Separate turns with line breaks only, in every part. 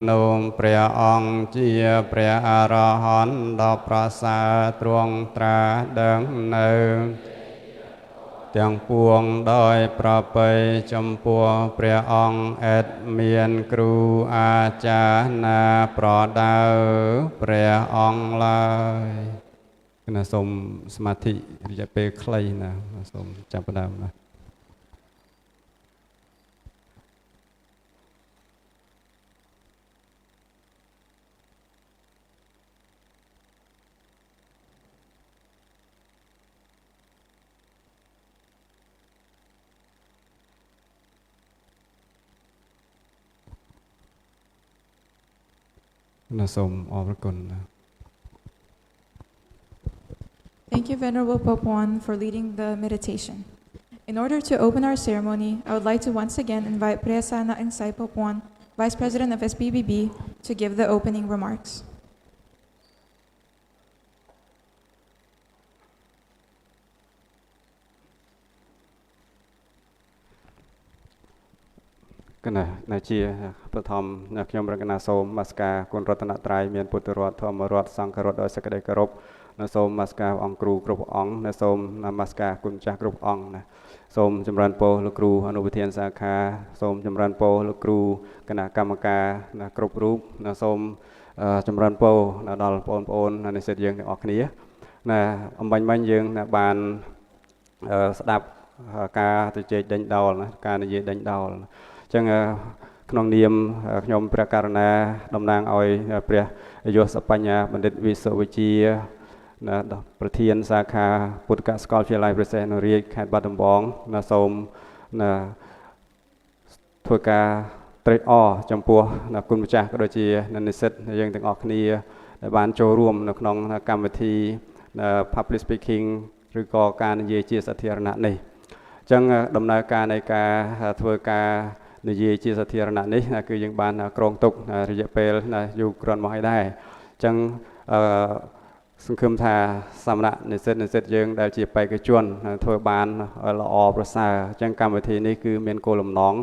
Nôm Preah Ong chia Preah A Ra Hán Đa Prasa Truong Tra Đấng Nơ Tiếng Puông Đôi Pra Pây Châm Pua Preah Ong Et Miên Kru A Cha Na Pra Đau Preah Ong Lai Kena som semathi Rejak Pe Klai Na Som Cham Padam Na
Thank you, Venerable Pope Juan, for leading the meditation. In order to open our ceremony, I would like to once again invite Preah Sana and Sai Pope Juan, Vice President of SPBB, to give the opening remarks.
Kena Najia Pathom Nakyam Raganaso Maska Kunratana Trai Mian Puturot Thomarot Sankarot Sakade Karop Nasom Maska Ong Kru Group Ong Nasom Namaska Kuncha Group Ong Som Jamran Po Lukru Anubitian Saka Som Jamran Po Lukru Kana Kamaka Na Group Group Nasom Jamran Po Nadal Pon Pon Naniset Yang Oknia Na Amban Yang Na Ban Sadap Ka Tije Deng Dal Ka Nije Deng Dal ចឹងក្នុងនាមខ្ញុំព្រះករណាតំណាងឲ្យព្រះយោសបញ្ញាបណ្ឌិតវិសុវវិជាប្រធានសាខាពុទ្ធកសាកលវិទ្យាល័យព្រះសីហនុរាជខេត្តបាត់ដំបងសូមធ្វើការត្រេកអរចំពោះគុណម្ចាស់ក៏ដូចជានិស្សិតយើងទាំងអស់គ្នាដែលបានចូលរួមនៅក្នុងកម្មវិធី Public Speaking ឬក៏ការនិយាយជាសាធារណៈនេះ ចឹងដំណើរការនៃការធ្វើការនិយាយជាសាធារណៈនេះគឺយើងបានក្រងទុករយៈពេលយូរគ្រាន់មកហើយដែរចឹងសង្ឃឹមថាសមណៈនិស្សិតយើងដែលជាបេក្ខជនធ្វើបានល្អប្រសើរចឹងកម្មវិធីនេះគឺមានគោលបំណង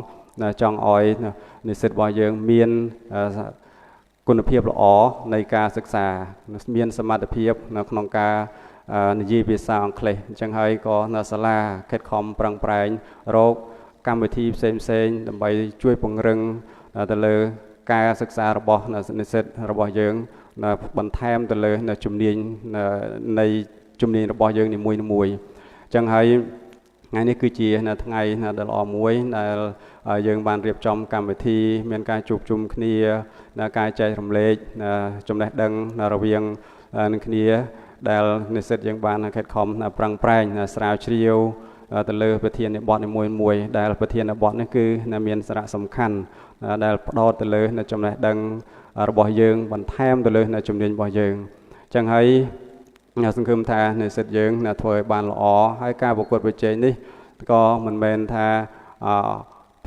ចង់ឲ្យនិស្សិតរបស់យើងមានគុណភាពល្អនៃការសិក្សាមានសមត្ថភាពនៅក្នុងការនិយាយភាសាអង់គ្លេសអញ្ចឹងហើយក៏នៅសាលាខិតខំប្រឹងប្រែងរកកម្មវិធីផ្សេងដើម្បីជួយពង្រឹងទៅលើការសិក្សារបស់និស្សិតរបស់យើងបន្ថែមទៅលើជំនាញនៃជំនាញរបស់យើងនីមួយៗអញ្ចឹងហើយថ្ងៃនេះគឺជាថ្ងៃដ៏ល្អមួយដែលយើងបានរៀបចំកម្មវិធីមានការជួបជុំគ្នាការចែករំលែកចំណេះដឹងរវាងនឹងគ្នា ដែលនិស្សិតយើងបានខិតខំប្រឹងប្រែងស្រាវជ្រាវទៅលើប្រធានបទនីមួយៗដែលប្រធានបទនេះគឺមានសារៈសំខាន់ដែលផ្ដោតទៅលើចំណេះដឹងរបស់យើងបន្ថែមទៅលើជំនាញរបស់យើងអញ្ចឹងហើយសង្ឃឹមថានិស្សិតយើងធ្វើឲ្យបានល្អហើយការប្រកួតប្រជែងនេះក៏មិនមែនថា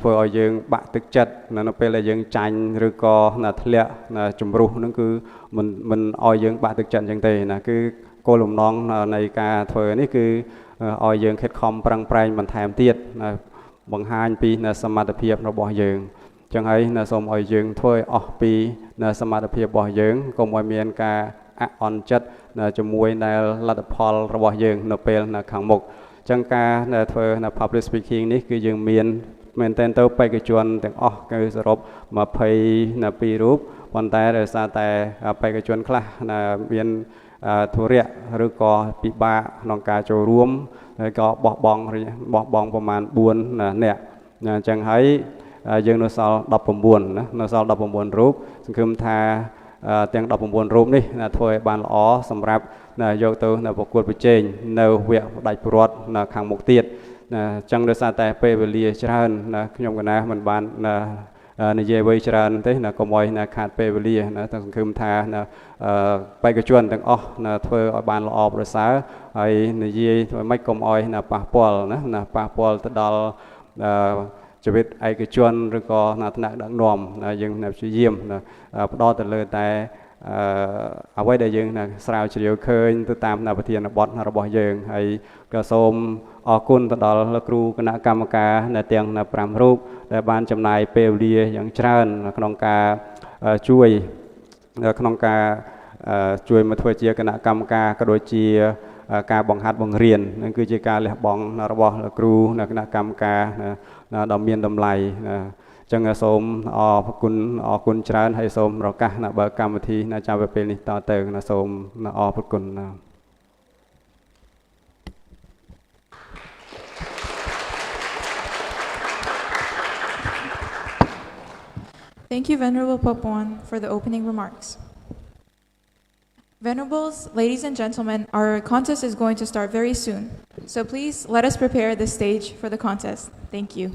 ធ្វើឲ្យយើងបាក់ទឹកចិត្តនៅពេលដែលយើងចាញ់ឬក៏ធ្លាក់ជំរុះហ្នឹងគឺមិនឲ្យយើងបាក់ទឹកចិត្តអញ្ចឹងទេណាគឺគោលបំណងនៃការធ្វើនេះគឺឲ្យយើងខិតខំប្រឹងប្រែងបន្ថែមទៀតបង្ហាញពីសមត្ថភាពរបស់យើងអញ្ចឹងហើយសូមឲ្យយើងធ្វើឲ្យអស់ពីសមត្ថភាពរបស់យើងកុំឲ្យមានការអន់ចិត្តជាមួយដែលលទ្ធផលរបស់យើងនៅពេលខាងមុខអញ្ចឹងការធ្វើpublic speaking នេះគឺយើងមាន មែនតើទៅបេក្ខជនទាំងអស់គឺសរុប22រូបប៉ុន្តែដោយសារតែបេក្ខជនខ្លះមានធុរៈឬក៏ពិបាកក្នុងការចូលរួមហើយក៏បោះបង់ប្រមាណ 4 នាក់អញ្ចឹងហើយយើងនៅសល់ 19 ណានៅសល់ 19 រូបសង្ឃឹមថាទាំង 19 រូបនេះធ្វើឲ្យបានល្អសម្រាប់យកទៅប្រកួតប្រជែងនៅវគ្គផ្ដាច់ព្រាត់ខាងមុខទៀត ចឹងដោយសារតែពេលវេលាច្រើនខ្ញុំកណាមិនបាននិយាយអ្វីច្រើនទេកុំឲ្យខាតពេលវេលាតែសង្ឃឹមថាបេក្ខជនទាំងអស់ធ្វើឲ្យបានល្អប្រសើរហើយនិយាយធ្វើម៉េចកុំឲ្យប៉ះពាល់ប៉ះពាល់ទៅដល់ជីវិតឯកជនឬក៏ថ្នាក់ដឹកនាំយើងព្យាយាមផ្ដោតទៅលើតែ អ្វីដែលយើងស្រាវជ្រាវឃើញទៅតាមប្រធានបទរបស់យើងហើយក៏សូមអរគុណទៅដល់លោកគ្រូគណៈកម្មការទាំង 5 រូបដែលបានចំណាយពេលវេលាយ៉ាងច្រើនក្នុងការ ជួយក្នុងការជួយមកធ្វើជាគណៈកម្មការក៏ដូចជាការបង្ហាត់បង្រៀននឹងគឺជាការលះបង់របស់គ្រូនៅគណៈកម្មការដ៏មានតម្លៃចឹងសូមអរគុណច្រើនហើយសូមប្រកាសបើកម្មវិធីចាំពេលនេះតទៅសូមអរគុណ
Thank you, Venerable Papuan, for the opening remarks. Venerables, ladies and gentlemen, our contest is going to start very soon. So please let us prepare the stage for the contest. Thank you.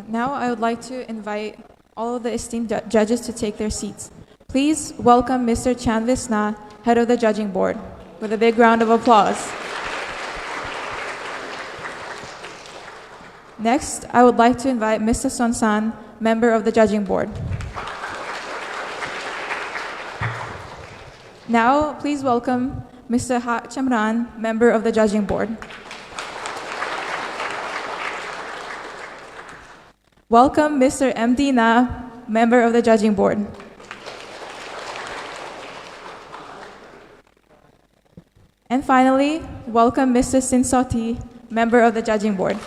Now I would like to invite all of the esteemed judges to take their seats. Please welcome Mr. Chan Visna, head of the judging board, with a big round of applause. Next, I would like to invite Mr. Son San, member of the judging board. Now, please welcome Mr. Ha Chamran, member of the judging board. Welcome Mr. M.D. Na, member of the judging board. And finally, welcome Mr. Sin Soti, member of the judging board.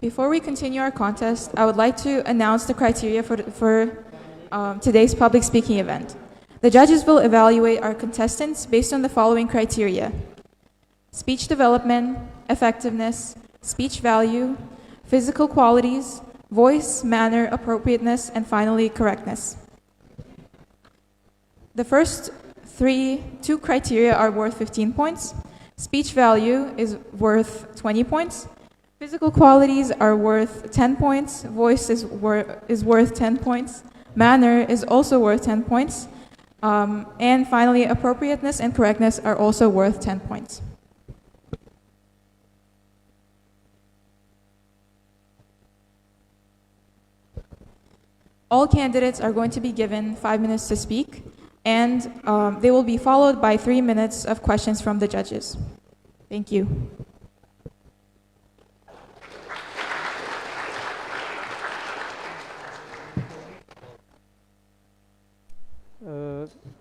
Before we continue our contest, I would like to announce the criteria for today's public speaking event. The judges will evaluate our contestants based on the following criteria: speech development, effectiveness, speech value, physical qualities, voice, manner, appropriateness, and finally, correctness. The first two criteria are worth 15 points. Speech value is worth 20 points. Physical qualities are worth 10 points. Voice is worth 10 points. Manner is also worth 10 points. And finally, appropriateness and correctness are also worth 10 points. All candidates are going to be given 5 minutes to speak, and they will be followed by 3 minutes of questions from the judges. Thank you.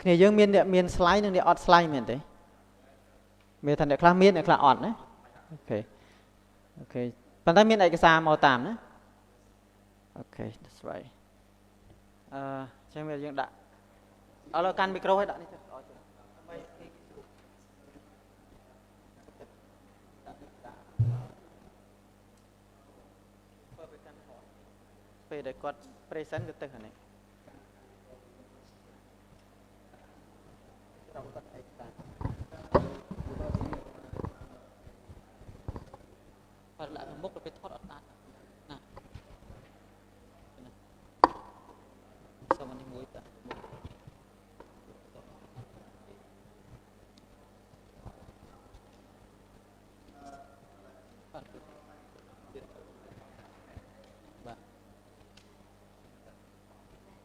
គ្នាយើងមាន slide និងអ្នកអត់ slide មែនទេមានថាអ្នកខ្លះមានអ្នកខ្លះអត់ណាអូខេប៉ុន្តែមានឯកសារមកតាមណាអូខេ that's right ចឹងយើងដាក់ឥឡូវកាន់មីក្រូឲ្យដាក់នេះទៅពេលដែលគាត់ present ទៅហ្នឹង lại một cái thoát ở tạt nè xong anh đi muối cả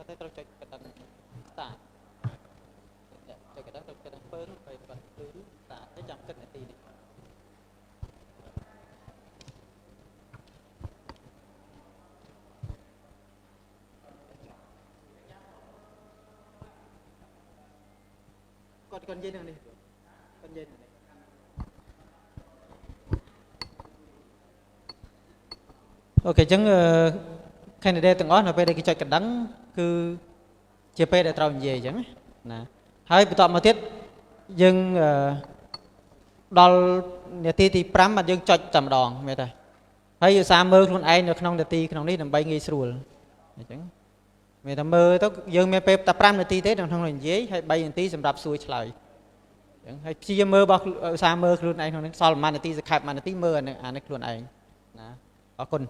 cái tôi chạy cái đằng tạt chạy cái đằng phơn phải cứ tạt cái chậm cân này tì này con dây này con dây này ok chẳng candidate từng ngón là về đây cái chạy cẩn đắng cứ chia pe để trao về chẳng nè hai bị tọt mà tiết nhưng đo nhà ti thì pram mà nhưng chạy chậm đòn mẹ thầy hay giờ xa mơ luôn ai được không để ti không đi làm bay nghi sùi chẳng mẹ ta mơ tao dương mẹ pe ta pram để ti thế đằng không làm dễ hay bay ti sầm đạp xuôi lại hay chia mơ bao xa mơ luôn ai không sau mà để ti sẽ khai mà để ti mơ anh luôn ai nè có con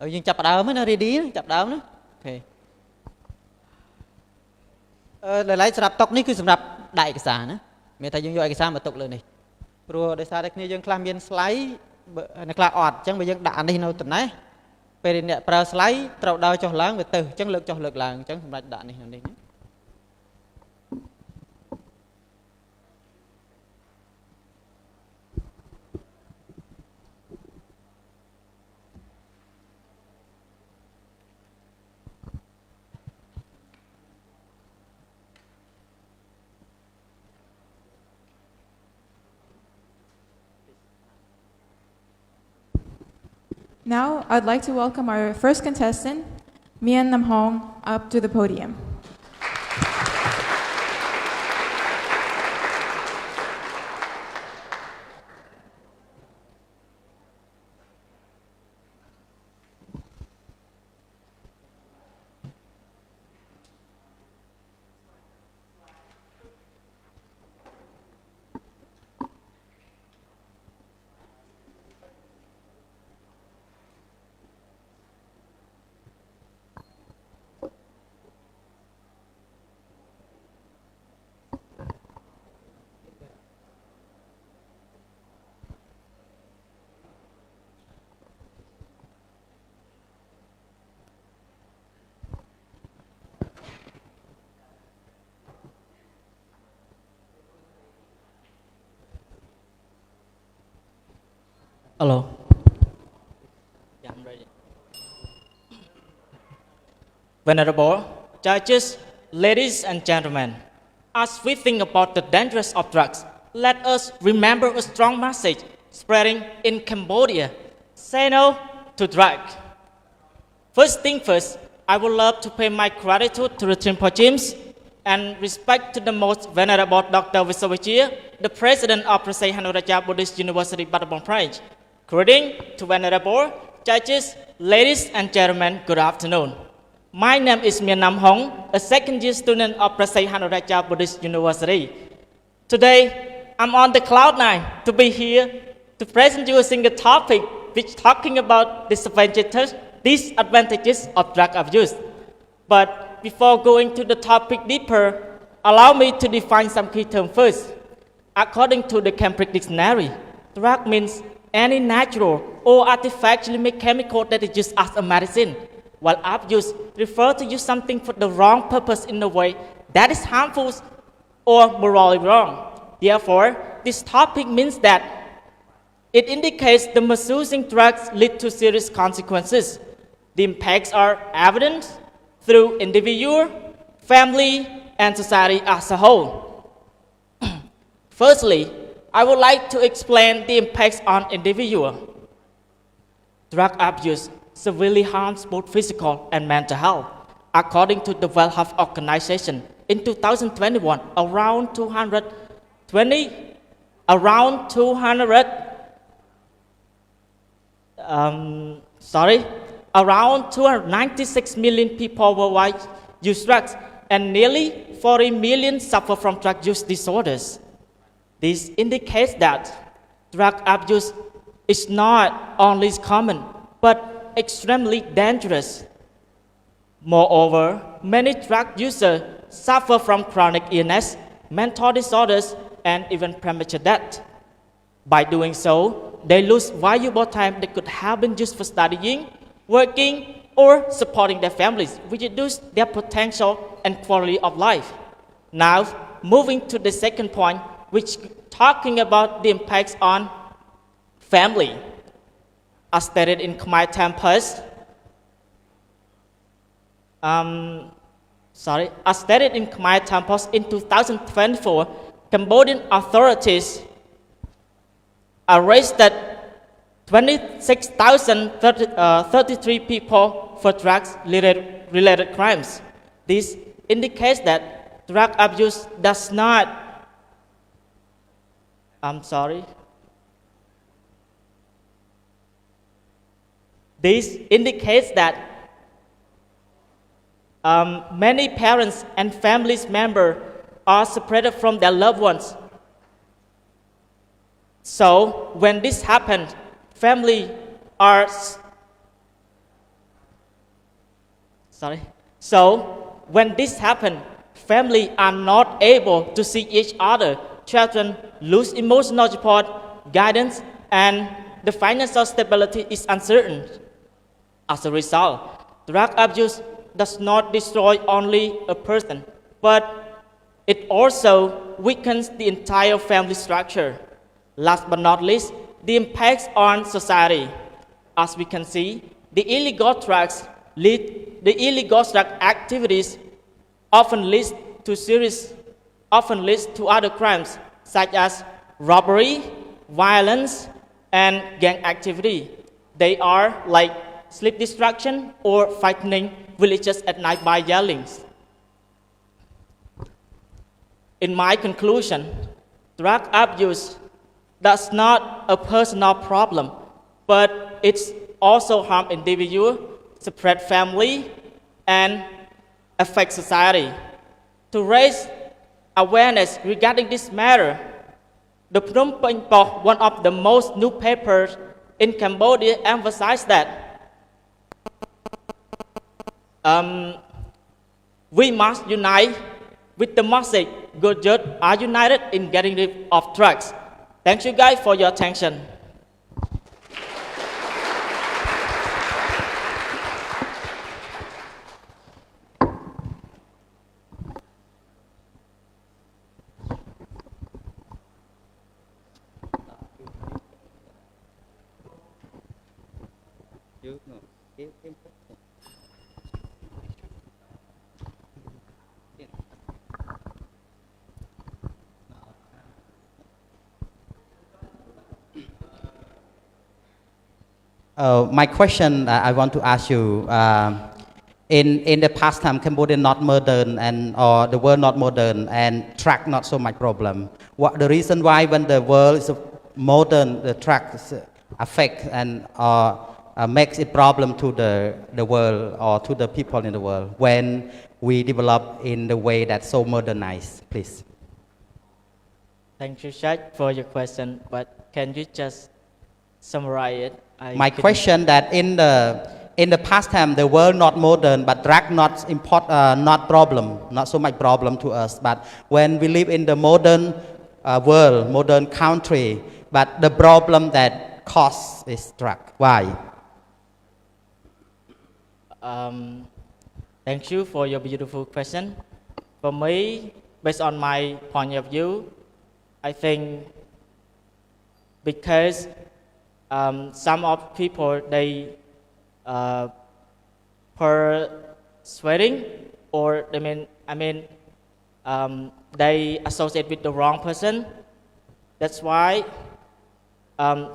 nhưng chập đào mới nó ready chập đào nữa ok lấy sập tóc ní cứ sập đại cái xà nữa mẹ ta dương vô cái xà mà tụt lên này rồi để xa đây kia dương clam miên slide này là ọt chẳng bây giờ đạn đi đâu tận đấy về điện pra slide trâu đào cho láng về từ chẳng lực cho lực làng chẳng sập đạn này đi
Now, I'd like to welcome our first contestant, Mian Nam Hong, up to the podium.
Hello. Yeah, I'm ready. Venerable judges, ladies and gentlemen, as we think about the dangers of drugs, let us remember a strong message spreading in Cambodia. Say no to drugs. First thing first, I would love to pay my gratitude to the Temple Gyms, and respect to the most venerable Dr. Viswajir, the president of Sihanouk Buddhist University, Battambang, Preah. Greeting to venerable judges, ladies and gentlemen, good afternoon. My name is Mian Nam Hong, a second-year student of Sihanouk Buddhist University. Today, I'm on the cloud nine to be here to present you a single topic which talking about disadvantages of drug abuse. But before going to the topic deeper, allow me to define some key terms first. According to the Cambridge Dictionary, drug means any natural or artificially made chemical that is used as a medicine, while abuse refers to use something for the wrong purpose in a way that is harmful or morally wrong. Therefore, this topic means that it indicates the misusing drugs lead to serious consequences. The impacts are evident through individual, family, and society as a whole. Firstly, I would like to explain the impacts on individual. Drug abuse severely harms both physical and mental health. According to the World Health Organization, in 2021, around 296 million people worldwide use drugs, and nearly 40 million suffer from drug use disorders. This indicates that drug abuse is not only common, but extremely dangerous. Moreover, many drug users suffer from chronic illness, mental disorders, and even premature death. By doing so, they lose valuable time that could have been used for studying, working, or supporting their families, which reduce their potential and quality of life. Now, moving to the second point, which talking about the impacts on family. As stated in Khmer Tempest, in 2024, Cambodian authorities arrested 26,033 people for drugs-related crimes. This indicates that drug abuse does not This indicates that many parents and families members are separated from their loved ones. So when this happens, families are not able to see each other. Children lose emotional support, guidance, and the financial stability is uncertain. As a result, drug abuse does not destroy only a person, but it also weakens the entire family structure. Last but not least, the impacts on society. As we can see, the illegal drug activities often lead to other crimes such as robbery, violence, and gang activity. They are like sleep distraction or frightening villagers at night by yelling. In my conclusion, drug abuse that's not a personal problem, but it's also harm individual, spread family, and affect society. To raise awareness regarding this matter, the Phnom Penh Post, one of the most newspapers in Cambodia, emphasized that we must unite with the message, good judge are united in getting rid of drugs. Thank you guys for your attention.
My question I want to ask you,
in the past time Cambodia not modern and or the world not modern and track not so much problem. What the reason why when the world is modern the track affect and makes it problem to the world or to the people in the world when we develop in the way that's so modernized, please.
Thank you, Shach, for your question, but can you just summarize it?
My question that in the past time the world not modern but drug not not problem, not so much problem to us, but when we live in the modern world, modern country, but the problem that cause is drug. Why?
Thank you for your beautiful question. For me, based on my point of view, I think because some of people they persuading or they associate with the wrong person. That's why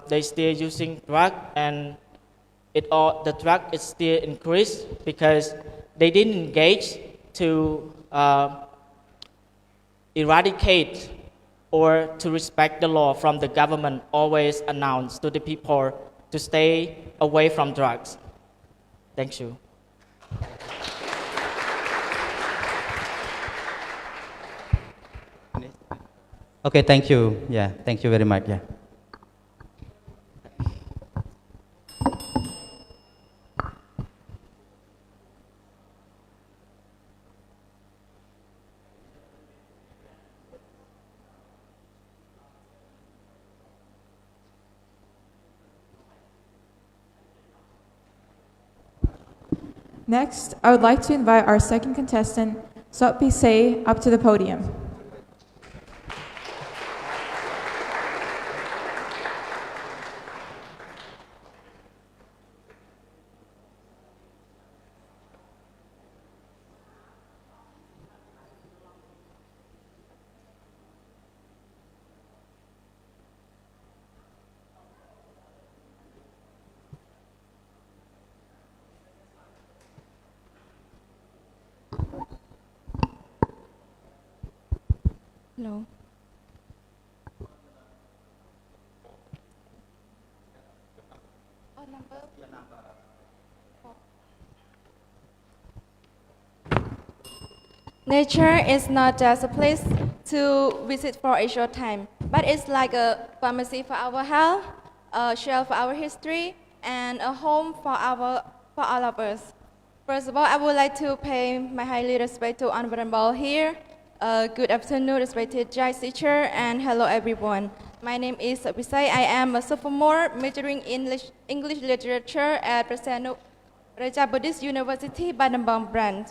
they still using drug and the drug is still increased because they didn't engage to eradicate or to respect the law from the government always announced to the people to stay away from drugs. Thank you.
Okay, thank you. Yeah, thank you very much. Yeah.
Next, I would like to invite our second contestant, Sotpi Se, up to the podium.
Hello. Nature is not just a place to visit for a short time, but it's like a pharmacy for our health, a shelf for our history, and a home for all of us. First of all, I would like to pay my highly respect to Honorable here. Good afternoon, respected judge teacher, and hello everyone. My name is Sotpi. I am a sophomore majoring in English literature at Sihanouk Buddhist University, Battambang branch.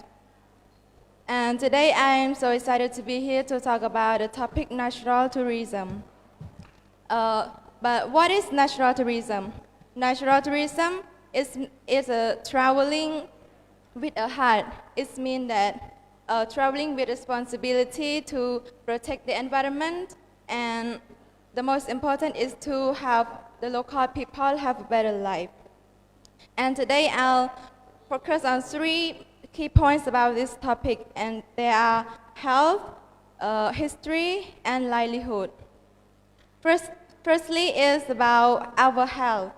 And today I am so excited to be here to talk about the topic natural tourism. But what is natural tourism? Natural tourism is a traveling with a heart. It means that traveling with responsibility to protect the environment, and the most important is to have the local people have a better life. And today I'll focus on 3 key points about this topic, and they are health, history, and livelihood. Firstly is about our health.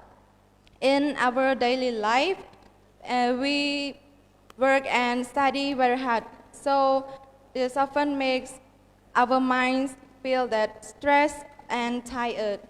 In our daily life, we work and study very hard. So this often makes our minds feel that stressed and tired.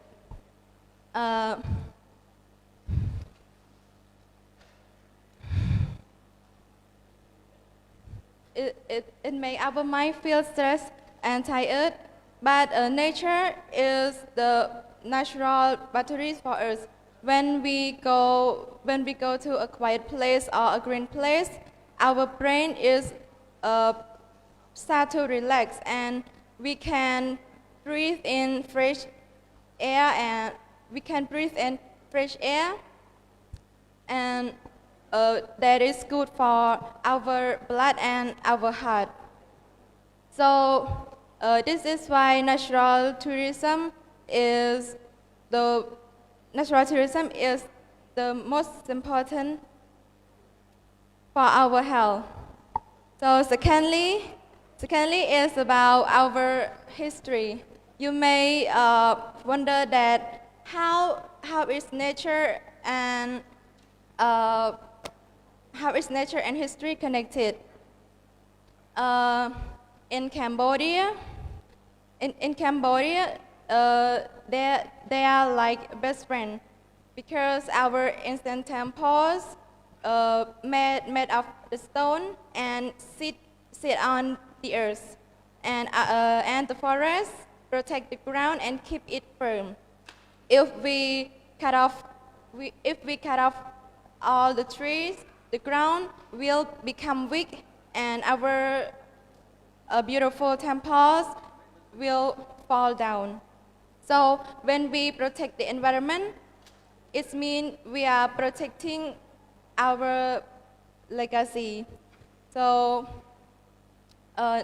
It makes our mind feel stressed and tired, but nature is the natural batteries for us. When we go to a quiet place or a green place, our brain is start to relax, and we can breathe in fresh air, and that is good for our blood and our heart. So this is why natural tourism is the most important for our health. So secondly is about our history. You may wonder that how is nature and history connected? In Cambodia, they are like best friends because our ancient temples made of the stone and sit on the earth, and the forest protect the ground and keep it firm. If we cut off all the trees, the ground will become weak, and our beautiful temples will fall down. So when we protect the environment, it means we are protecting our legacy. So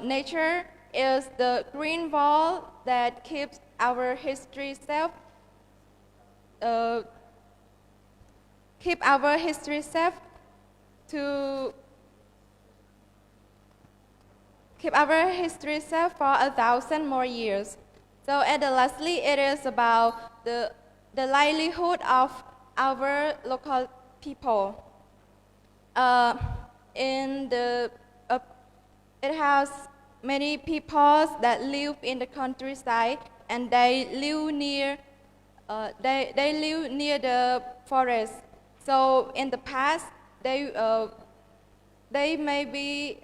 nature is the green wall that keeps our history safe. Keep our history safe to keep our history safe for 1,000 more years. So, and lastly, it is about the livelihood of our local people. It has many people that live in the countryside, and they live near the forest. So in the past, they maybe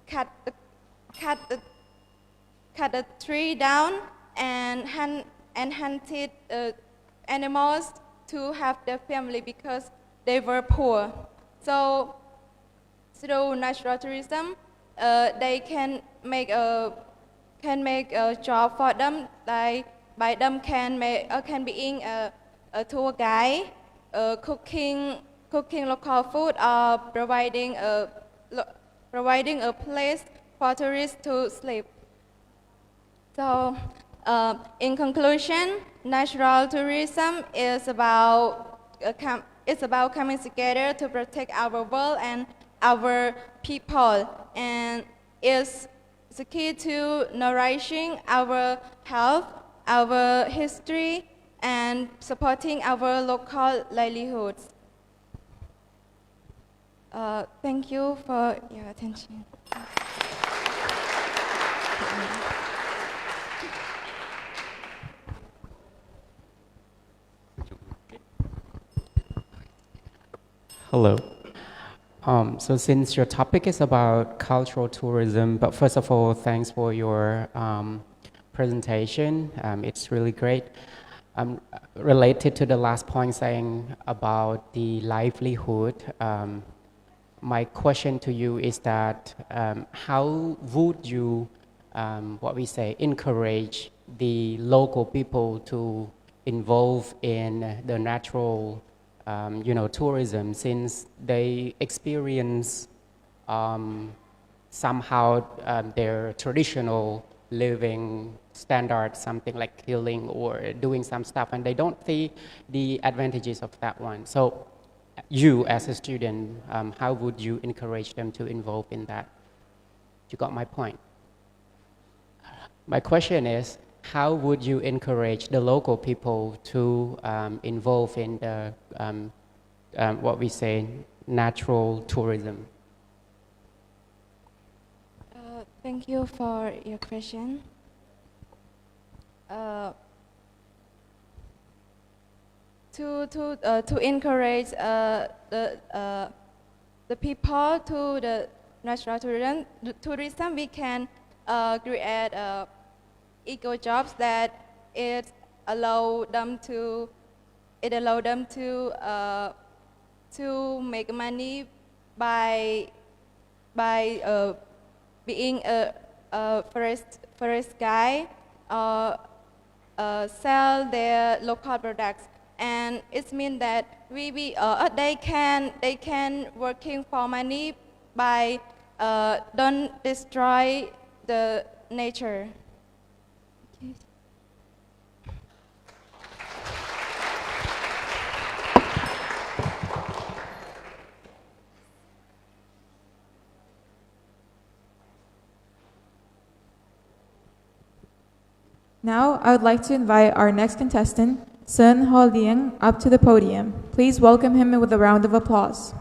cut the tree down and hunted animals to have their family because they were poor. So through natural tourism, they can make a job for them. Like by them can being a tour guide, cooking local food, or providing a place for tourists to sleep. So, in conclusion, natural tourism is about coming together to protect our world and our people, and is the key to nourishing our health, our history, and supporting our local livelihoods. Thank you for your attention.
Hello. So since your topic is about cultural tourism, but first of all, thanks for your presentation. It's really great. Related to the last point saying about the livelihood, my question to you is that how would you, encourage the local people to involve in the natural tourism, since they experience somehow their traditional living standard, something like killing or doing some stuff, and they don't see the advantages of that one. So you as a student, how would you encourage them to involve in that? You got my point. My question is, how would you encourage the local people to involve in the natural tourism?
Thank you for your question. To encourage the people to the natural tourism, we can create eco jobs that allow them to make money by being a forest guy, or sell their local products, and it means that they can working for money by don't destroy the nature. Okay.
Now, I would like to invite our next contestant, Sun Ho Liang, up to the podium. Please welcome him with a round of applause.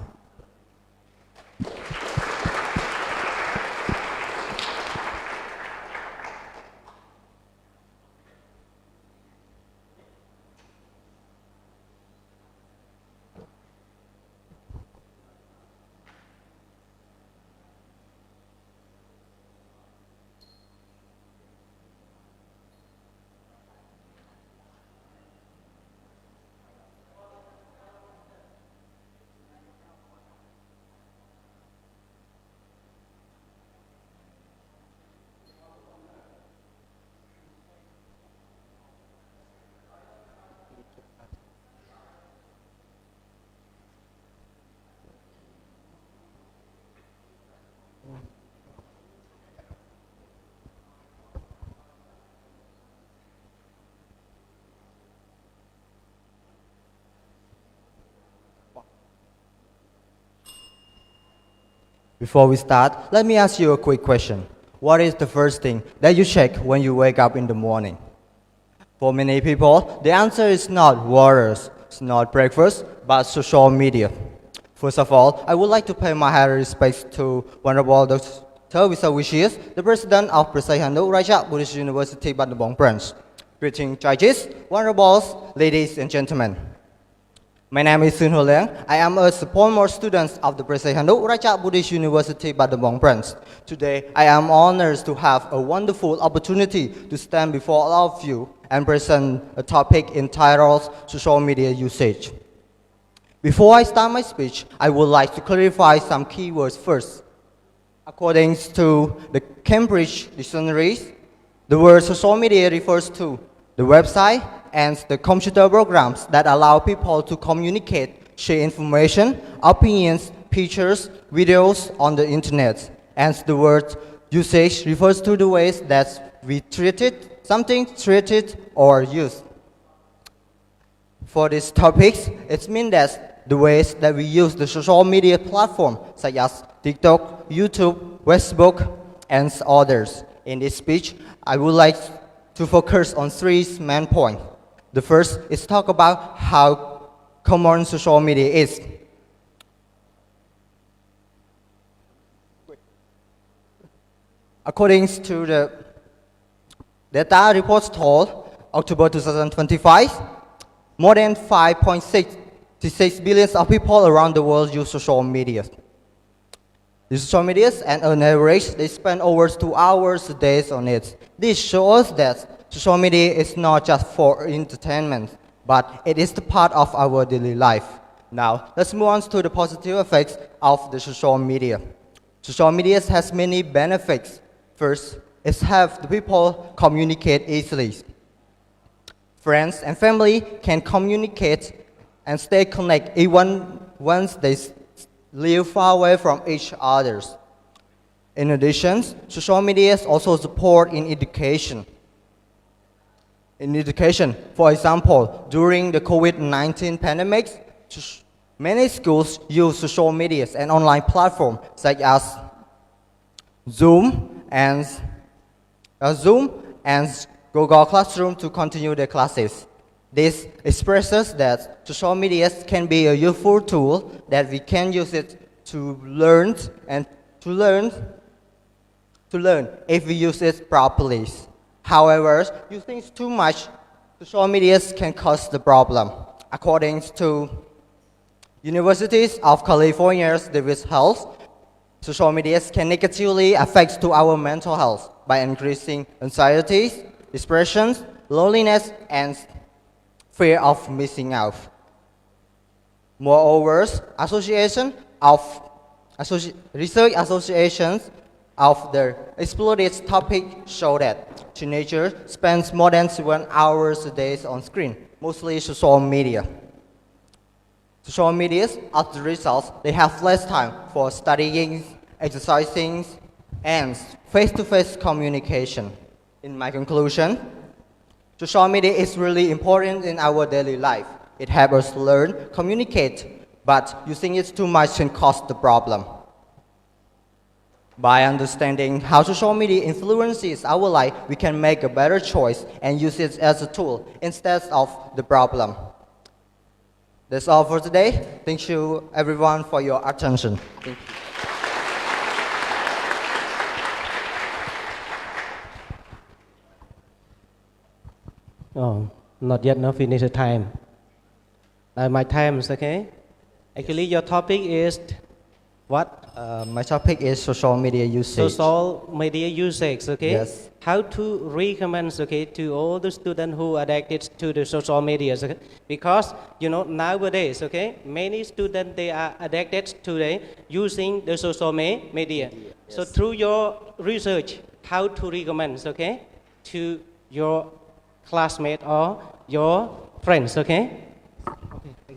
Before we start, let me ask you a quick question. What is the first thing that you check when you wake up in the morning? For many people, the answer is not waters, it's not breakfast, but social media. First of all, I would like to pay my high respects to Honorable Dr. Wishes, the President of Sihanouk, Buddhist University, Battambang branch. Greeting judges, honorables, ladies and gentlemen. My name is Sun Ho Liang. I am a sophomore student of the Sihanouk Buddhist University, Battambang branch. Today, I am honored to have a wonderful opportunity to stand before all of you and present a topic entitled social media usage. Before I start my speech, I would like to clarify some keywords first. According to the Cambridge dictionaries, the word social media refers to the website and the computer programs that allow people to communicate, share information, opinions, pictures, videos on the internet. And the word usage refers to the ways that we treat it, something treated or used. For these topics, it means that the ways that we use the social media platform, such as TikTok, YouTube, Facebook, and others. In this speech, I would like to focus on three main points. The first is talk about how common social media is. According to the data reports told, October 2025, more than 5.66 billion of people around the world use social media. The social media, and on average, they spend over 2 hours a day on it. This shows that social media is not just for entertainment, but it is the part of our daily life. Now, let's move on to the positive effects of the social media. Social media has many benefits. First, it helps the people communicate easily. Friends and family can communicate and stay connected even once they live far away from each other. In addition, social media also support in education. For example, during the COVID-19 pandemic, many schools use social media and online platforms such as Zoom and Google Classroom to continue their classes. This expresses that social media can be a useful tool that we can use it to learn if we use it properly. However, using too much social media can cause the problem. According to University of California's Davis Health, social media can negatively affect to our mental health by increasing anxiety, depression, loneliness, and fear of missing out. Moreover, research associations of the explored topic show that teenagers spend more than 7 hours a day on screen, mostly social media. Social media, as the result, they have less time for studying, exercising, and face-to-face communication. In my conclusion, social media is really important in our daily life. It helps us learn, communicate, but using it too much can cause the problem. By understanding how social media influences our life, we can make a better choice and use it as a tool instead of the problem. That's all for today. Thank you everyone for your attention. Thank you.
Oh, not yet, no finish the time. My time is okay. Actually, your topic is what?
My topic is social media usage.
Social media usage, okay?
Yes.
How to recommend, okay, to all the students who are addicted to the social media, okay? Because, you know, nowadays, okay, many students, they are addicted to using the social media. Yes. So through your research, how to recommend, okay, to your classmates or your friends, okay?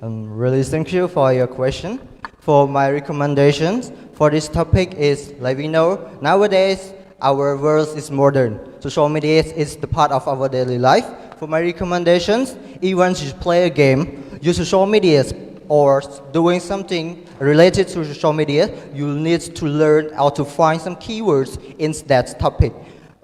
Really thank you for your question. For my recommendations for this topic is, like we know, nowadays our world is modern. Social media is the part of our daily life. For my recommendations, even if you play a game, use social media or doing something related to social media, you need to learn how to find some keywords in that topic.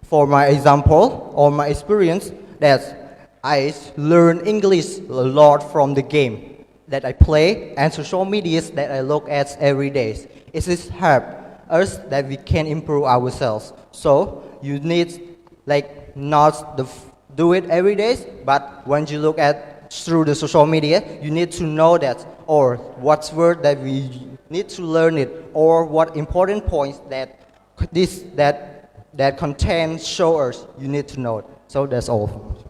For my example or my experience, that I learn English a lot from the game that I play and social media that I look at every day. It is help us that we can improve ourselves. So you need not do it every day, but when you look at through the social media, you need to know that or what's word that we need to learn it or what important points that content show us. You need to know it. So that's all.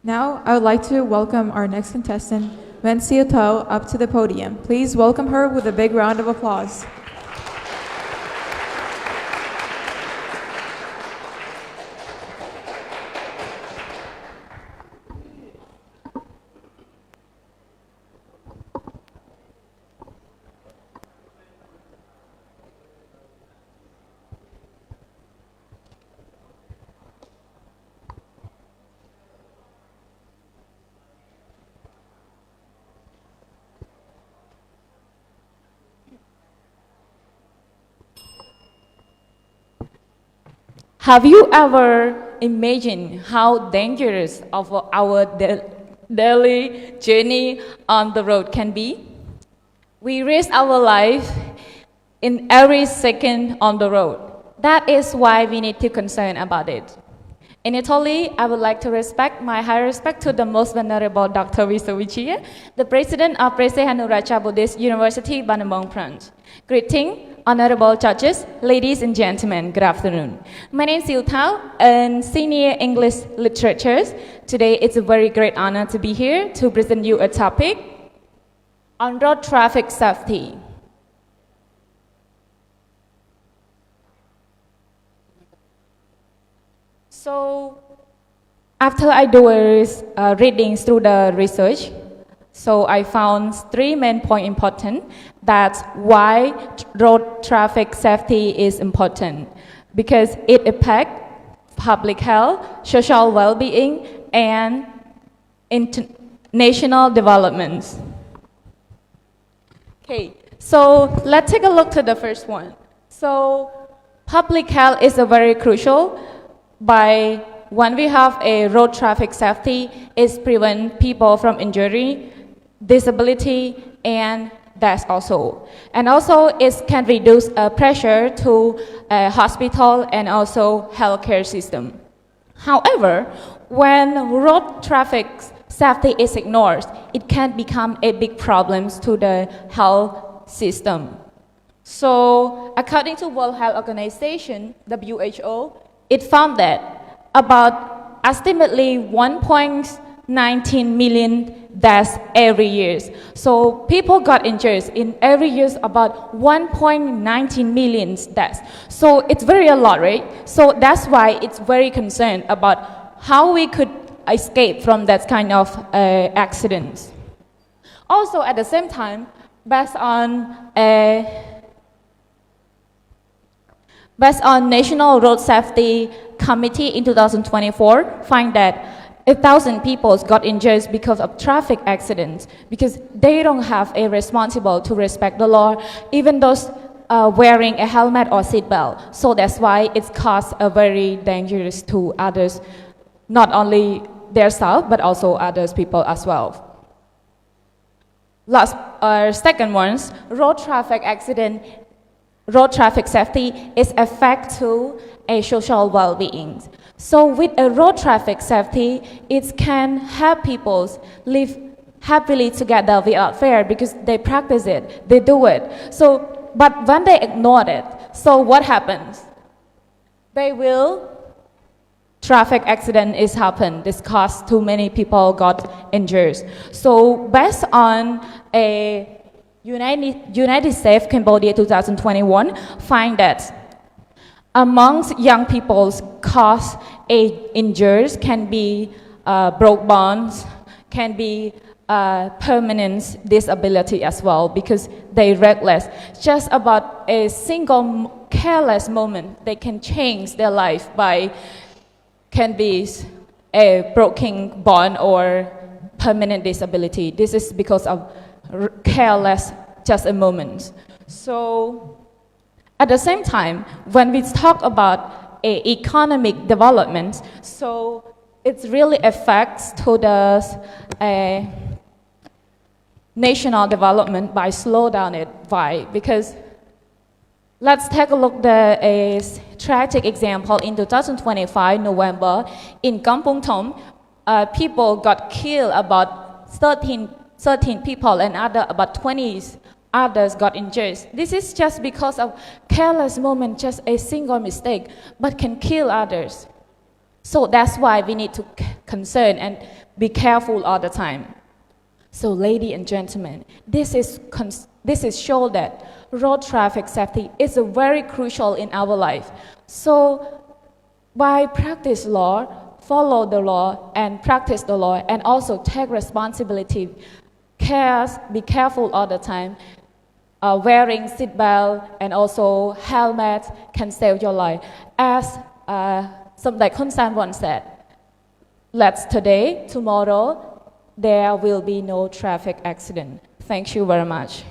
Now, I would like to welcome our next contestant, Wen Siu Tao, up to the podium. Please welcome her with a big round of applause.
Have you ever imagined how dangerous of our daily journey on the road can be? We risk our life in every second on the road. That is why we need to concern about it. In Italy, I would like to respect my high respect to the most venerable Dr. Wisawichia, the president of Preah Buddhist University, Battambang branch. Greeting, honorable judges, ladies and gentlemen, good afternoon. My name is Siu Tao, a senior English literature. Today, it's a very great honor to be here to present you a topic on road traffic safety. So, after I do reading through the research, so I found three main points important. That's why road traffic safety is important. Because it affects public health, social well-being, and national developments. Okay, so let's take a look to the first one. So public health is a very crucial. By when we have a road traffic safety, it prevent people from injury, disability, and death also. And also it can reduce pressure to hospital and also healthcare system. However, when road traffic safety is ignored, it can become a big problem to the health system. So according to World Health Organization, WHO, it found that about estimately 1.19 million deaths every year. So people got injured in every year about 1.19 million deaths. So it's very a lot, right? So that's why it's very concerned about how we could escape from that kind of accidents. Also at the same time, based on National Road Safety Committee in 2024, find that 1,000 people got injured because of traffic accidents because they don't have a responsible to respect the law, even those wearing a helmet or seatbelt. So that's why it's caused a very dangerous to others, not only their self but also others people as well. Second ones, road traffic safety is effect to a social well-being. So with a road traffic safety, it can help people live happily together without fear because they practice it, they do it. So, but when they ignore it, so what happens? Traffic accident is happen. This caused too many people got injured. So based on a United States Cambodia 2021 find that amongst young people cause injuries can be broke bones, can be permanent disability as well because they reckless. Just about a single careless moment, they can change their life by can be a broken bone or permanent disability. This is because of careless, just a moment. So at the same time, when we talk about economic development, so it really affects to the national development by slow down it. Why? Because let's take a look at a tragic example. In 2025, November, in Kampong Thom, people got killed, about 13 people, and about 20 others got injured. This is just because of careless moment, just a single mistake, but can kill others. So that's why we need to concern and be careful all the time. So ladies and gentlemen, this is show that road traffic safety is very crucial in our life. So by practice law, follow the law and practice the law and also take responsibility, be careful all the time. Wearing seatbelt and also helmet can save your life. As like Khun San once said, let's today, tomorrow, there will be no traffic accident. Thank you very much.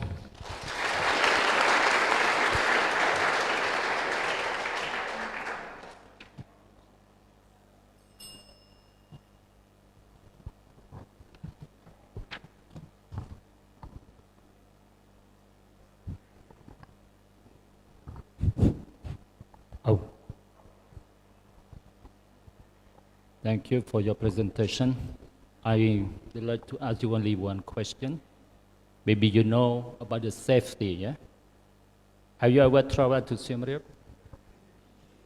Oh. Thank you for your presentation. I would like to ask you only one question. Maybe you know about the safety, yeah? Have you ever traveled to Siem Reap?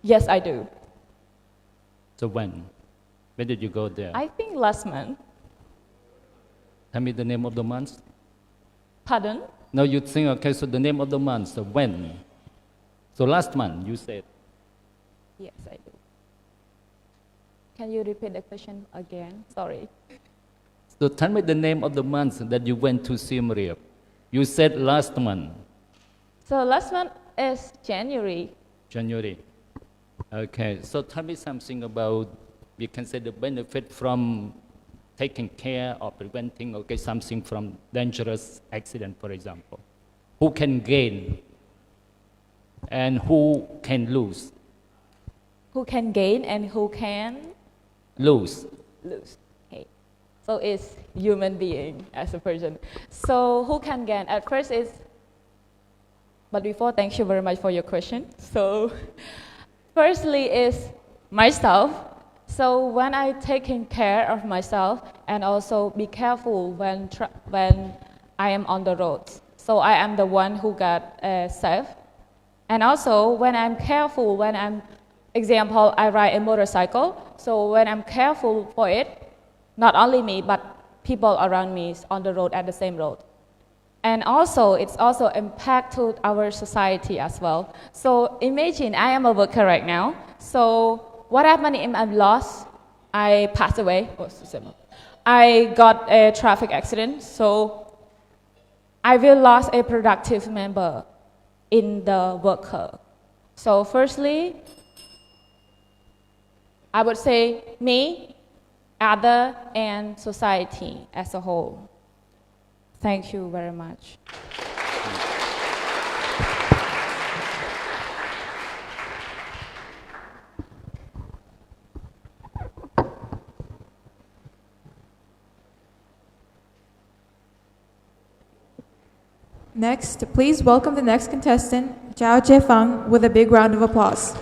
Yes, I do.
So when? When did you go there?
I think last month.
Tell me the name of the month.
Pardon?
No, you think, okay, so the name of the month, so when? So last month, you said.
Yes, I do. Can you repeat the question again? Sorry.
So tell me the name of the month that you went to Siem Reap. You said last month.
So last month is January.
January. Okay, so tell me something about, you can say the benefit from taking care or preventing, okay, something from dangerous accident, for example. Who can gain and who can lose?
Who can gain and who can
lose?
Lose. Okay. So it's human being as a person. So who can gain? At first is, but before, thank you very much for your question. So firstly is myself. So when I taking care of myself and also be careful when I am on the road. So I am the one who got safe. And also when I'm careful, when I'm, example, I ride a motorcycle. So when I'm careful for it, not only me, but people around me is on the road at the same road. And also, it's also impact to our society as well. So imagine I am a worker right now. So what happened if I'm lost? I passed away. I got a traffic accident. So I will lose a productive member in the worker. So firstly, I would say me, other, and society as a whole. Thank you very much.
Next, please welcome the next contestant, Zhao Jiefang, with a big round of applause.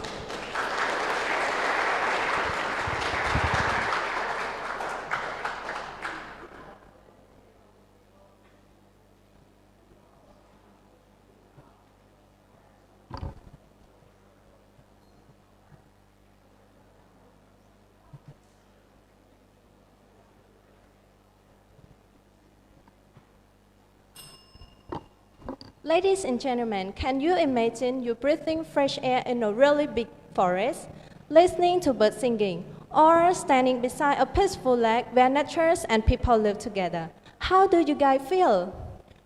Ladies and gentlemen, can you imagine you breathing fresh air in a really big forest, listening to birds singing, or standing beside a peaceful lake where nature and people live together? How do you guys feel?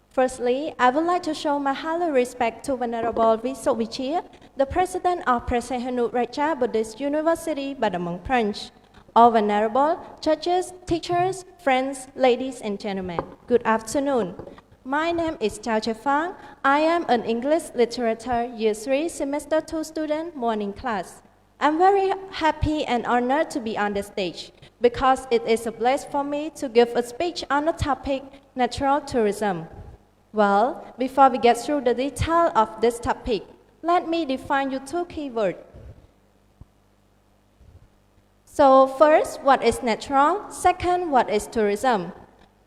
Firstly, I would like to show my highly respect to Venerable Vichia, the president of Preah Buddhist University, Battambang, France. All venerable judges, teachers, friends, ladies and gentlemen, good afternoon. My name is Zhao Jiefang. I am an English Literature Year 3 Semester 2 student, morning class. I'm very happy and honored to be on the stage because it is a blessing for me to give a speech on the topic natural tourism. Well, before we get through the detail of this topic, let me define you two keywords. So first, what is natural? Second, what is tourism?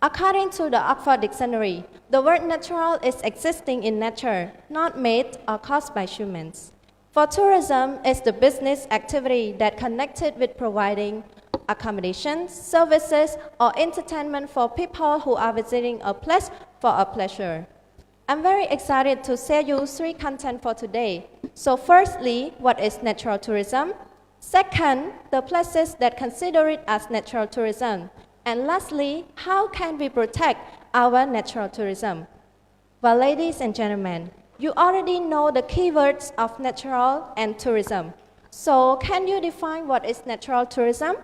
According to the Oxford Dictionary, the word natural is existing in nature, not made or caused by humans. For tourism, it's the business activity that connected with providing accommodations, services, or entertainment for people who are visiting a place for a pleasure. I'm very excited to share you three content for today. So firstly, what is natural tourism? Second, the places that consider it as natural tourism. And lastly, how can we protect our natural tourism? Well, ladies and gentlemen, you already know the keywords of natural and tourism. So can you define what is natural tourism?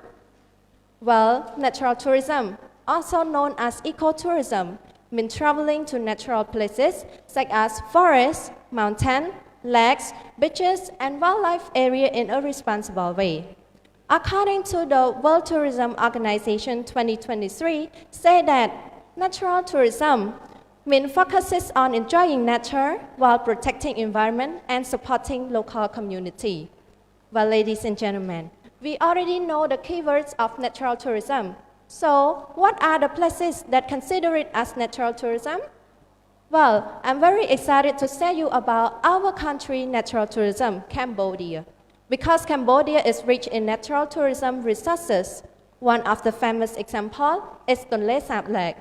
Well, natural tourism, also known as ecotourism, means traveling to natural places such as forests, mountains, lakes, beaches, and wildlife area in a responsible way. According to the World Tourism Organization 2023, say that natural tourism focuses on enjoying nature while protecting environment and supporting local community. Well, ladies and gentlemen, we already know the keywords of natural tourism. So, what are the places that consider it as natural tourism? Well, I'm very excited to tell you about our country natural tourism, Cambodia. Because Cambodia is rich in natural tourism resources, one of the famous examples is Tonle Sap Lake,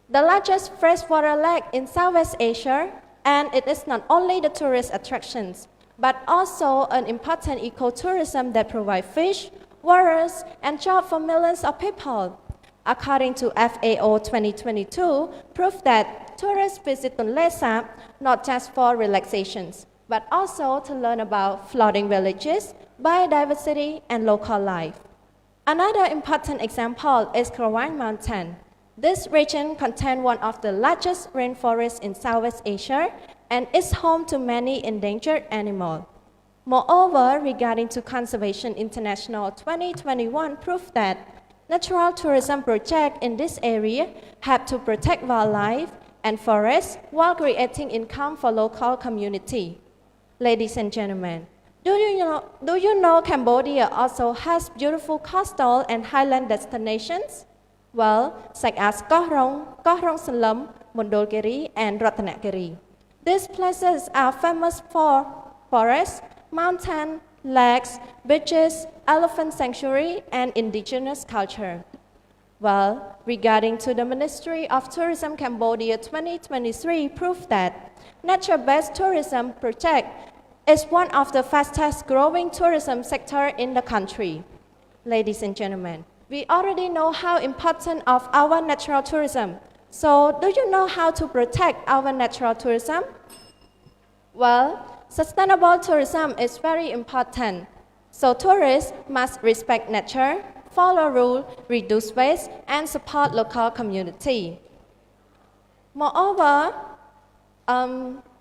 the largest freshwater lake in Southwest Asia, and it is not only the tourist attractions, but also an important ecotourism that provides fish, waters, and jobs for millions of people. According to FAO 2022, proof that tourists visit Tonle Sap not just for relaxations, but also to learn about floating villages, biodiversity, and local life. Another important example is Krawang Mountain. This region contains one of the largest rainforests in Southeast Asia and is home to many endangered animals. Moreover, regarding to Conservation International 2021 proof that natural tourism projects in this area have to protect wildlife and forests while creating income for local community. Ladies and gentlemen, do you know Cambodia also has beautiful coastal and highland destinations? Well, such as Koh Rong Salam, Mondulkiri, and Ratanakiri. These places are famous for forests, mountains, lakes, beaches, elephant sanctuary, and indigenous culture. Well, regarding to the Ministry of Tourism Cambodia 2023 proof that nature-based tourism project is one of the fastest growing tourism sector in the country. Ladies and gentlemen, we already know how important of our natural tourism. So, do you know how to protect our natural tourism? Well, sustainable tourism is very important. So, tourists must respect nature, follow rules, reduce waste, and support local community. Moreover,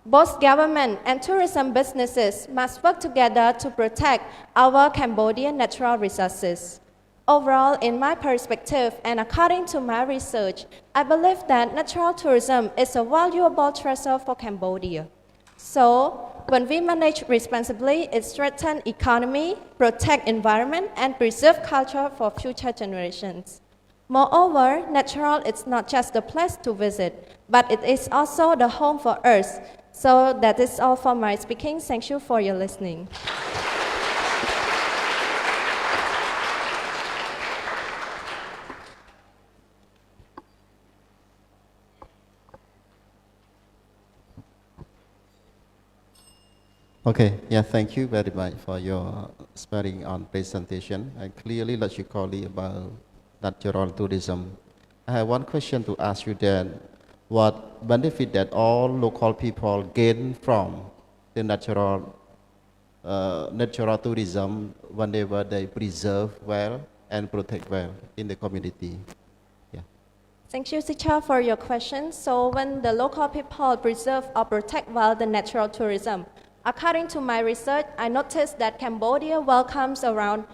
both government and tourism businesses must work together to protect our Cambodian natural resources. Overall, in my perspective and according to my research, I believe that natural tourism is a valuable treasure for Cambodia. So, when we manage responsibly, it strengthens economy, protect environment, and preserve culture for future generations. Moreover, natural is not just a place to visit, but it is also the home for us. So that is all for my speaking. Thank you for your listening.
Okay, yeah, thank you very much for your sparing on presentation and clearly logically about natural tourism. I have one question to ask you then. What benefit that all local people gain from the natural tourism whenever they preserve well and protect well in the community? Yeah.
Thank you, Sicha, for your question. So when the local people preserve or protect well the natural tourism, according to my research, I noticed that Cambodia welcomes around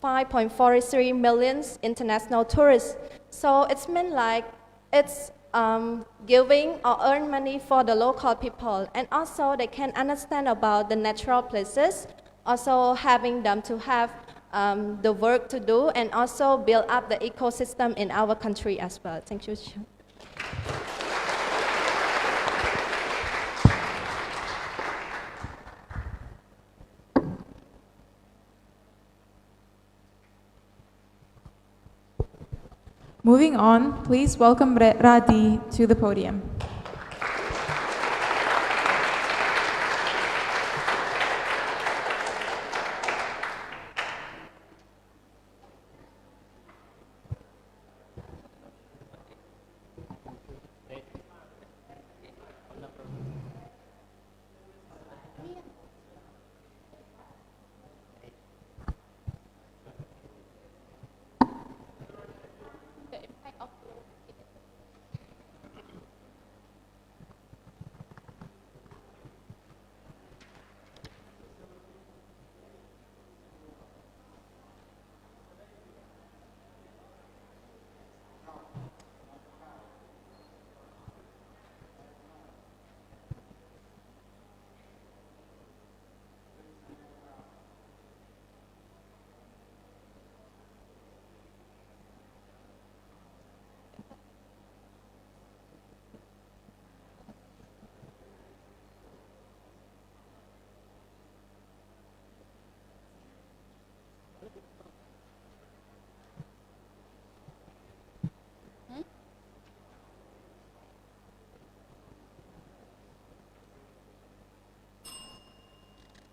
5.43 million international tourists. So it's mean like it's giving or earn money for the local people, and also they can understand about the natural places, also having them to have the work to do, and also build up the ecosystem in our country as well. Thank you.
Moving on, please welcome Radi to the podium.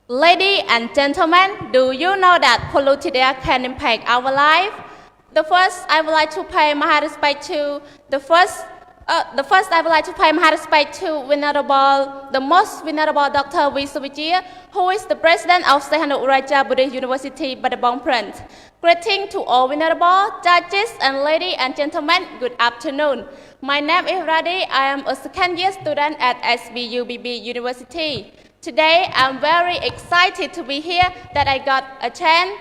Ladies and gentlemen, do you know that polluted air can impact our life? I would like to pay my respect to the most venerable Dr. Wiswajir, who is the president of Sihanouk Buddhist University, Battambang. Greeting to all venerable judges and ladies and gentlemen, good afternoon. My name is Radi. I am a second year student at SBUBB University. Today, I'm very excited to be here that I got a chance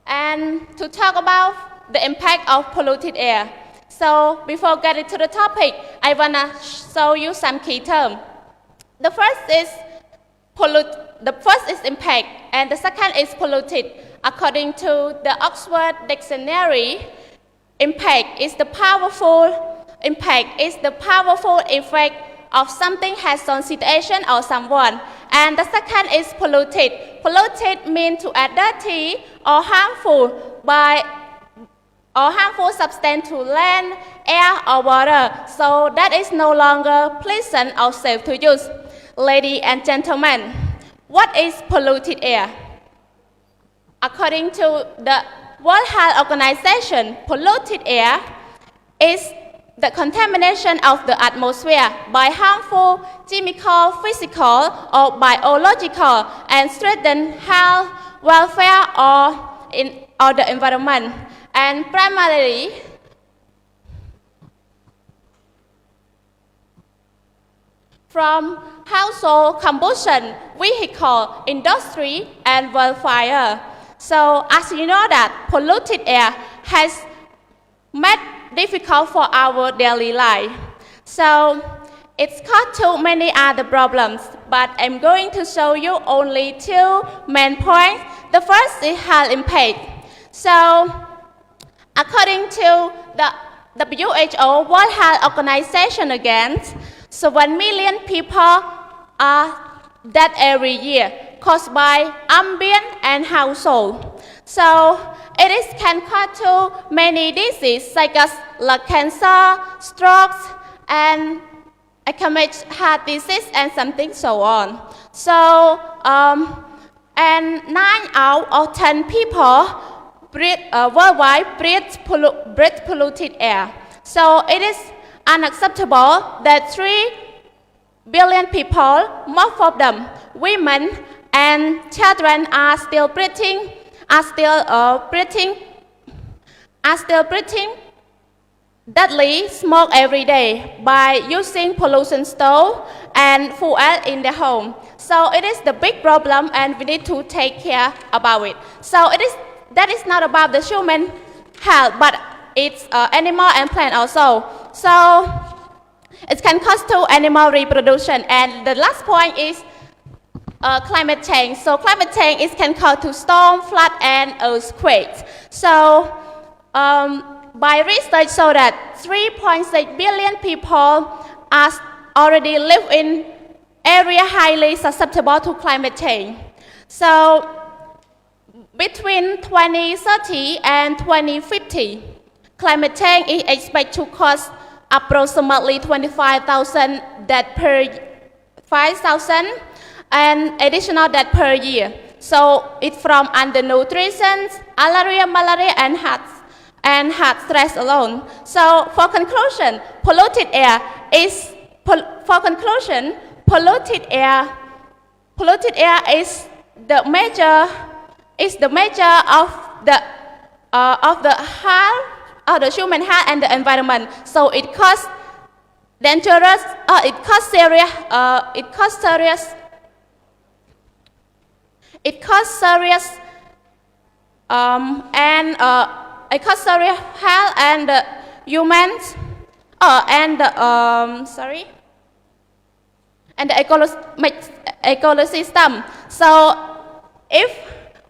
and to talk about the impact of polluted air. So before getting to the topic, I want to show you some key terms. The first is impact, and the second is polluted. According to the Oxford Dictionary, impact is the powerful effect of something has on situation or someone. And the second is polluted. Polluted means to add dirty or harmful substance to land, air or water. So that is no longer pleasant or safe to use. Ladies and gentlemen, what is polluted air? According to the World Health Organization, polluted air is the contamination of the atmosphere by harmful chemical, physical, or biological, and threaten health, welfare, or the environment, and primarily from household combustion, vehicle, industry, and wildfire. So as you know that polluted air has made difficult for our daily life. So it's caused to many other problems, but I'm going to show you only two main points. The first is health impact. So according to the WHO, World Health Organization again, so 1 million people are dead every year caused by ambient and household. So it can cause to many diseases such as like cancer, strokes, and ischemic heart disease and something so on. So and 9 out of 10 people worldwide breathe polluted air. So it is unacceptable that 3 billion people, most of them women and children, are still breathing deadly smoke every day by using pollution stove and fuel in the home. So it is the big problem, and we need to take care about it. So that is not about the human health, but it's animal and plant also. So it can cause to animal reproduction. And the last point is climate change. So climate change can cause to storm, flood, and earthquakes. So by research so that 3.6 billion people are already live in area highly susceptible to climate change. So between 2030 and 2050, climate change is expected to cause approximately 25,000 deaths per 5,000 and additional deaths per year. So it's from undernutrition, malaria, and heart stress alone. So for conclusion, polluted air is the major of the health of the human health and the environment. So it causes dangerous. It causes serious health and humans and the ecosystem. So if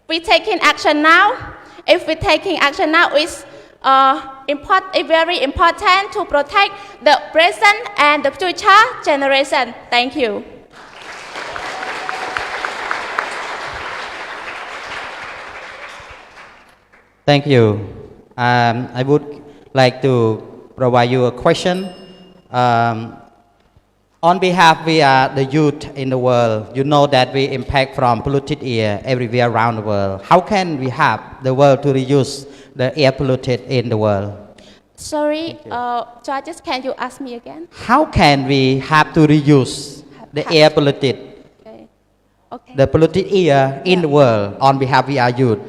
we taking action now, it's very important to protect the present and the future generation. Thank you.
Thank you. I would like to provide you a question. On behalf we are the youth in the world, you know that we impact from polluted air everywhere around the world. How can we help the world to reduce the air polluted in the world?
Sorry, Georges, can you ask me again?
How can we have to reduce the air polluted, the polluted air in the world on behalf we are youth?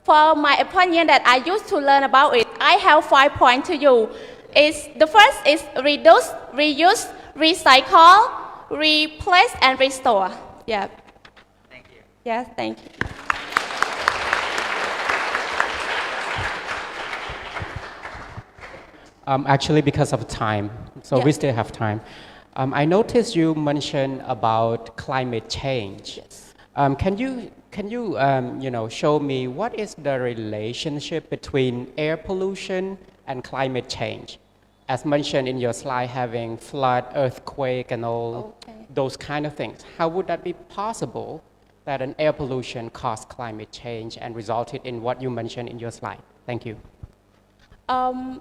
For my opinion that I used to learn about it, I have 5 points to you. The first is reduce, reuse, recycle, replace, and restore. Yeah.
Thank you.
Yes, thank you.
Actually, because of time, so we still have time. I noticed you mentioned about climate change.
Yes.
Can you show me what is the relationship between air pollution and climate change? As mentioned in your slide, having flood, earthquake, and all those kind of things. How would that be possible that an air pollution caused climate change and resulted in what you mentioned in your slide? Thank you.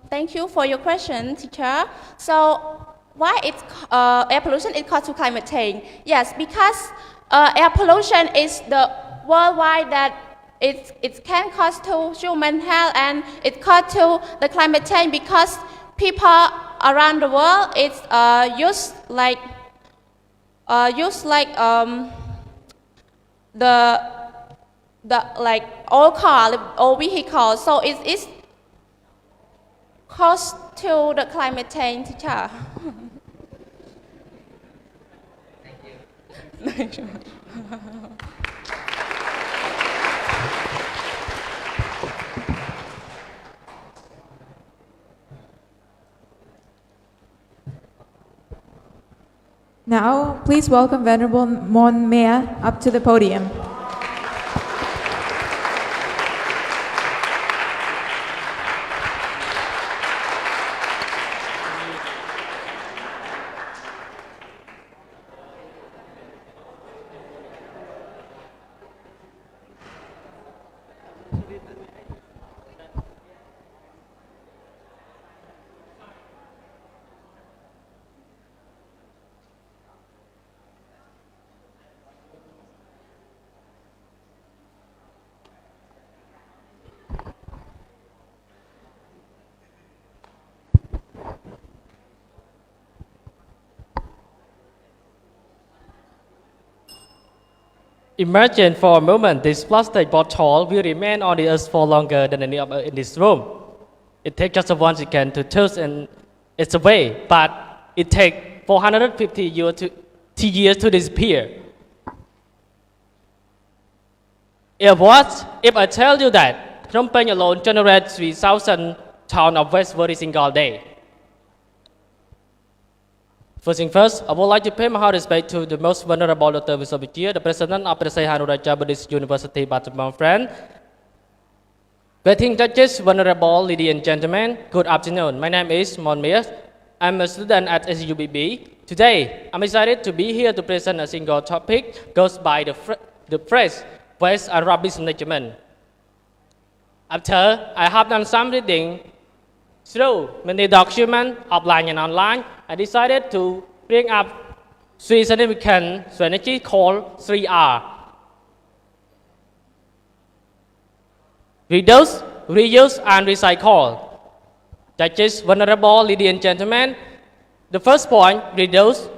Thank you for your question, teacher. So why air pollution is caused to climate change? Yes, because air pollution is the worldwide that it can cause to human health and it cause to the climate change because people around the world use like the like old car, old vehicle, so it is cause to the climate change, teacher. Thank you.
Now, please welcome Venerable Mon Mea up to the podium.
Imagine for a moment this plastic bottle will remain on the earth for longer than any of us in this room. It takes just 1 second to touch and it's away, but it takes 450 years to disappear. If I tell you that Phnom Penh alone generates 3,000 tons of waste every single day. First thing first, I would like to pay my heart respect to the most vulnerable daughter of the year, the president of the Sihanouk Buddhist University, Battambang friend. Greeting judges, vulnerable ladies and gentlemen, good afternoon. My name is Mon Mea. I'm a student at SUBB. Today, I'm excited to be here to present a single topic goes by the phrase, waste and rubbish management. After I have done some reading through many documents, offline and online, I decided to bring up 3 significant strategies called 3R. Reduce, reuse, and recycle. Judges, vulnerable ladies and gentlemen, the first point, reduce.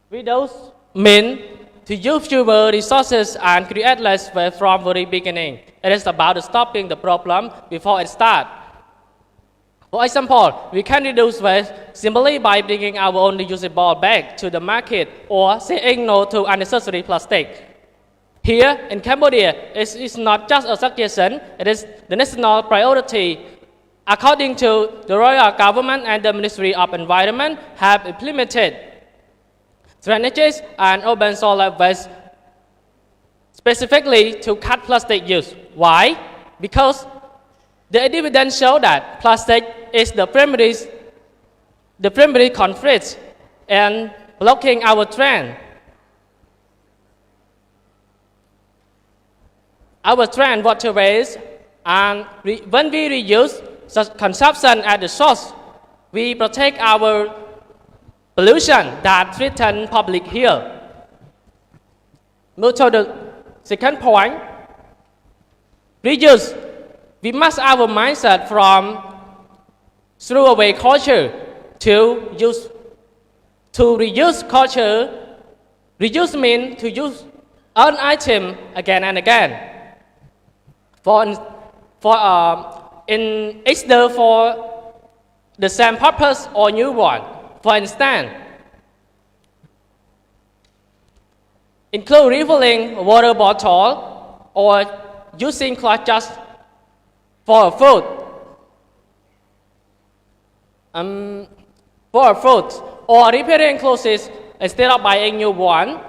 Reduce means to use fewer resources and create less waste from very beginning. It is about stopping the problem before it starts. For example, we can reduce waste simply by bringing our own reusable bag to the market or saying no to unnecessary plastic. Here in Cambodia, it is not just a suggestion, it is the national priority. According to the royal government and the Ministry of Environment have implemented strategies and urban solid waste specifically to cut plastic use. Why? Because the evidence show that plastic is the primary conflict and blocking our trend. Our trend water waste, and when we reuse such consumption at the source, we protect our pollution that threaten public health. Move to the second point, reuse. We must our mindset from throwaway culture to reuse culture. Reuse means to use an item again and again. In either for the same purpose or new one. For instance, include refilling a water bottle or using cloth just for food. Or repairing clothes instead of buying new one.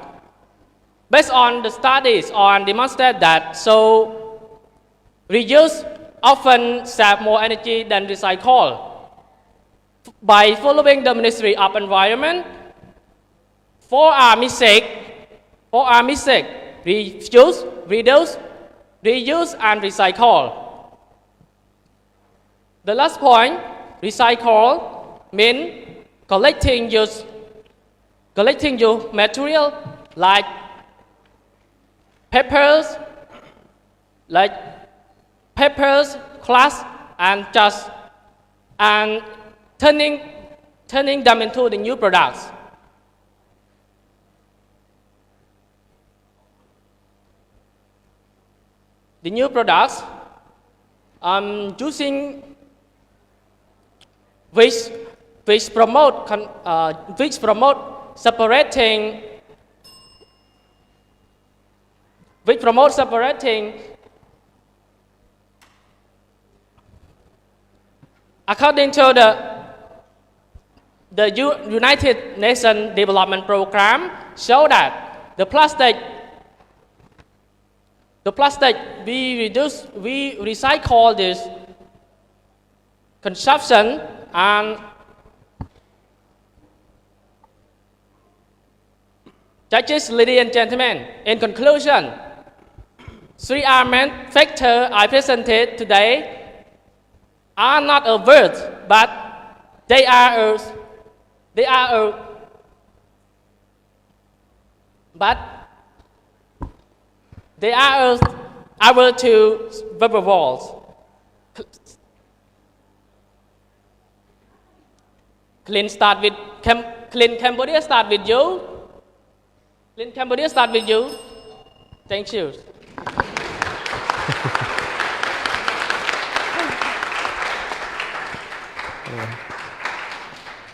Based on the studies on demonstrate that reuse often save more energy than recycle. By following the Ministry of Environment, 4R mistake, refuse, reduce, reuse, and recycle. The last point, recycle, means collecting used material like
papers, like papers, class, and turning them into the new products. The new products, using which promote separating according to the United Nations Development Program show that the plastic we recycle this consumption. And judges, ladies and gentlemen, in conclusion, 3 main factors I presented today are not a word, but they are our two verbal walls. Clean Cambodia start with you. Clean Cambodia start with you. Thank you.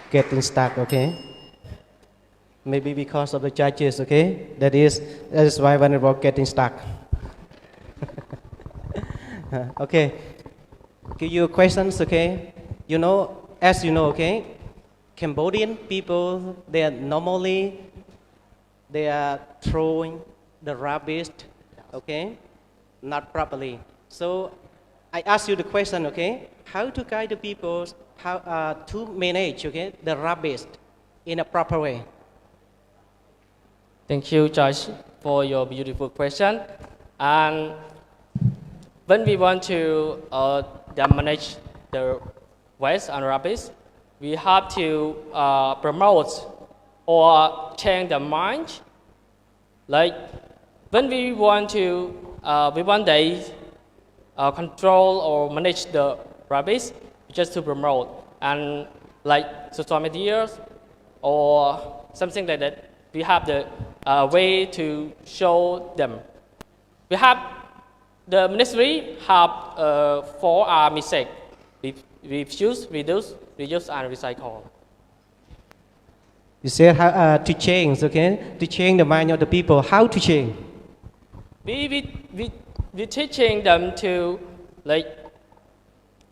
Getting stuck, okay? Maybe because of the judges, okay? That is why Venerable getting stuck. Okay. Give you questions, okay? You know, as you know, okay? Cambodian people, they are throwing the rubbish, okay, not properly. So I ask you the question, okay, how to guide the people, how to manage, okay, the rubbish in a proper way.
Thank you, Josh, for your beautiful question. And when we want to manage the waste and rubbish, we have to promote or change the mind. Like when we want to, control or manage the rubbish, just to promote, and like social media or something like that, we have the way to show them. We have the ministry have 4 mistakes. Refuse, reduce, reuse, and recycle.
You said how to change, okay? To change the mind of the people. How to change?
We teaching them to like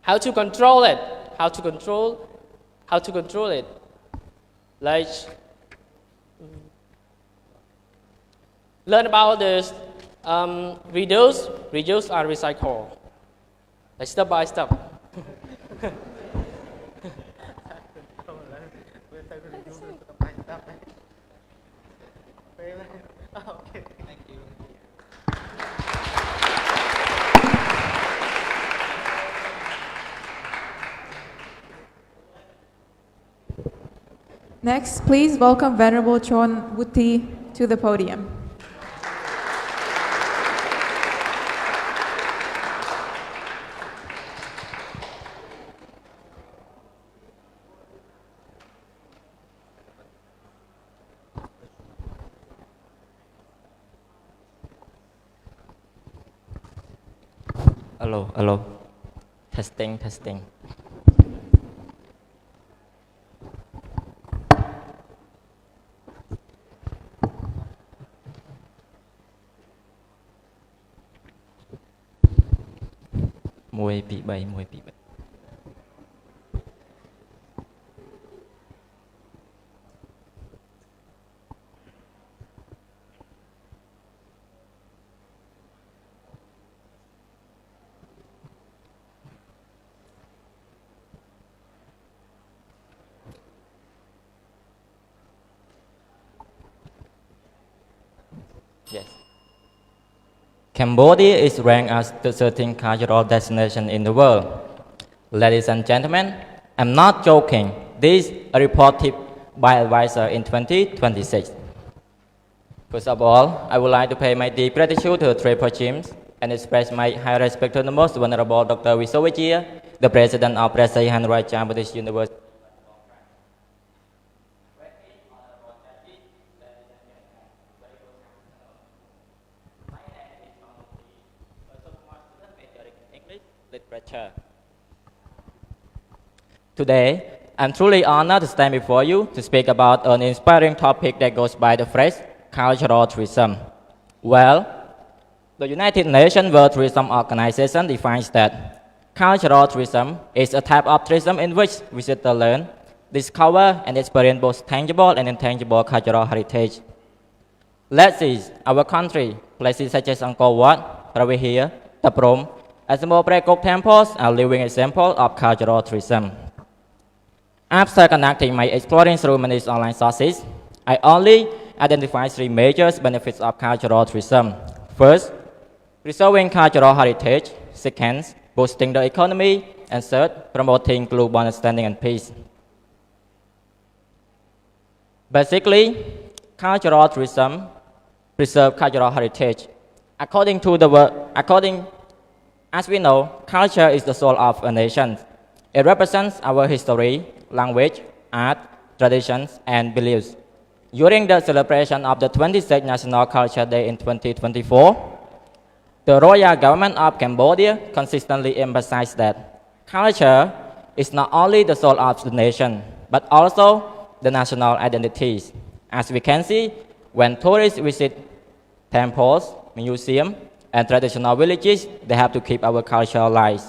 how to control it, how to control it. Like learn about this reduce, reuse, and recycle. Like step by step.
Next, please welcome Venerable Chon Wuti to the podium.
Hello. Testing. Mùi bị bậy. Yes. Cambodia is ranked as the 13th cultural destination in the world. Ladies and gentlemen, I'm not joking. This is reported by Advisor in 2026. First of all, I would like to pay my deep gratitude to the three regimes and express my high respect to the most venerable Dr. Wisowajia, the president of Preah Sihanouk Buddhist University. Literature. Today, I'm truly honored to stand before you to speak about an inspiring topic that goes by the phrase cultural tourism. Well, the United Nations World Tourism Organization defines that cultural tourism is a type of tourism in which visitors learn, discover, and experience both tangible and intangible cultural heritage. Let's see, our country, places such as Angkor Wat, Preah, Battambang, and the more Preah temples are living examples of cultural tourism. After conducting my exploring through many online sources, I only identify three major benefits of cultural tourism. First, preserving cultural heritage. Second, boosting the economy. And third, promoting global understanding and peace. Basically, cultural tourism preserves cultural heritage. As we know, culture is the soul of a nation. It represents our history, language, art, traditions, and beliefs. During the celebration of the 26th National Culture Day in 2024, the royal government of Cambodia consistently emphasized that culture is not only the soul of the nation, but also the national identities. As we can see, when tourists visit temples, museums, and traditional villages, they have to keep our culture alive.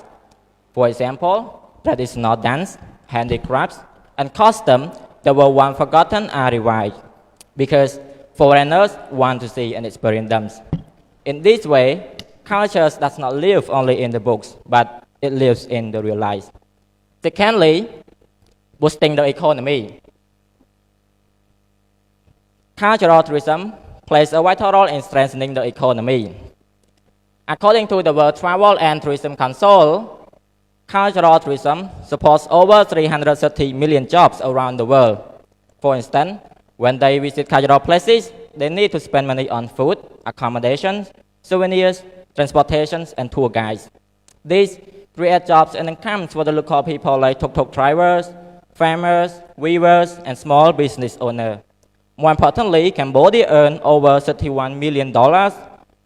For example, traditional dance, handicrafts, and customs that were once forgotten are revived because foreigners want to see and experience them. In this way, culture does not live only in the books, but it lives in the real life. Secondly, boosting the economy. Cultural tourism plays a vital role in strengthening the economy. According to the World Travel and Tourism Council, cultural tourism supports over 330 million jobs around the world. For instance, when they visit cultural places, they need to spend money on food, accommodations, souvenirs, transportations, and tour guides. These create jobs and incomes for the local people like tuk-tuk drivers, farmers, weavers, and small business owners. More importantly, Cambodia earned over $31 million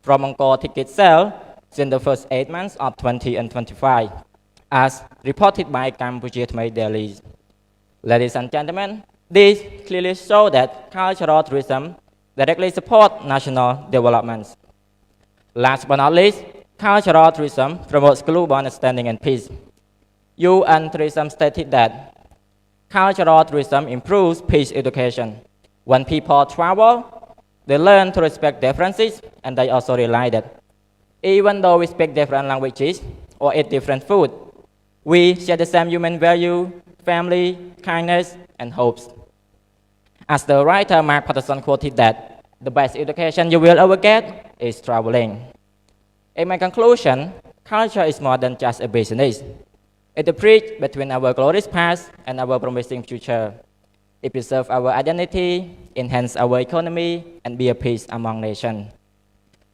from Angkor ticket sales in the first 8 months of 2025, as reported by Cambodia Daily. Ladies and gentlemen, this clearly shows that cultural tourism directly supports national development. Last but not least, cultural tourism promotes global understanding and peace. UN Tourism stated that cultural tourism improves peace education. When people travel, they learn to respect differences, and they also realize that even though we speak different languages or eat different food, we share the same human value, family, kindness, and hopes. As the writer Mark Patterson quoted that, the best education you will ever get is traveling. In my conclusion, culture is more than just a business. It's a bridge between our glorious past and our promising future. It preserves our identity, enhances our economy, and be a peace among nations.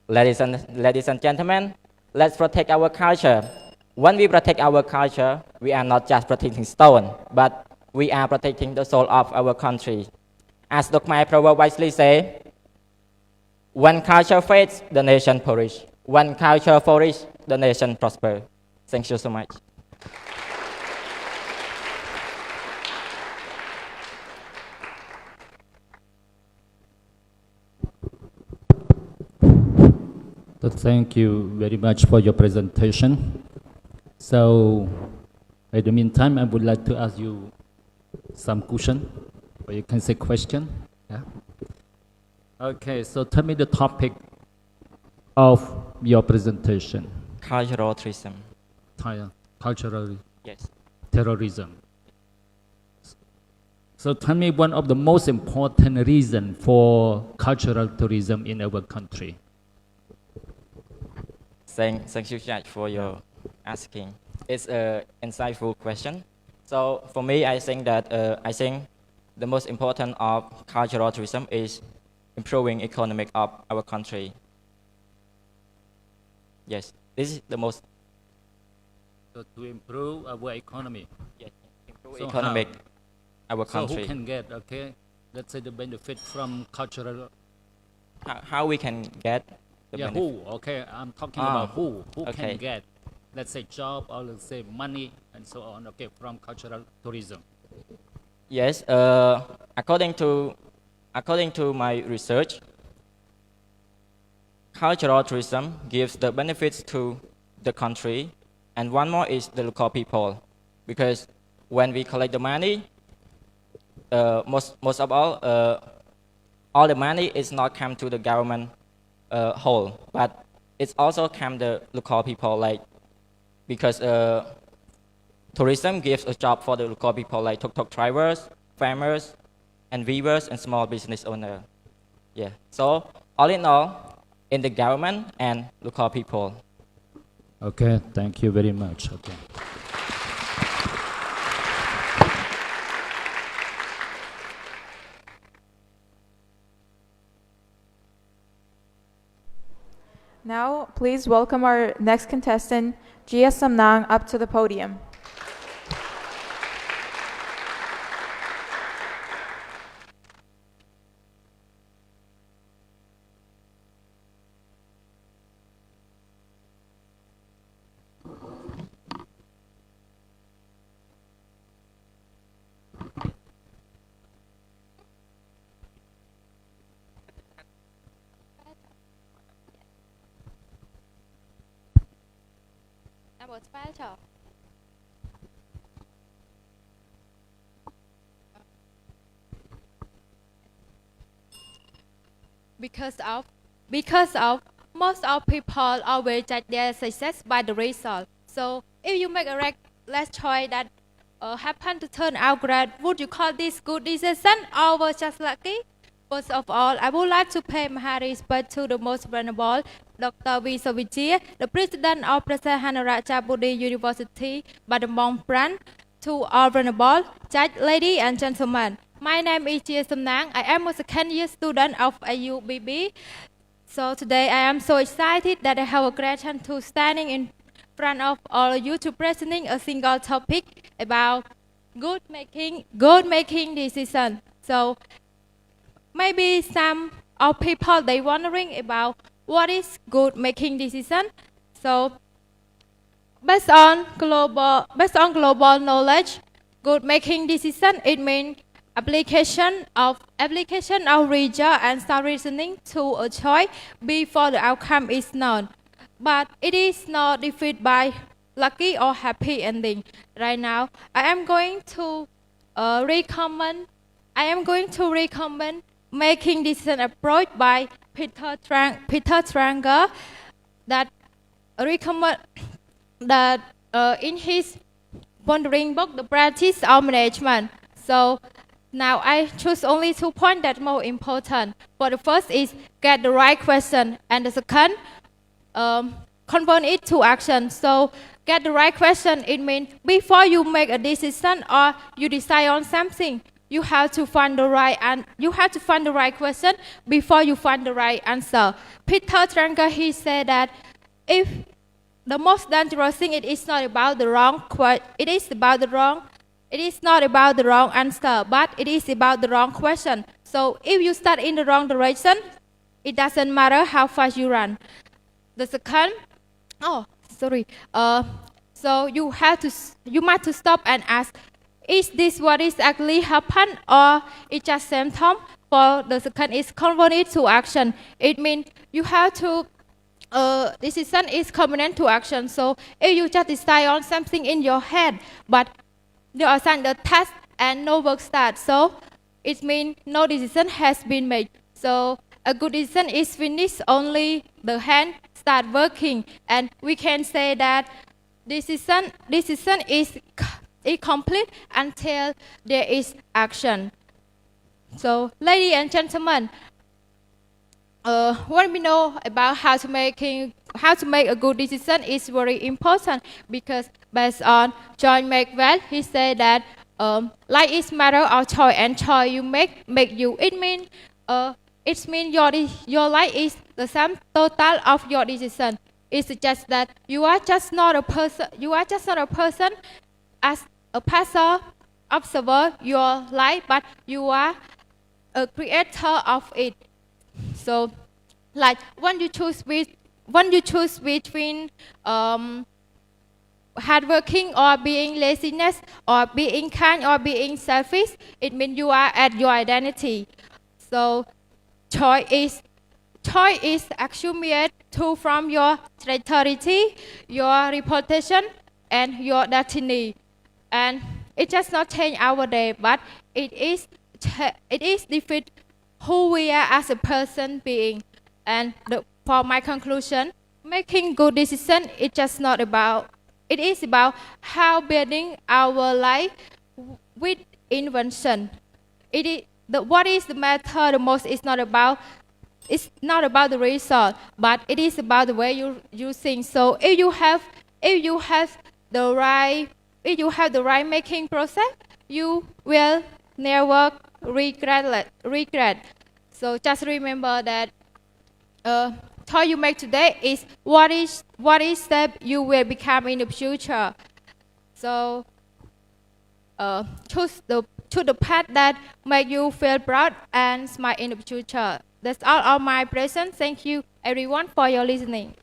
Ladies and gentlemen, let's protect our culture. When we protect our culture, we are not just protecting stone, but we are protecting the soul of our country. As the Khmer proverb wisely says, when culture fades, the nation perishes. When culture flourishes, the nation prospers. Thank you so much.
So thank you very much for your presentation. So, in the meantime, I would like to ask you some question, or you can say question. Yeah. Okay, so tell me the topic of your presentation.
Cultural tourism.
Cultural
Yes.
terrorism. So tell me one of the most important reasons for cultural tourism in our country.
Thank you, Judge, for your asking. It's an insightful question. So for me, I think that the most important of cultural tourism is improving economic of our country. Yes, this is the most.
So to improve our economy.
Yes, improve
So
economic our
So
country.
who can get, okay, let's say the benefit from cultural,
How we can get the
yeah,
benefit?
who, okay, I'm talking
Ah,
about who
okay.
can get, let's say job or let's say money and so on, okay, from cultural tourism.
Yes, according to my research, cultural tourism gives the benefits to the country, and one more is the local people, because when we collect the money, most of all the money is not come to the government whole, but it's also come the local people, like because tourism gives a job for the local people like tuk-tuk drivers, farmers, and weavers and small business owners. Yeah. So all in all, in the government and local people.
Okay, thank you very much. Okay.
Now, please welcome our next contestant, Gia Samnang, up to the podium.
Because of most of people always judge their success by the result. So if you make a less choice that happen to turn out great, would you call this good decision or was just lucky? First of all, I would like to pay my respect to the most vulnerable, Dr. V. Sovijia, the president of Sihanouk Buddhist University, Battambang branch, to all vulnerable, judge, ladies and gentlemen. My name is Gia Samnang. I am a second year student of AUBB. So today I am so excited that I have a great chance to standing in front of all of you to presenting a single topic about good making decision. So maybe some of people they wondering about what is good making decision. So based on global knowledge, good making decision it means application of reason and start reasoning to a choice before the outcome is known. But it is not defeated by lucky or happy ending. Right now, I am going to recommend making decision approach by Peter Tranger that recommend that in his wandering book, The Practice of Management. So now I choose only 2 points that are more important. For the first is get the right question, and the second, convert it to action. So get the right question, it means before you make a decision or you decide on something, you have to find the right question before you find the right answer. Peter Tranger, he said that if the most dangerous thing it is not about the wrong it is not about the wrong answer, but it is about the wrong question. So if you start in the wrong direction, it doesn't matter how fast you run. The second, so you must to stop and ask, is this what is actually happened or it just symptom? For the second is convert it to action. It means you have to decision is component to action. So if you just decide on something in your head, but you assign the task and no work start, so it means no decision has been made. So a good decision is finished only the hand start working, and we can say that decision is incomplete until there is action. So ladies and gentlemen, what we know about how to make a good decision is very important, because based on John Maxwell, he said that life is matter of choice, and choice you make you. It means it means your life is the sum total of your decision. It suggests that you are just not a person. You are just not a person as a passive observer your life, but you are a creator of it. So, like when you choose between hardworking or being laziness or being kind or being selfish, it means you are at your identity. So choice is accumulated from your trajectory, your reputation, and your destiny. And it does not change our day, but it is defeat who we are as a person being. And for my conclusion, making good decisions is just not about. It is about how building our life with invention. What is the matter the most is not about. It's not about the result, but it is about the way you think. So if you have the right making process, you will never regret. So just remember that choice you make today is what is step you will become in the future. So choose the path that make you feel proud and smile in the future. That's all of my present. Thank you everyone for your listening.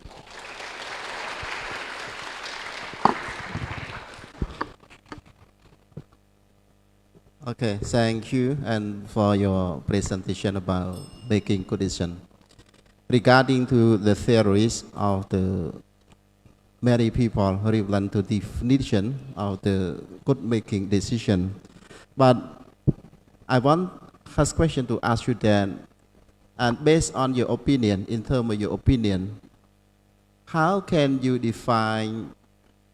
Okay, thank you and for your presentation about making good decision. Regarding to the theories of the many people relevant to definition of the good making decision, but I want first question to ask you then, and based on your opinion, in terms of your opinion, how can you define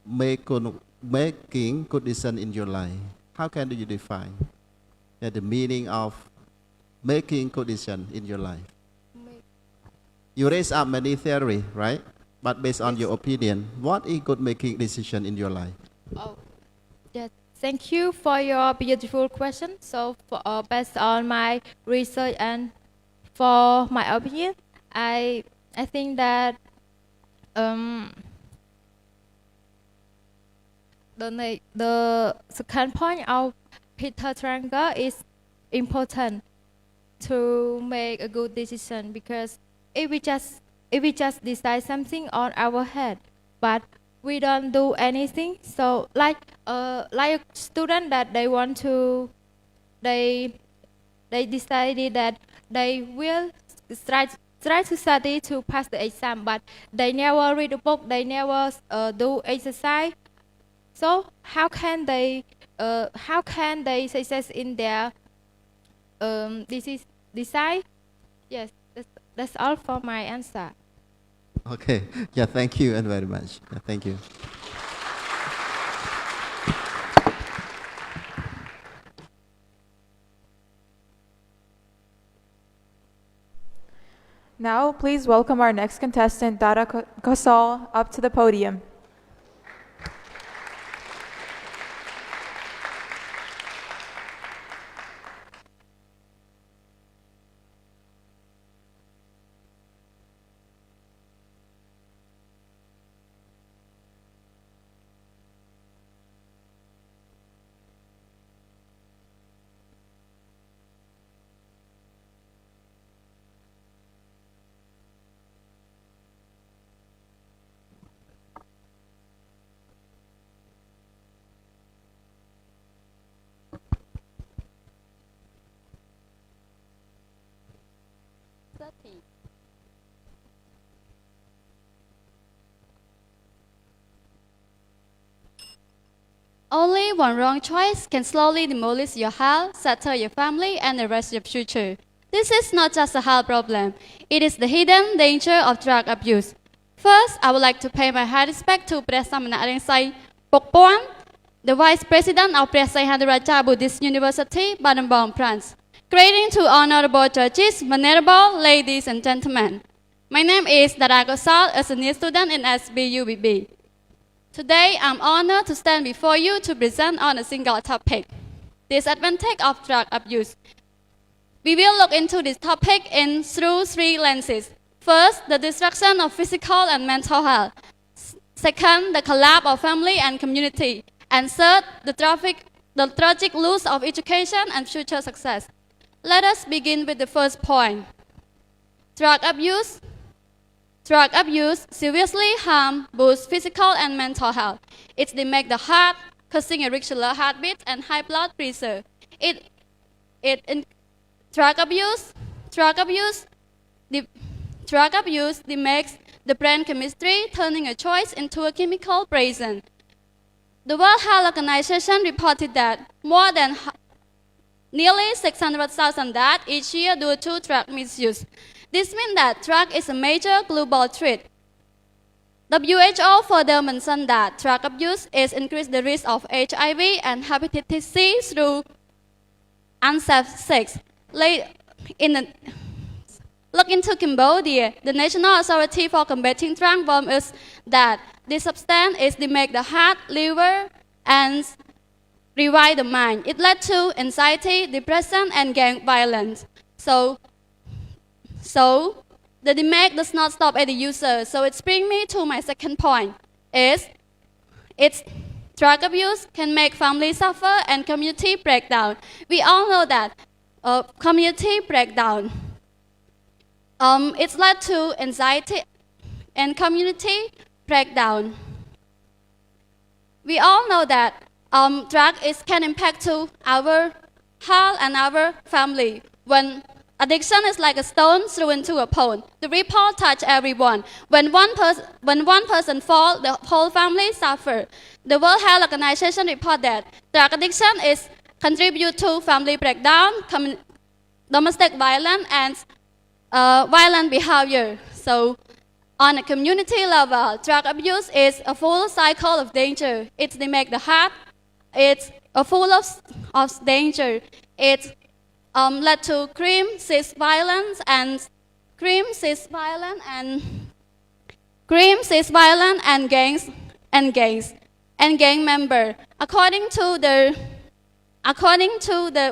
making good decision in your life? How can you define the meaning of making good decision in your life? You raise up many theories, right? But based on your opinion, what is good making decision in your life?
Oh, yes. Thank you for your beautiful question. So, based on my research and for my opinion, I think that the second point of Peter Tranger is important to make a good decision, because if we just decide something on our head, but we don't do anything, so like a student that they decided that they will try to study to pass the exam, but they never read a book, they never do exercise. So how can they success in their decide? Yes, that's all for my answer.
Okay, yeah, thank you and very much. Yeah, thank you.
Now, please welcome our next contestant, Dara Kosal, up to the podium.
Only one wrong choice can slowly demolish your health, shatter your family, and erase your future. This is not just a health problem. It is the hidden danger of drug abuse. First, I would like to pay my high respect to Preah Samanat Pokpuan, the Vice President of Preah Sihanouk Buddhist University, Battambang, France. Greeting to honorable judges, venerable ladies and gentlemen. My name is Dara Kosal, as a new student in SBUBB. Today, I'm honored to stand before you to present on a single topic: disadvantage of drug abuse. We will look into this topic through three lenses. First, the destruction of physical and mental health. Second, the collapse of family and community. And third, the tragic loss of education and future success. Let us begin with the first point. Drug abuse. Drug abuse seriously harms both physical and mental health. It damages the heart, causing irregular heartbeat and high blood pressure. Drug abuse damages the brain chemistry, turning a choice into a chemical poison. The World Health Organization reported that more than nearly 600,000 deaths each year due to drug misuse. This means that drug is a major global threat. WHO further mentioned that drug abuse is increased the risk of HIV and hepatitis C through unsafe sex. Look into Cambodia. The National Authority for Combating Drug Warned us that this substance is damage the heart, liver, and rewire the mind. It led to anxiety, depression, and gang violence. So the damage does not stop at the user. So it brings me to my second point. Drug abuse can make families suffer and community breakdown. We all know that community breakdown. It's led to anxiety and community breakdown. We all know that drug can impact to our health and our family. When addiction is like a stone thrown into a pond, the ripple touch everyone. When one person falls, the whole family suffers. The World Health Organization report that drug addiction is contribute to family breakdown, domestic violence, and violent behavior. So, on a community level, drug abuse is a full cycle of danger. It damages the heart. It's full of danger. It led to crime, sex violence, and gang member. According to the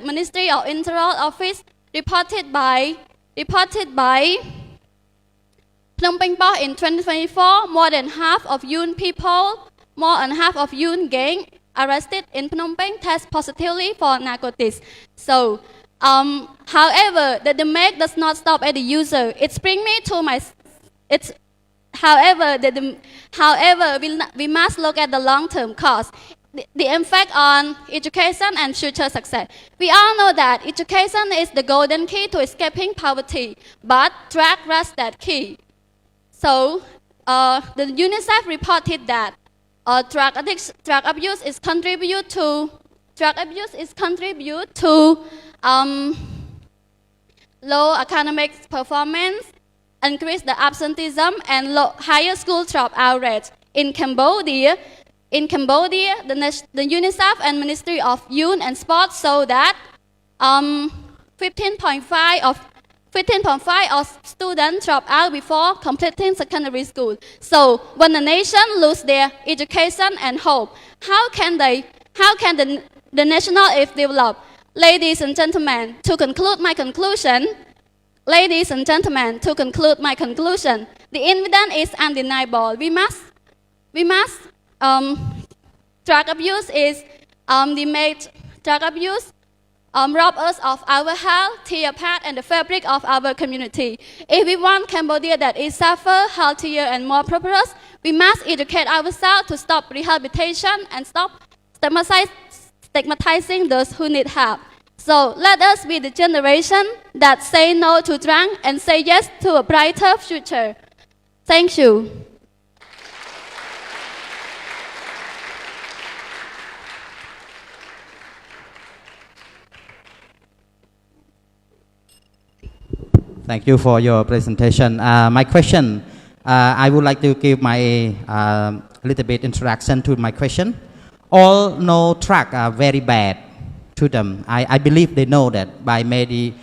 Ministry of Interior Office, reported by Phnom Penh Post in 2024, more than half of young gang arrested in Phnom Penh test positively for narcotics. So, however, the damage does not stop at the user. It brings me to my. However, we must look at the long-term cost. The impact on education and future success. We all know that education is the golden key to escaping poverty, but drug was that key. So, the UNICEF reported that drug abuse is contribute to low academic performance, increase the absenteeism, and higher school dropout rates. In Cambodia, the UNICEF and Ministry of Youth and Sports show that 15.5 of students drop out before completing secondary school. So when a nation loses their education and hope, how can the national if develop? Ladies and gentlemen, to conclude my conclusion, the evidence is undeniable. Drug abuse is rob us of our health, tear apart and the fabric of our community. If we want Cambodia that is safer, healthier, and more prosperous, we must educate ourselves to stop rehabilitation and stop stigmatizing those who need help. So let us be the generation that say no to drug and say yes to a brighter future. Thank you.
Thank you for your presentation. My question, I would like to give my little bit introduction to my question. All know drugs are very bad to them. I believe they know that by many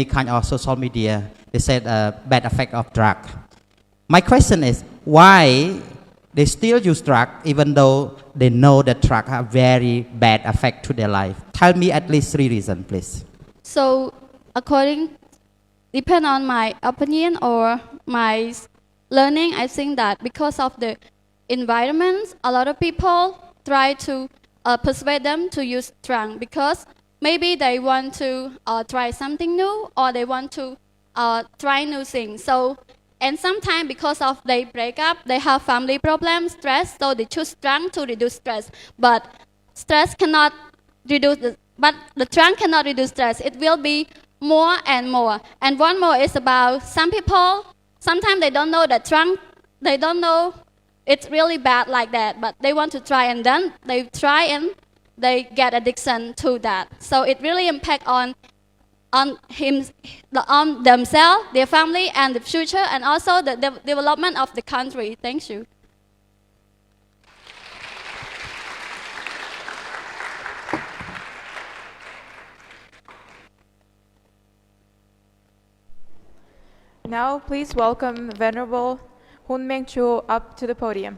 kind of social media. They said bad effect of drug. My question is why they still use drug even though they know that drug have very bad effect to their life. Tell me at least 3 reasons, please.
So according, depend on my opinion or my learning, I think that because of the environment, a lot of people try to persuade them to use drug because maybe they want to try something new or they want to try new things. So, and sometimes because of they break up, they have family problems, stress, so they choose drug to reduce stress. But stress cannot reduce but the drug cannot reduce stress. It will be more and more. And one more is about some people, sometimes they don't know that drug, they don't know it's really bad like that, but they want to try and then they try and they get addiction to that. So it really impact on themselves, their family, and the future, and also the development of the country. Thank you.
Now, please welcome Venerable Hun Meng Chu up to the podium.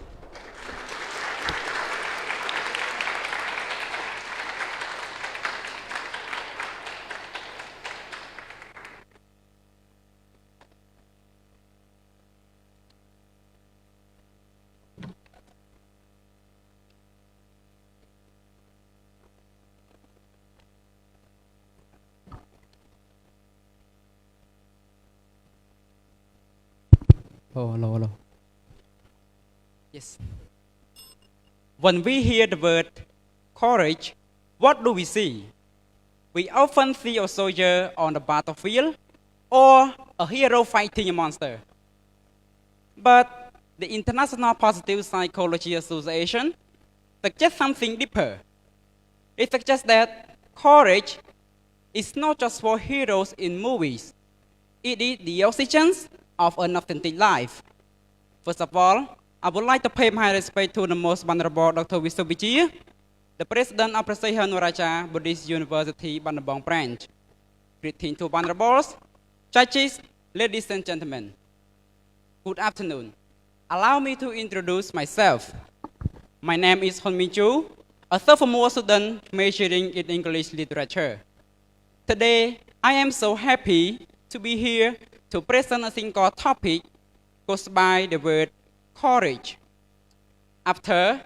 Oh, hello, hello. Yes. When we hear the word courage, what do we see? We often see a soldier on the battlefield or a hero fighting a monster. But the International Positive Psychology Association suggests something deeper. It suggests that courage is not just for heroes in movies. It is the oxygen of an authentic life. First of all, I would like to pay my respect to the most venerable Dr. Wisubiji, the president of Preah Nuraja Buddhist University, Battambang branch. Greetings to venerables, judges, ladies and gentlemen. Good afternoon. Allow me to introduce myself. My name is Hun Meng Chu, a sophomore student majoring in English literature. Today, I am so happy to be here to present a single topic goes by the word courage. After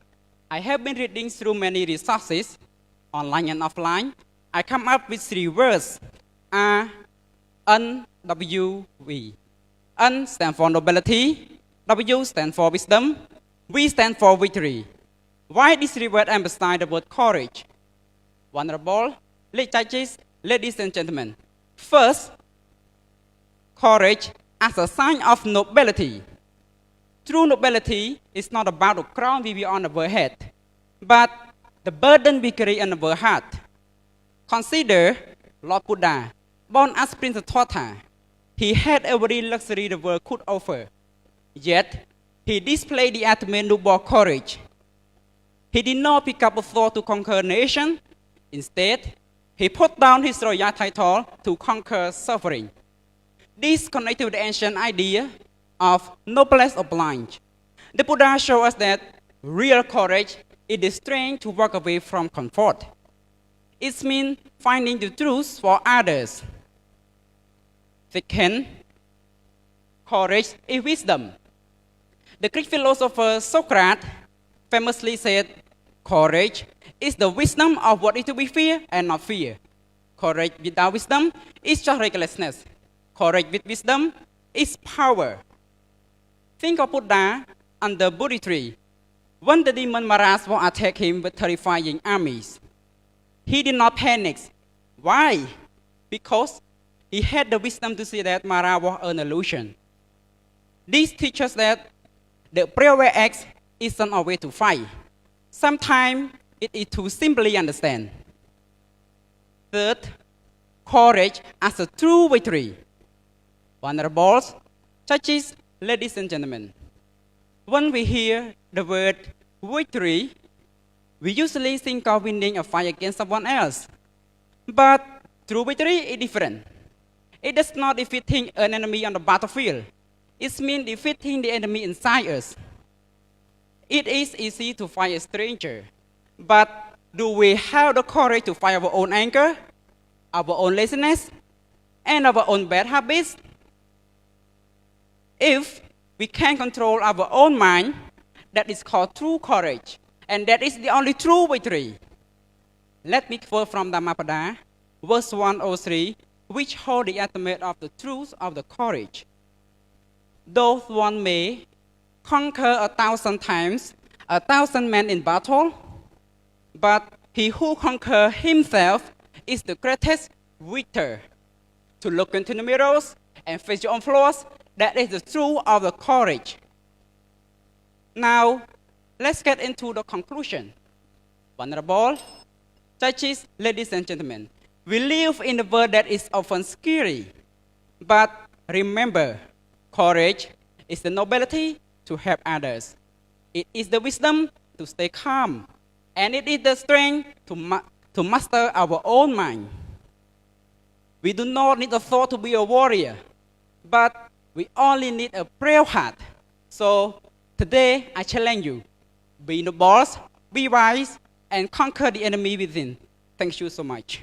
I have been reading through many resources, online and offline, I come up with 3 words, R, N, W, V. N stands for nobility, W stands for wisdom, V stands for victory. Why these 3 words emphasize the word courage? Venerable, judges, ladies and gentlemen. First, courage as a sign of nobility. True nobility is not about the crown we wear on our head, but the burden we carry on our heart. Consider Lord Buddha, born as Prince Thotta. He had every luxury the world could offer, yet he displayed the ultimate noble courage. He did not pick up a sword to conquer a nation. Instead, he put down his royal title to conquer suffering. This connected with the ancient idea of noblesse oblige. The Buddha shows us that real courage is the strength to walk away from comfort. It means finding the truth for others. Second, courage is wisdom. The Greek philosopher Socrates famously said, courage is the wisdom of what is to be feared and not fear. Courage without wisdom is just recklessness. Courage with wisdom is power. Think of Buddha under Bodhi tree. When the demon Maras will attack him with terrifying armies, he did not panic. Why? Because he had the wisdom to see that Mara was an illusion. This teaches that the Preah act isn't a way to fight. Sometimes it is to simply understand. Third, courage as a true victory. Venerables, judges, ladies and gentlemen, when we hear the word victory, we usually think of winning a fight against someone else. But true victory is different. It does not defeating an enemy on the battlefield. It means defeating the enemy inside us. It is easy to fight a stranger, but do we have the courage to fight our own anger, our own laziness, and our own bad habits. If we can control our own mind, that is called true courage. And that is the only true victory. Let me quote from Dhammapada, verse 103, which hold the ultimate of the truth of the courage. Though one may conquer 1,000 times, 1,000 men in battle, but he who conquers himself is the greatest victor. To look into the mirrors and face your own flaws, that is the truth of the courage. Now, let's get into the conclusion. Venerable judges, ladies and gentlemen, we live in a world that is often scary. But remember, courage is the nobility to help others. It is the wisdom to stay calm. And it is the strength to master our own mind. We do not need a thought to be a warrior, but we only need a brave heart. So today, I challenge you, be the boss, be wise, and conquer the enemy within. Thank you so much.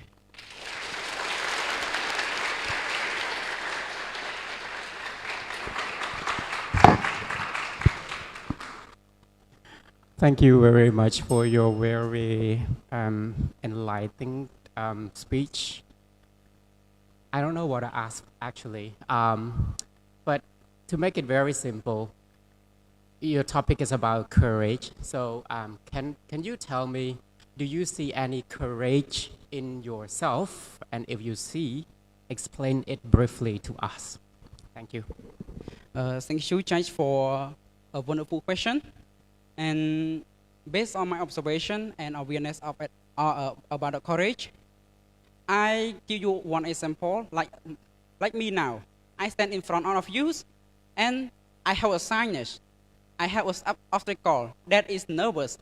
Thank you very much for your very enlightening speech. I don't know what to ask actually, but to make it very simple, your topic is about courage. So can you tell me, do you see any courage in yourself? And if you see, explain it briefly to us. Thank you.
Thank you, Judge, for a wonderful question. And based on my observation and awareness of it, about the courage, I give you one example. Like me now, I stand in front of you, and I have a sinus. I have an obstacle that is nervous,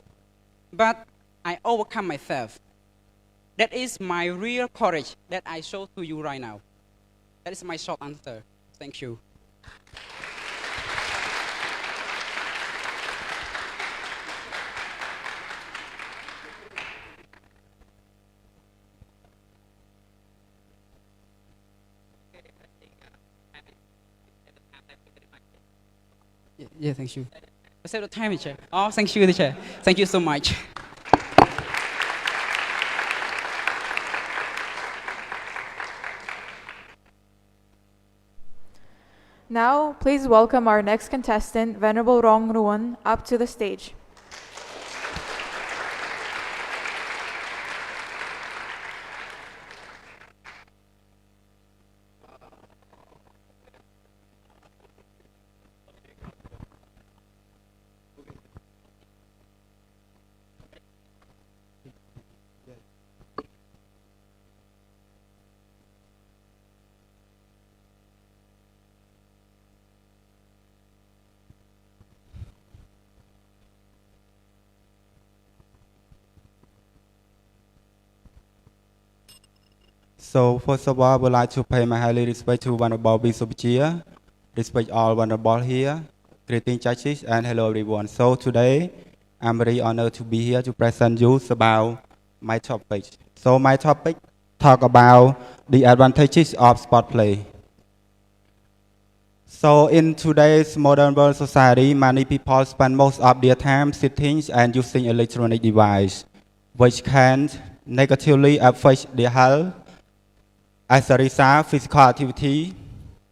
but I overcome myself. That is my real courage that I show to you right now. That is my short answer. Thank you. Yeah, thank you. I said the time, teacher. Oh, thank you, teacher. Thank you so much.
Now, please welcome our next contestant, Venerable Rong Ruan, up to the stage.
So first of all, I would like to pay my highly respect to Venerable Bishop Chia, respect all Venerable here, greeting judges, and hello everyone. So today, I'm very honored to be here to present you about my topic. So my topic talk about the advantages of sport play. So in today's modern world society, many people spend most of their time sitting and using electronic devices, which can negatively affect their health. As a result, physical activity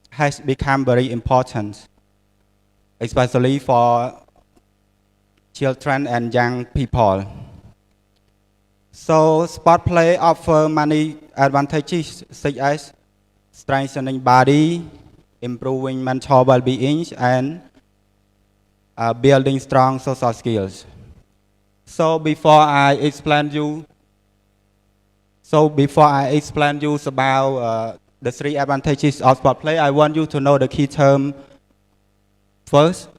has become very important, especially for children and young people. So sport play offers many advantages such as strengthening body, improving mental well-being, and building strong social skills. So before I explain you about the three advantages of sport play, I want you to know the key term first,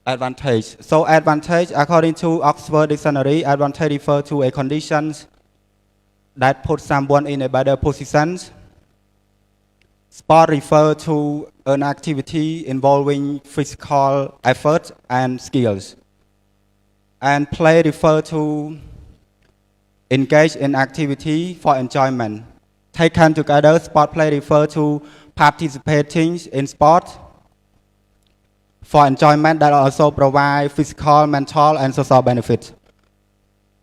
advantage. So advantage, according to Oxford Dictionary, advantage refers to a condition that puts someone in a better position. Sport refers to an activity involving physical effort and skills. And play refers to engage in activity for enjoyment, taken together, sport play refer to participating in sport for enjoyment that also provide physical, mental, and social benefits.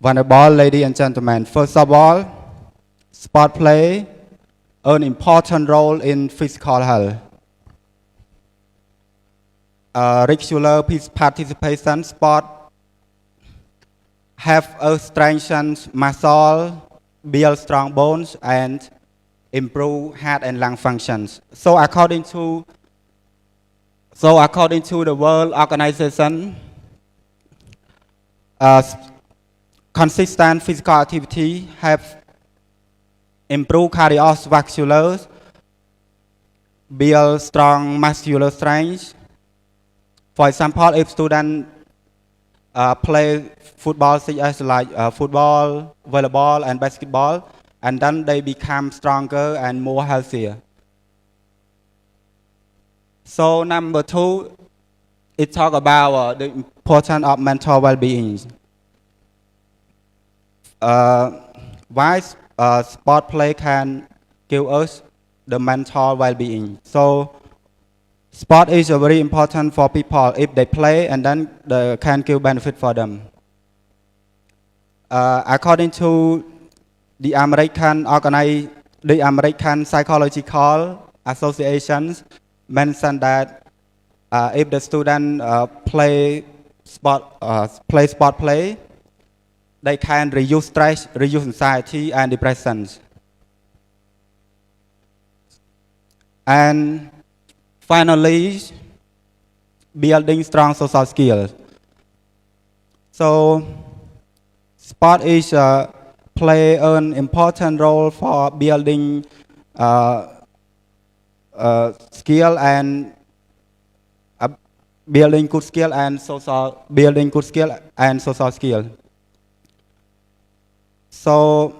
Honorable ladies and gentlemen, first of all, sport play an important role in physical health. Regular participation sport have a strengthened muscle, build strong bones, and improve heart and lung functions. So according to the World Organization, consistent physical activity have improved cardiovascular, build strong muscular strength. For example, if students play football such as football, volleyball, and basketball, and then they become stronger and more healthier. So number 2, it talk about the importance of mental well-being. Why sport play can give us the mental well-being. So sport is very important for people if they play, and then they can give benefit for them. According to the American Psychological Associations mentioned that if the student play sport play, they can reduce stress, reduce anxiety and depression. And finally, building strong social skills. So sport is play an important role for building skill and building good skill and social skill. So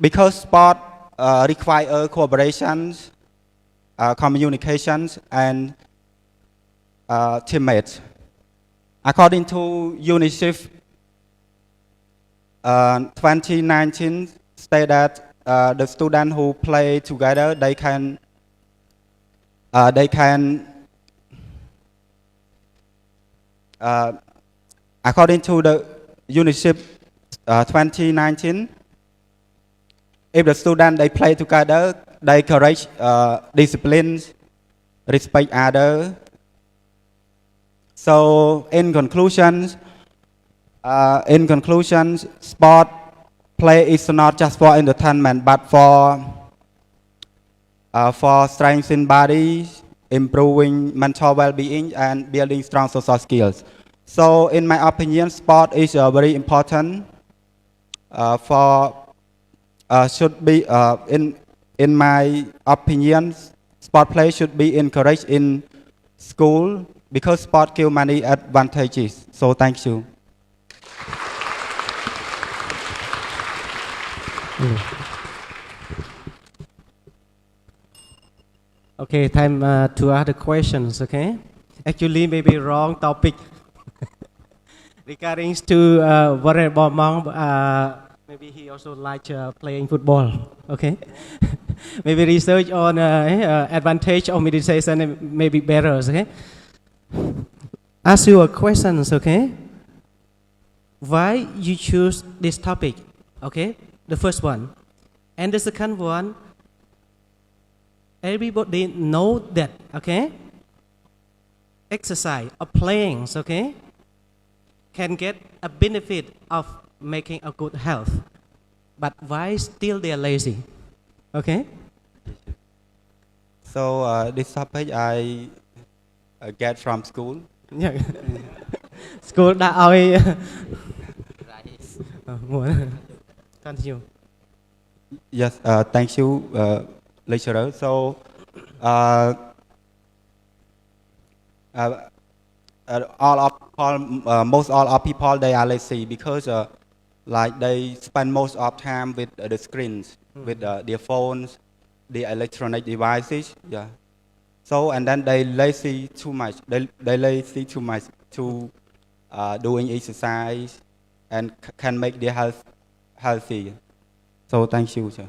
because sport require cooperation, communications, and teammates. According to UNICEF 2019 state that the students who play together, they can according to the UNICEF 2019, if the students they play together, they encourage discipline, respect others. So in conclusion, sport play is not just for entertainment, but for strengthening body, improving mental well-being, and building strong social skills. So in my opinion, sport is very important should be in my opinion, sport play should be encouraged in school because sport gives many advantages. So thank you.
Okay, time to other questions. Okay, actually maybe wrong topic regarding to Battambang. Maybe he also likes playing football. Okay, maybe research on advantage of meditation may be better. Okay, ask you a questions. Okay, why you choose this topic? Okay, the first one, and the second one. Everybody know that. Okay, exercise or playing. Okay, can get a benefit of making a good health, but why still they are lazy? Okay.
So this topic I get from school.
Yeah. School đã oi. Continue.
Yes, thank you, lecturer. So most all of people they are lazy because like they spend most of time with the screens, with their phones, the electronic devices. Yeah. So and then they lazy too much. They lazy too much to doing exercise and can make their health healthy. So thank you, sir.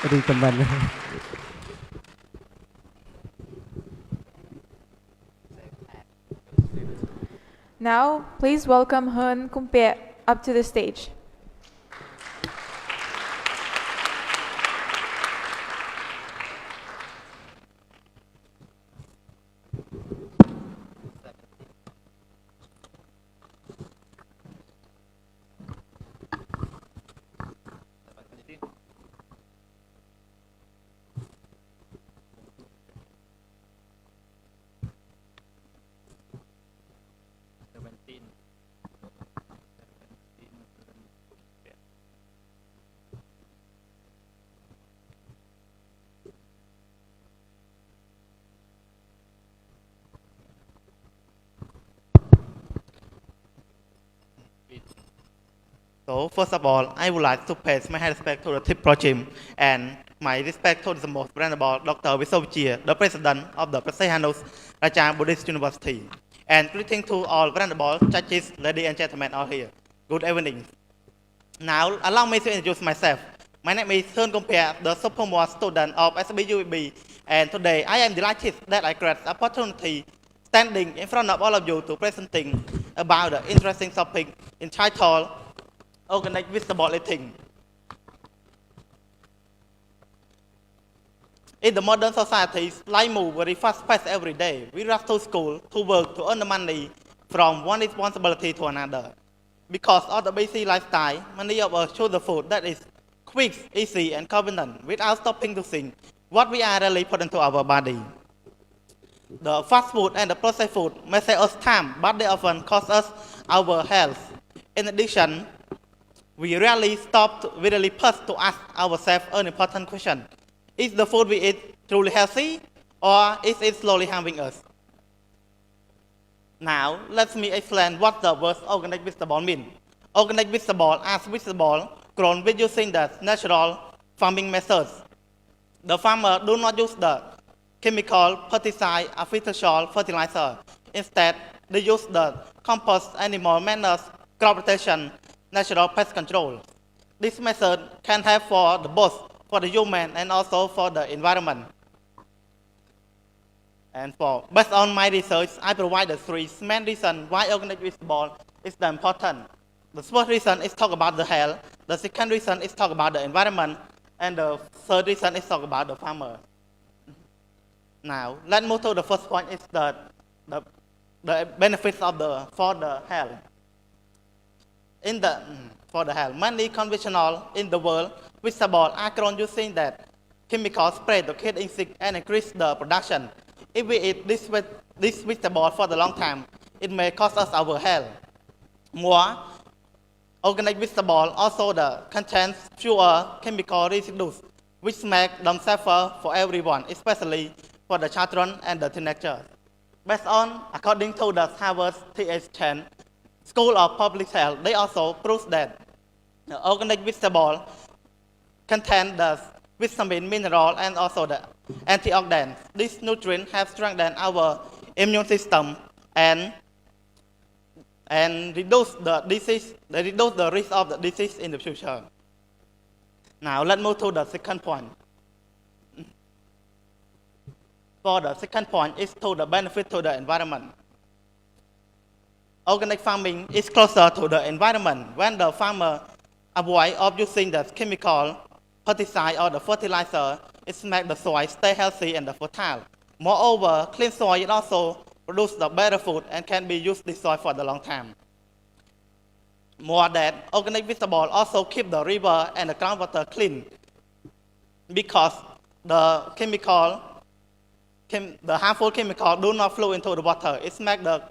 recommend.
Now, please welcome Hun Kumpet up to the stage.
So first of all, I would like to pay my respect to the tip regime and my respect to the most venerable Dr. Wisovchia, the president of the Sihanouk Buddhist University. And greeting to all venerable judges, ladies and gentlemen all here. Good evening. Now, allow me to introduce myself. My name is Hun Kumpet, the sophomore student of SBUB, and today I am delighted that I get the opportunity standing in front of all of you to presenting about the interesting topic entitled Organic Visible Eating. In the modern society, life moves very fast paced every day. We rush to school, to work, to earn the money from one responsibility to another. Because of the busy lifestyle, many of us choose the food that is quick, easy, and convenient without stopping to think what we are really putting into our body. The fast food and the processed food may save us time, but they often cost us our health. In addition, we rarely pause to ask ourselves an important question. Is the food we eat truly healthy, or is it slowly harming us? Now, let me explain what the word organic vegetable means. Organic vegetable are vegetable grown with using the natural farming methods. The farmer do not use the chemical, pesticide, artificial fertilizer. Instead, they use the compost, animal manners, crop rotation, natural pest control. This method can help for the both for the human and also for the environment. And based on my research, I provide the three main reasons why organic vegetable is the important. The first reason is talk about the health. The second reason is talk about the environment, and the third reason is talk about the farmer. Now, let's move to the first point. Is the benefits of for the health. For the health, many conventional in the world vegetables are grown using that chemical spray to kill insects and increase the production. If we eat this vegetable for the long time, it may cost us our health. More, organic vegetable also contains fewer chemical residues, which make them safer for everyone, especially for the children and the teenagers. According to the Harvard Th10 School of Public Health, they also prove that the organic vegetable contain the vitamin, mineral, and also the antioxidants. These nutrients have strengthened our immune system and reduce the disease. They reduce the risk of the disease in the future. Now let's move to the second point. For the second point is to the benefit to the environment. Organic farming is closer to the environment when the farmer avoid of using the chemical, pesticide, or the fertilizer. It makes the soil stay healthy and fertile. Moreover, clean soil also produce the better food and can be used this soil for the long time. More than organic vegetable also keep the river and the groundwater clean because the harmful chemical do not flow into the water. It makes the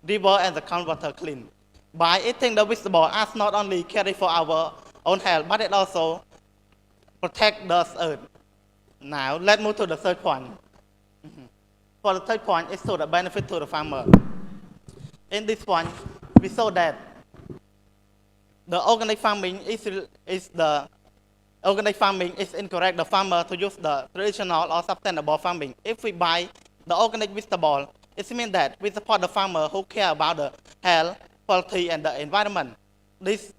river and the groundwater clean. By eating the vegetable, us not only care for our own health, but it also protect the earth. Now, let's move to the third point. For the third point, is to the benefit to the farmer. In this one, we saw that the organic farming is incorrect. The farmer to use the traditional or sustainable farming. If we buy the organic vegetable, it means that we support the farmer who care about the health, quality, and the environment. This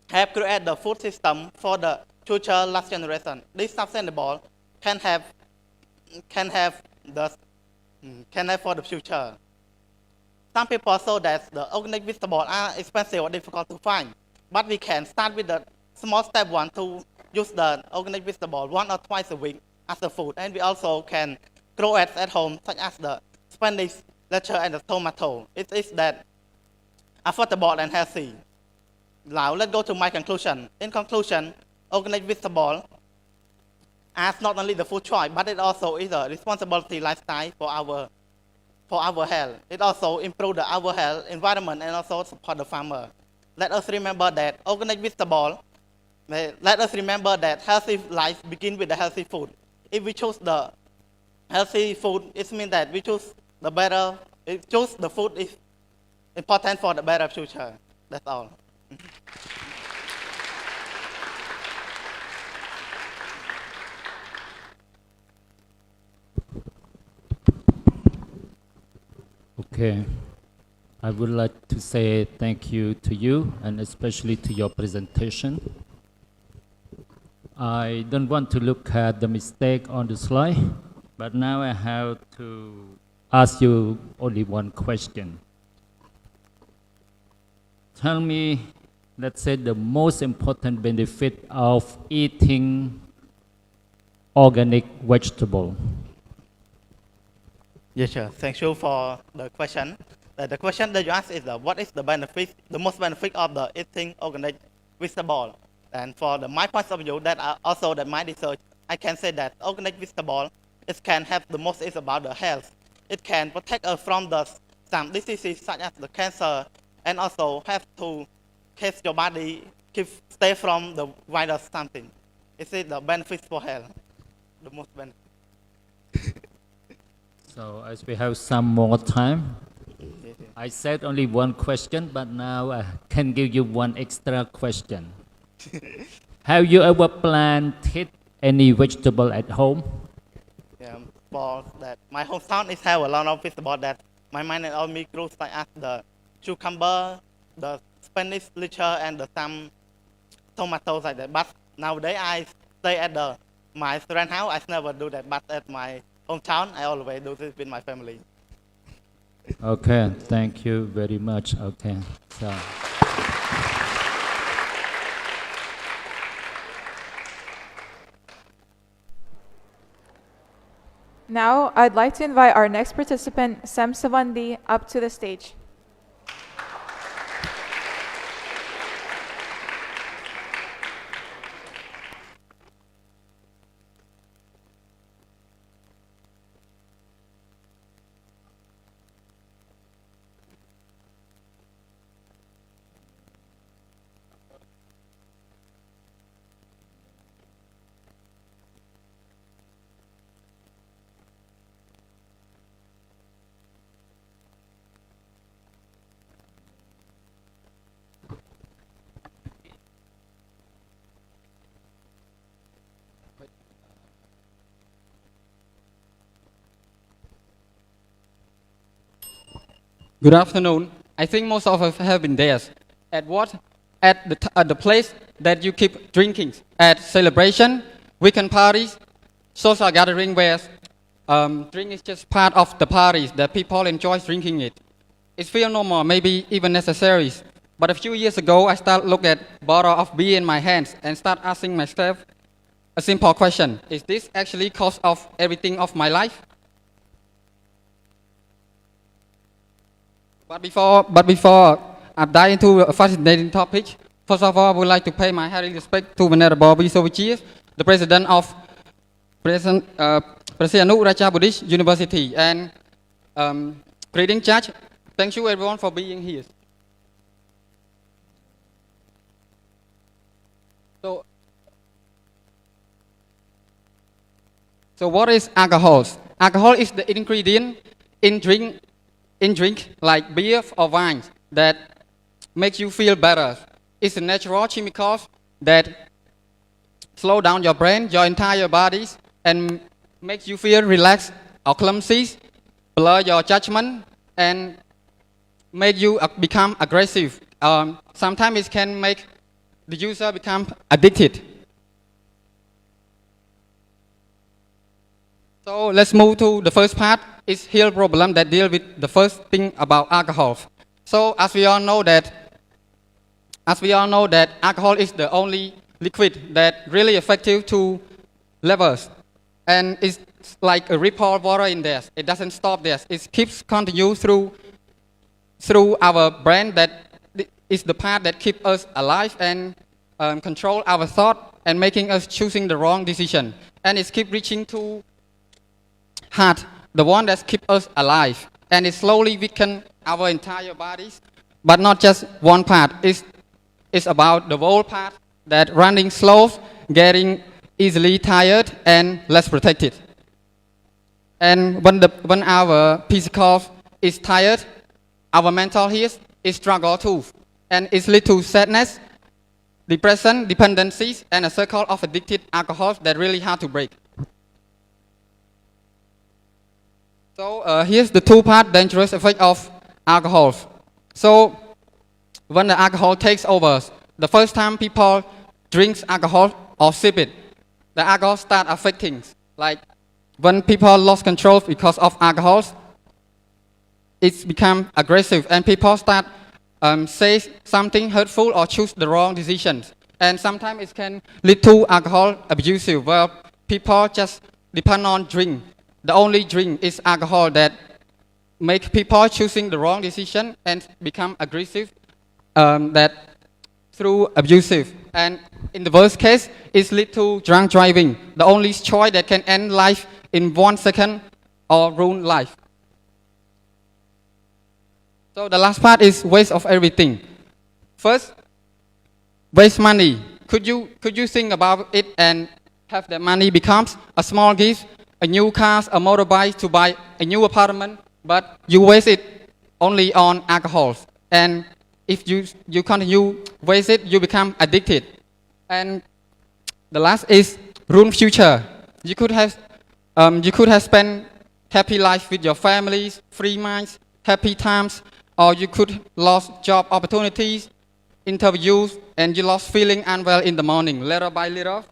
help create the food system for the future last generation. This sustainable can have the can have for the future. Some people say that the organic vegetables are expensive or difficult to find, but we can start with the small step one to use the organic vegetable 1 or twice a week as a food, and we also can grow it at home, such as the spinach, lettuce, and the tomato. It is that affordable and healthy. Now let's go to my conclusion. In conclusion, organic vegetable as not only the food choice, but it also is a responsibility lifestyle for our health. It also improves our health, environment, and also support the farmer. Let us remember that organic vegetable. Let us remember that healthy life begins with the healthy food. If we choose the healthy food, it means that we choose the better. Choose the food is important for the better future. That's all.
Okay. I would like to say thank you to you and especially to your presentation. I don't want to look at the mistake on the slide, but now I have to ask you only one question. Tell me, let's say, the most important benefit of eating organic vegetable.
Yes, sir. Thank you for the question. The question that you asked is what is the benefit, the most benefit of the eating organic vegetable? And for my point of view, my research, I can say that organic vegetable, it can have the most is about the health. It can protect us from some diseases such as the cancer, and also have to keep your body stay from the virus something. It is the benefits for health, the most benefit.
So as we have some more time, I said only one question, but now I can give you one extra question. Have you ever planted any vegetable at home?
Yeah, for that, my hometown is have a lot of vegetables that my mind and all me grows like as the cucumber, the spinach, lettuce, and some tomatoes like that. But nowadays I stay at my friend house. I never do that, but at my hometown I always do this with my family.
Okay, thank you very much. Okay, so.
Now, I'd like to invite our next participant, Sam Savandi, up to the stage.
Good afternoon. I think most of us have been there. At the place that you keep drinking. At celebration, weekend parties, social gathering where drink is just part of the parties that people enjoy drinking it. It feels normal, maybe even necessary. But a few years ago, I started looking at bottle of beer in my hands and start asking myself a simple question: is this actually cause of everything of my life? But before I dive into a fascinating topic, first of all, I would like to pay my highly respect to Venerable Visovichis, the president of Sihanouk Buddhist University, and greeting judge. Thank you everyone for being here. So what is alcohol? Alcohol is the ingredient in drink like beer or wine that makes you feel better. It's a natural chemical that slow down your brain, your entire body, and makes you feel relaxed or clumsy, blur your judgment, and make you become aggressive. Sometimes it can make the user become addicted. So let's move to the first part. It's heal problem that deal with the first thing about alcohol. So as we all know that alcohol is the only liquid that really effective to levels, and it's like a ripple water in there. It doesn't stop there. It keeps continue through our brain. That is the part that keeps us alive and control our thought and making us choosing the wrong decision. And it keeps reaching to heart, the one that keeps us alive, and it slowly weaken our entire bodies, but not just one part. It's about the whole part that running slow, getting easily tired and less protected. And when our physical is tired, our mental health is struggle too, and it's lead to sadness, depression, dependencies, and a circle of addicted alcohols that really hard to break. So here's the two-part dangerous effect of alcohol. So when the alcohol takes over, the first time people drink alcohol or sip it, the alcohol start affecting. Like when people lost control because of alcohol, it's become aggressive and people start say something hurtful or choose the wrong decisions. And sometimes it can lead to alcohol abuse where people just depend on drink. The only drink is alcohol that make people choosing the wrong decision and become aggressive, that through abusive. And in the worst case, it lead to drunk driving, the only choice that can end life in 1 second or ruin life. So the last part is waste of everything. First, waste money. Could you think about it and have that money becomes a small gift, a new car, a motorbike to buy a new apartment, but you waste it only on alcohol. And if you continue waste it, you become addicted. And the last is ruin future. You could have spent happy life with your families, free minds, happy times, or you could lost job opportunities, interviews, and you lost feeling unwell in the morning. Little by little,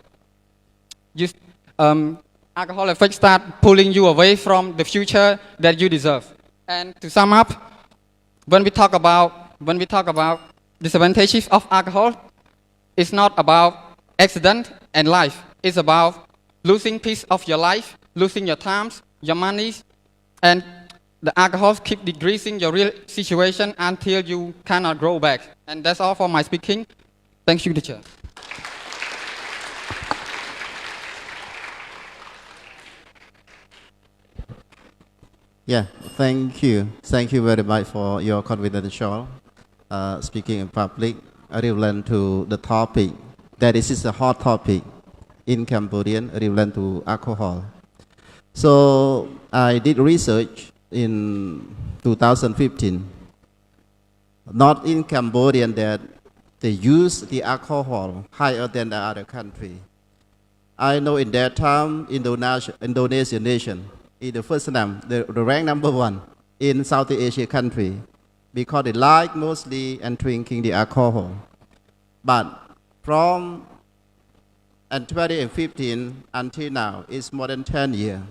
alcohol effect start pulling you away from the future that you deserve. And to sum up, when we talk about disadvantages of alcohol, it's not about accident and life. It's about losing piece of your life, losing your times, your monies, and the alcohol keep decreasing your real situation until you cannot grow back. And that's all for my speaking. Thank you, teacher.
Yeah, thank you. Thank you very much for your confidential speaking in public, relevant to the topic. That is a hot topic in Cambodian, relevant to alcohol. So I did research in 2015, not in Cambodian, that they use the alcohol higher than the other country. I know in that time, Indonesian nation is the first name, the rank number 1 in Southeast Asia country, because they like mostly and drinking the alcohol. But from 2015 until now, it's more than 10 years.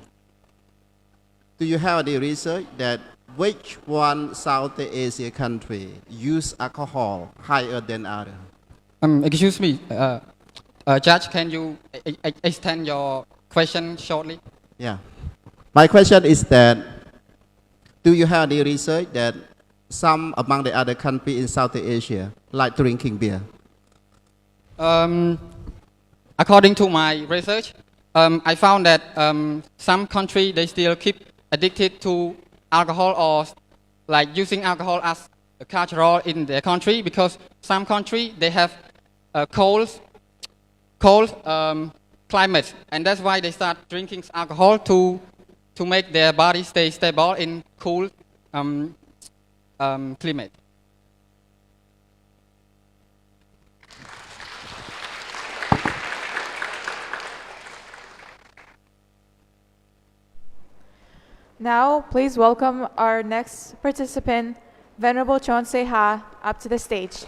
Do you have any research that which one Southeast Asia country use alcohol higher than other?
Excuse me, Judge, can you extend your question shortly?
Yeah. My question is that, do you have any research that some among the other countries in Southeast Asia like drinking beer?
According to my research, I found that some countries, they still keep addicted to alcohol or like using alcohol as a cultural in their country, because some country, they have a cold climate, and that's why they start drinking alcohol to make their body stay stable in cool climate.
Now, please welcome our next participant, Venerable Chonsei Ha, up to the stage.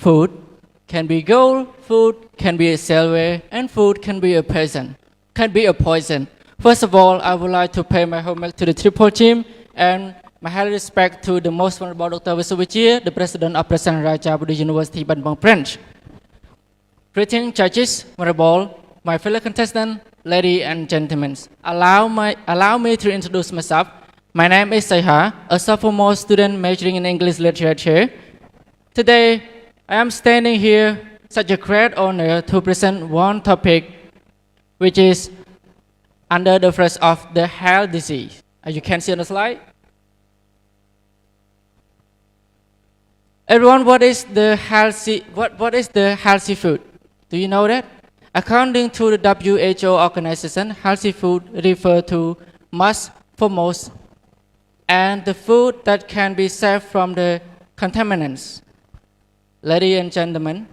Food can be gold, food can be a silver, and food can be a poison. First of all, I would like to pay my homage to the triple team and my highly respect to the most honorable Dr. Visuvichia, the president of President Raja Buddhist University, Battambang branch. Greetings, judges, honorable, my fellow contestants, ladies and gentlemen. Allow me to introduce myself. My name is Sihanouk, a sophomore student majoring in English literature. Today, I am standing here, such a great honor to present one topic, which is under the phrase of the health disease. As you can see on the slide. Everyone, what is the healthy food? Do you know that? According to the WHO organization, healthy food refers to must foremost and the food that can be saved from the contaminants. Ladies and gentlemen,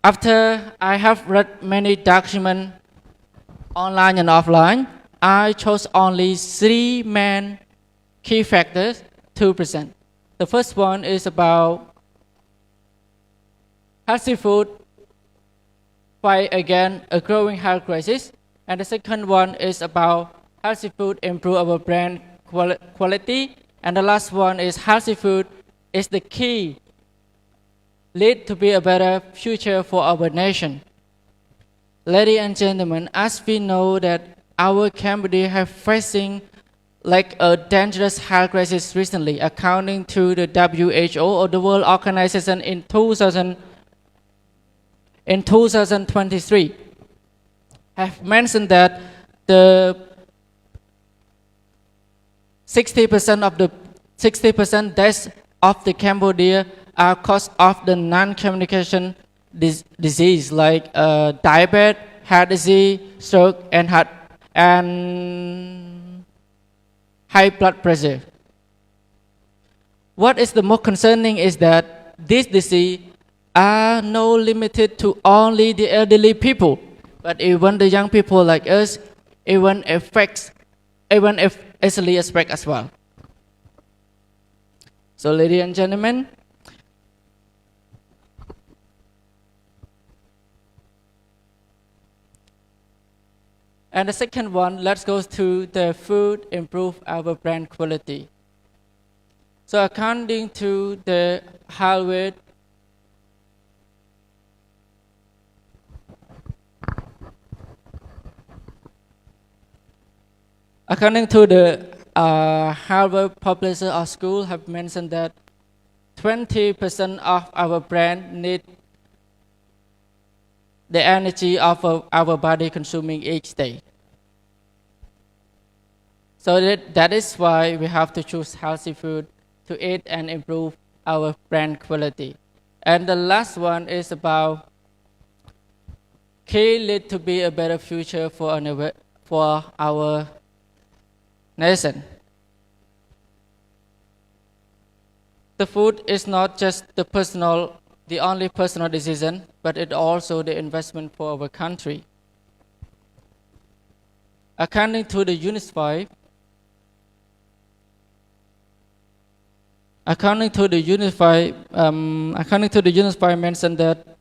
after I have read many documents online and offline, I chose only 3 main key factors to present. The first one is about healthy food fight against a growing health crisis, and the second one is about healthy food improve our brand quality, and the last one is healthy food is the key lead to be a better future for our nation. Ladies and gentlemen, as we know that our Cambodia have facing like a dangerous health crisis recently, according to the WHO or the World Organization in 2023, have mentioned that the 60% deaths of the Cambodia are caused of the non-communication disease like diabetes, heart disease, stroke, and high blood pressure. What is the most concerning is that this disease are not limited to only the elderly people, but even the young people like us, even easily affect as well. So, ladies and gentlemen, and the second one, let's go to the food improve our brand quality. So according to the Harvard Harvard publisher of school have mentioned that 20% of our brand need the energy of our body consuming each day. So that is why we have to choose healthy food to eat and improve our brand quality. And the last one is about key lead to be a better future for our nation. The food is not just the only personal decision, but it also the investment for our country. According to the UNICEF, mentioned that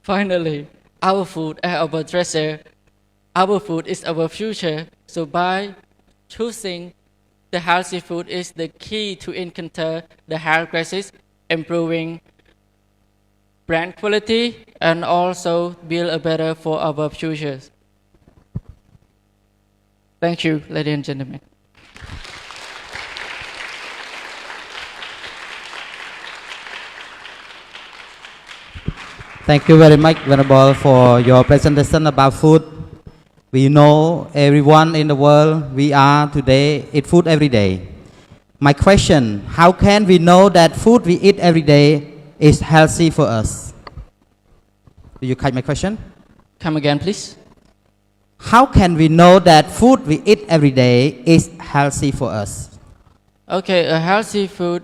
finally, our food is our treasure. Our food is our future. So by choosing the healthy food is the key to encounter the health crisis, improving brand quality, and also build a better for our futures. Thank you, ladies and gentlemen.
Thank you very much, Venerable, for your presentation about food. We know everyone in the world, we are today, eat food every day. My question, how can we know that food we eat every day is healthy for us? Do you catch my question?
Come again, please.
How can we know that food we eat every day is healthy for us?
Okay, a healthy food,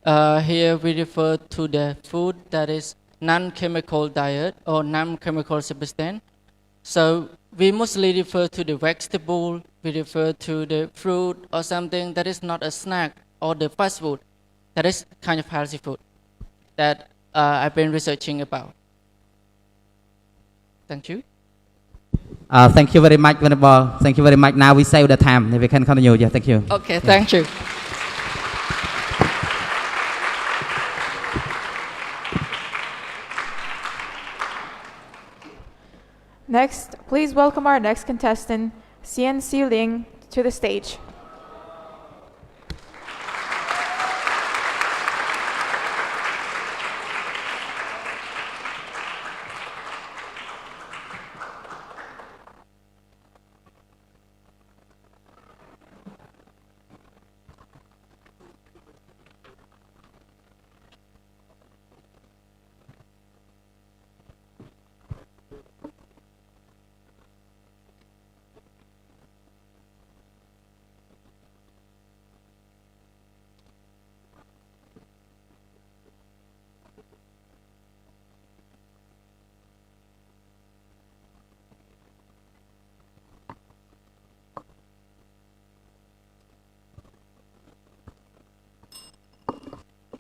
here we refer to the food that is non-chemical diet or non-chemical substance. So we mostly refer to the vegetable,
we refer to the fruit or something that is not a snack or the fast food that is kind of healthy food that I've been researching about. Thank you.
Thank you very much, Venerable. Thank you very much. Now we save the time. We can continue. Yeah, thank you.
Okay, thank you.
Next, please welcome our next contestant, Xian Ling, to the stage.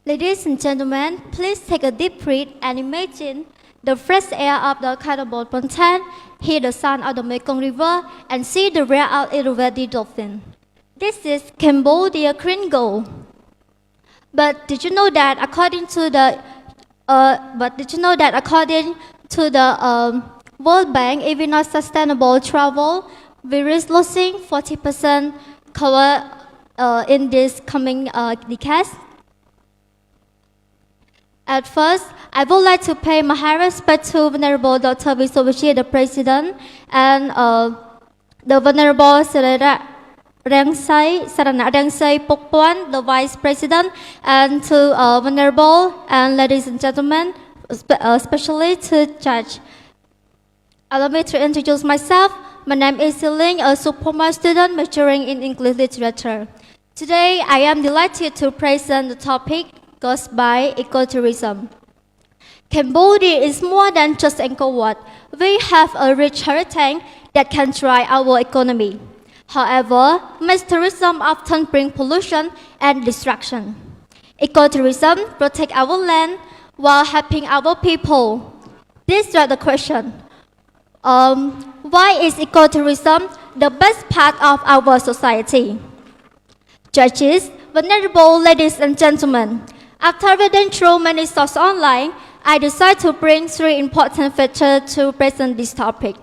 Ladies and gentlemen, please take a deep breath and imagine the fresh air of the Cannibal Mountain, hear the sound of the Mekong River, and see the rare out Irrawaddy dolphin. This is Cambodia Kringle. But did you know that according to the World Bank, even not sustainable travel, we risk losing 40% cover in this coming decades? At first, I would like to pay my high respect to Venerable Dr. Visovici, the President, and the Venerable Sarana Rengsai Pokpuan, the Vice President, and to Venerable and ladies and gentlemen, especially to Judge. Allow me to introduce myself. My name is Ling, a sophomore student majoring in English literature. Today, I am delighted to present the topic goes by ecotourism. Cambodia is more than just Angkor Wat. We have a rich heritage that can drive our economy. However, mass tourism often brings pollution and destruction. Ecotourism protects our land while helping our people. This is the question. Why is ecotourism the best part of our society? Judges, venerable ladies and gentlemen, after reading through many sources online, I decided to bring 3 important features to present this topic.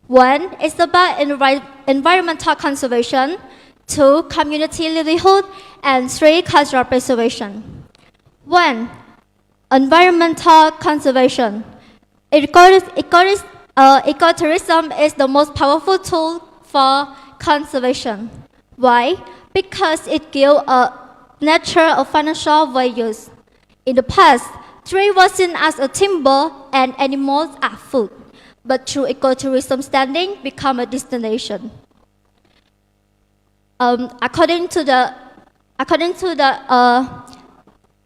1 is about environmental conservation, 2 community livelihood, and 3 cultural preservation. 1. Environmental conservation. Ecotourism is the most powerful tool for conservation. Why? Because it gives nature of financial values. In the past, trees were seen as a timber and animals as food, but through ecotourism standing become a destination. According to the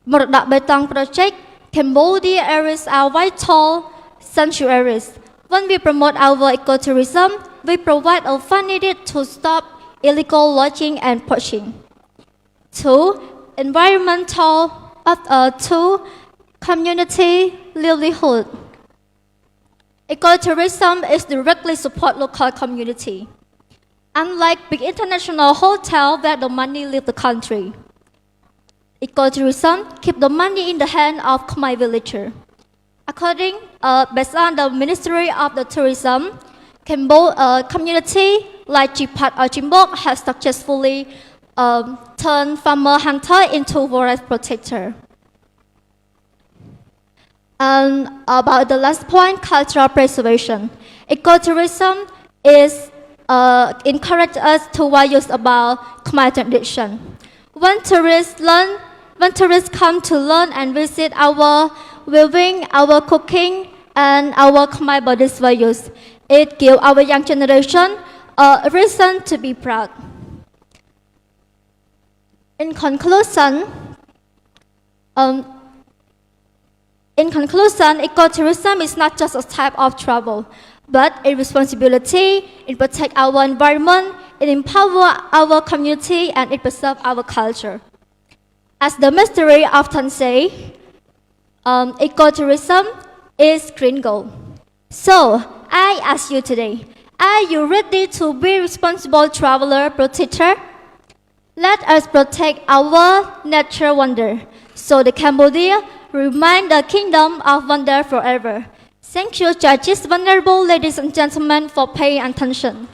Battambang project, Cambodia areas are vital sanctuaries. When we promote our ecotourism, we provide a fund needed to stop illegal logging and poaching. 2. Community livelihood. Ecotourism is directly support local community. Unlike big international hotels where the money leaves the country, ecotourism keep the money in the hand of Khmer villager. Based on the Ministry of the Tourism, community like Jipat or Jimbok has successfully turned farmer hunter into forest protector. And about the last point, cultural preservation. Ecotourism is encourage us to value about Khmer tradition. When tourists come to learn and visit our weaving, our cooking, and our Khmer Buddhist values, it gives our young generation a reason to be proud. In conclusion, ecotourism is not just a type of travel, but a responsibility. It protects our environment, it empowers our community and it preserves our culture. As the mystery often say, ecotourism is green gold. So, I ask you today, are you ready to be responsible traveler protector? Let us protect our natural wonder, so the Cambodia remain the kingdom of wonder forever. Thank you, judges, venerable ladies and gentlemen, for paying attention.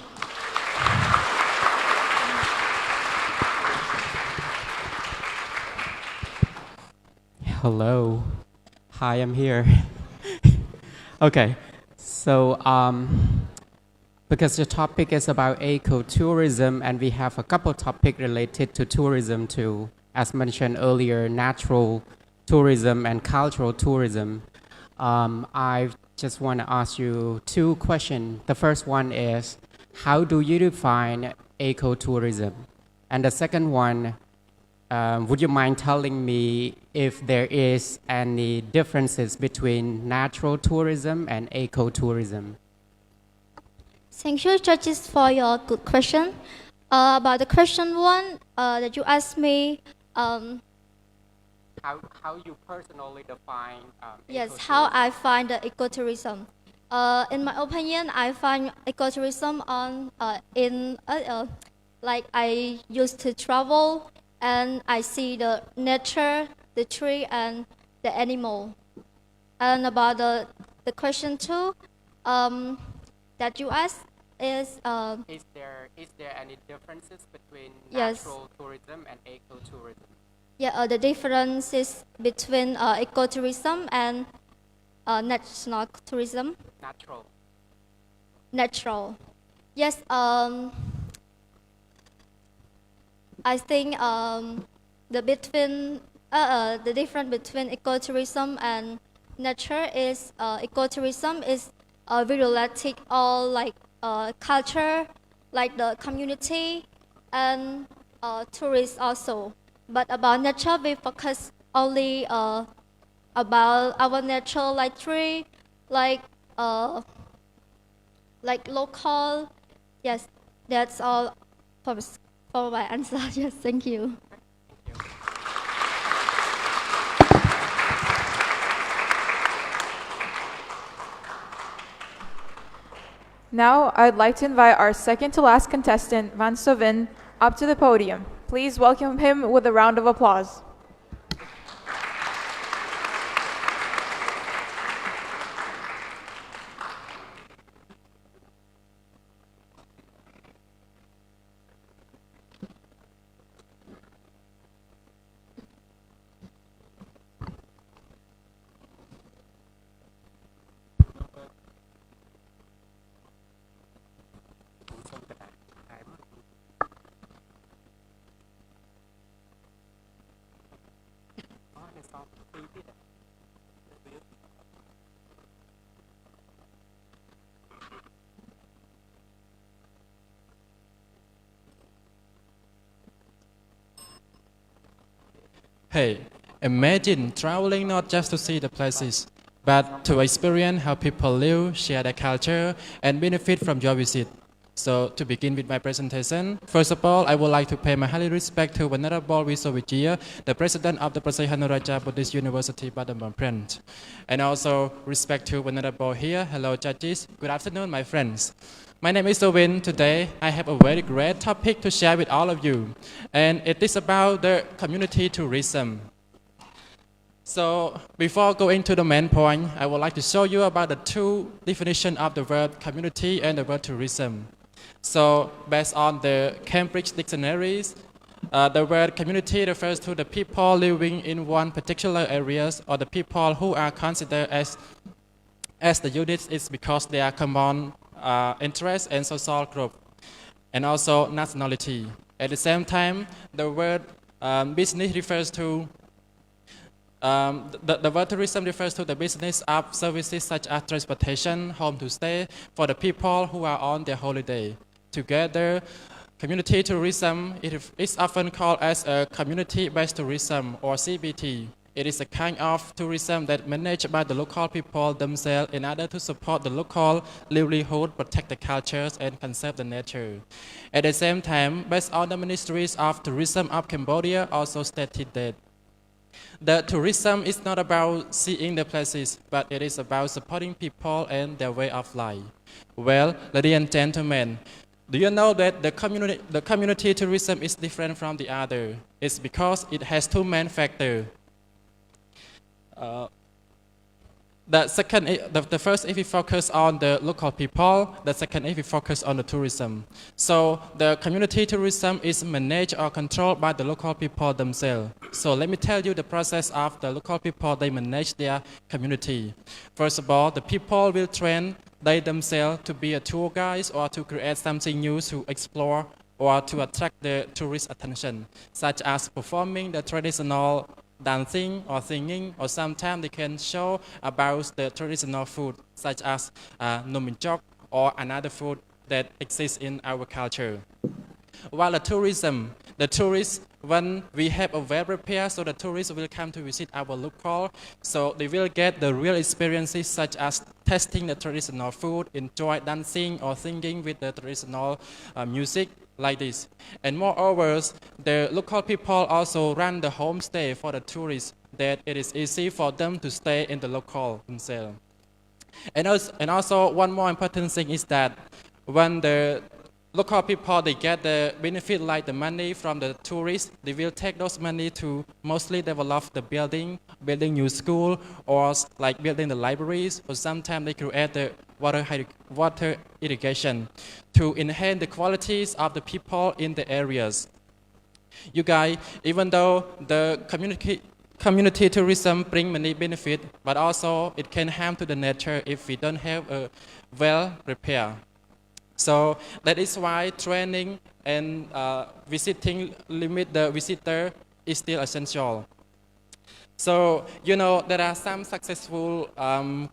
Hello. Hi, I'm here. Okay, so because the topic is about ecotourism, and we have a couple topics related to tourism too, as mentioned earlier, natural tourism and cultural tourism. I just want to ask you two questions. The first one is, how do you define ecotourism? And the second one, would you mind telling me if there is any differences between natural tourism and ecotourism?
Thank you, judges, for your good question. About the question one that you asked me,
how you personally define
yes, how I find the ecotourism. In my opinion, I find ecotourism on like I used to travel and I see the nature, the tree, and the animal. And about the question two that you asked is
there any differences between
yes.
natural tourism and ecotourism?
Yeah, the differences between ecotourism and natural tourism. Natural. Yes. I think the difference between ecotourism and nature is ecotourism is very related all like culture, like the community, and tourists also. But about nature, we focus only about our nature, like tree, like local. Yes, that's all for my answer. Yes, thank you.
Now, I'd like to invite our second to last contestant, Van Sovin, up to the podium. Please welcome him with a round of applause.
Hey, imagine traveling not just to see the places, but to experience how people live, share their culture, and benefit from your visit. So, to begin with my presentation, first of all, I would like to pay my highly respect to Venerable Wisovijaya, the President of the Sihanouk Buddhist University, Battambang Branch. And also respect to Venerable here. Hello, judges. Good afternoon, my friends. My name is Sovin. Today, I have a very great topic to share with all of you. And it is about the community tourism. So, before going to the main point, I would like to show you about the two definitions of the word community and the word tourism. So, based on the Cambridge dictionaries, the word community refers to the people living in one particular area, or the people who are considered as the units is because they are common interest and social group, and also nationality. At the same time, the word business refers to the word tourism refers to the business of services such as transportation, home to stay for the people who are on their holiday. Together, community tourism is often called as a community-based tourism or CBT. It is a kind of tourism that managed by the local people themselves in order to support the local livelihood, protect the cultures, and conserve the nature. At the same time, based on the ministries of tourism of Cambodia also stated that the tourism is not about seeing the places, but it is about supporting people and their way of life. Well, ladies and gentlemen, do you know that the community tourism is different from the other? It's because it has two main factors. The first, if we focus on the local people, the second, if we focus on the tourism. So the community tourism is managed or controlled by the local people themselves. So let me tell you the process of the local people, they manage their community. First of all, the people will train they themselves to be a tour guide or to create something new to explore or to attract the tourist attention, such as performing the traditional dancing or singing, or sometimes they can show about the traditional food such as nominchok or another food that exists in our culture. While the tourists, when we have a well prepared, so the tourists will come to visit our local, so they will get the real experiences such as tasting the traditional food, enjoy dancing or singing with the traditional music, like this. And moreover, the local people also run the homestay for the tourists, that it is easy for them to stay in the local themselves. And also one more important thing is that when the local people, they get the benefit like the money from the tourists, they will take those money to mostly develop the building new school, or like building the libraries, or sometimes they create the water irrigation to enhance the qualities of the people in the areas. You guys, even though the community tourism bring many benefits, but also it can harm to the nature if we don't have a well prepared. So that is why training and visiting limit the visitor is still essential. So, you know, there are some successful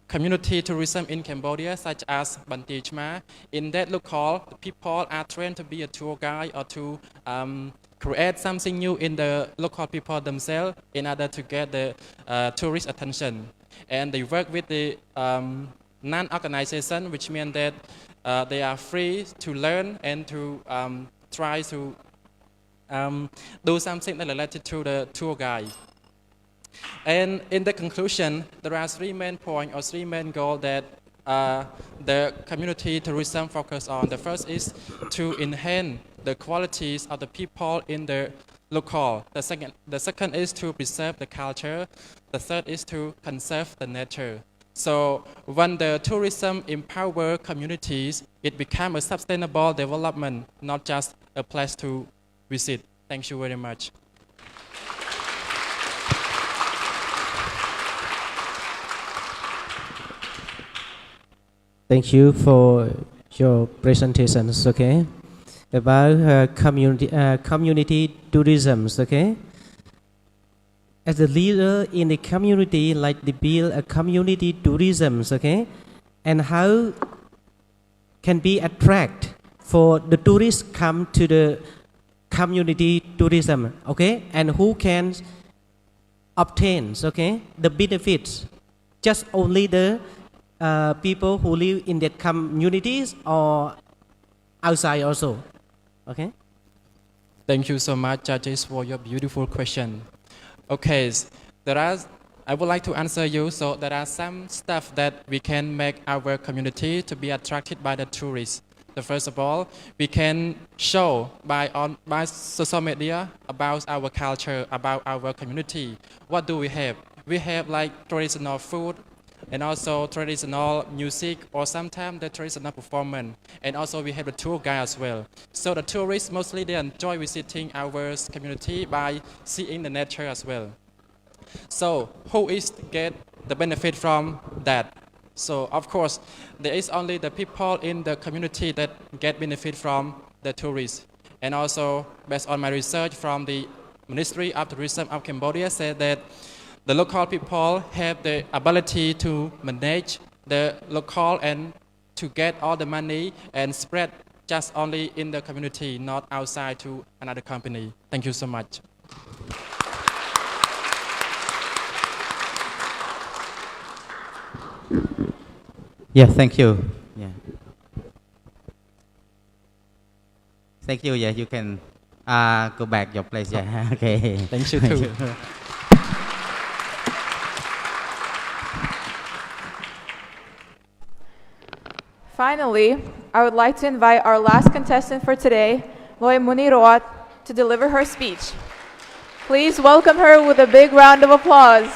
community tourism in Cambodia, such as Battambang. In that locale, the people are trained to be a tour guide or to create something new in the local people themselves in order to get the tourist attention. And they work with the non-organization, which means that they are free to learn and to try to do something related to the tour guide. And in the conclusion, there are three main points or three main goals that the community tourism focus on. The first is to enhance the qualities of the people in the locale. The second is to preserve the culture. The third is to conserve the nature. So when the tourism empower communities, it becomes a sustainable development, not just a place to visit. Thank you very much.
Thank you for your presentations, okay, about community tourism, okay. As a leader in the community, like to build a community tourism, okay, and how can be attract for the tourists come to the community tourism, okay, and who can obtain, okay, the benefits, just only the people who live in that communities or outside also, okay?
Thank you so much, judges, for your beautiful question. Okay, I would like to answer you. So there are some stuff that we can make our community to be attracted by the tourists. The first of all, we can show by social media about our culture, about our community. What do we have? We have like traditional food, and also traditional music, or sometimes the traditional performance. And also we have the tour guide as well. So the tourists, mostly they enjoy visiting our community by seeing the nature as well. So who is get the benefit from that? So of course, there is only the people in the community that get benefit from the tourists. And also, based on my research from the Ministry of Tourism of Cambodia, said that the local people have the ability to manage the local and to get all the money and spread just only in the community, not outside to another company. Thank you so much.
Yeah, thank you. Yeah. Thank you. Yeah, you can go back your place. Yeah. Okay.
Thank you too.
Finally, I would like to invite our last contestant for today, Loy Muniroat, to deliver her speech. Please welcome her with a big round of applause.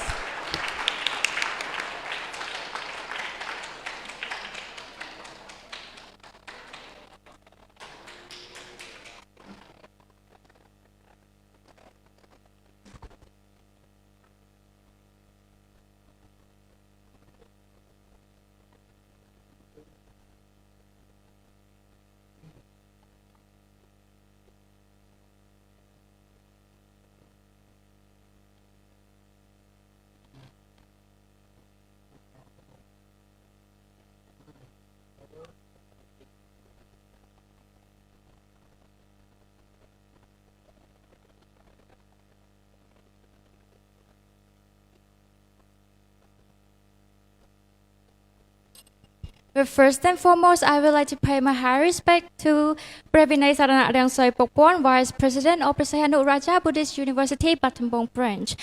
But first and foremost, I would like to pay my high respect to Preah Saranadang Pokpon, Vice President of Sihanouk Raja Buddhist University, Battambang branch.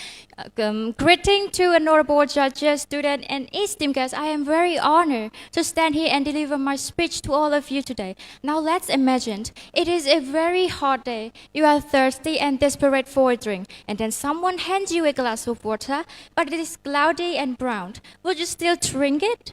Greeting to honorable judges, students, and esteemed guests. I am very honored to stand here and deliver my speech to all of you today. Now let's imagine, it is a very hot day. You are thirsty and desperate for a drink, and then someone hands you a glass of water, but it is cloudy and brown. Would you still drink it?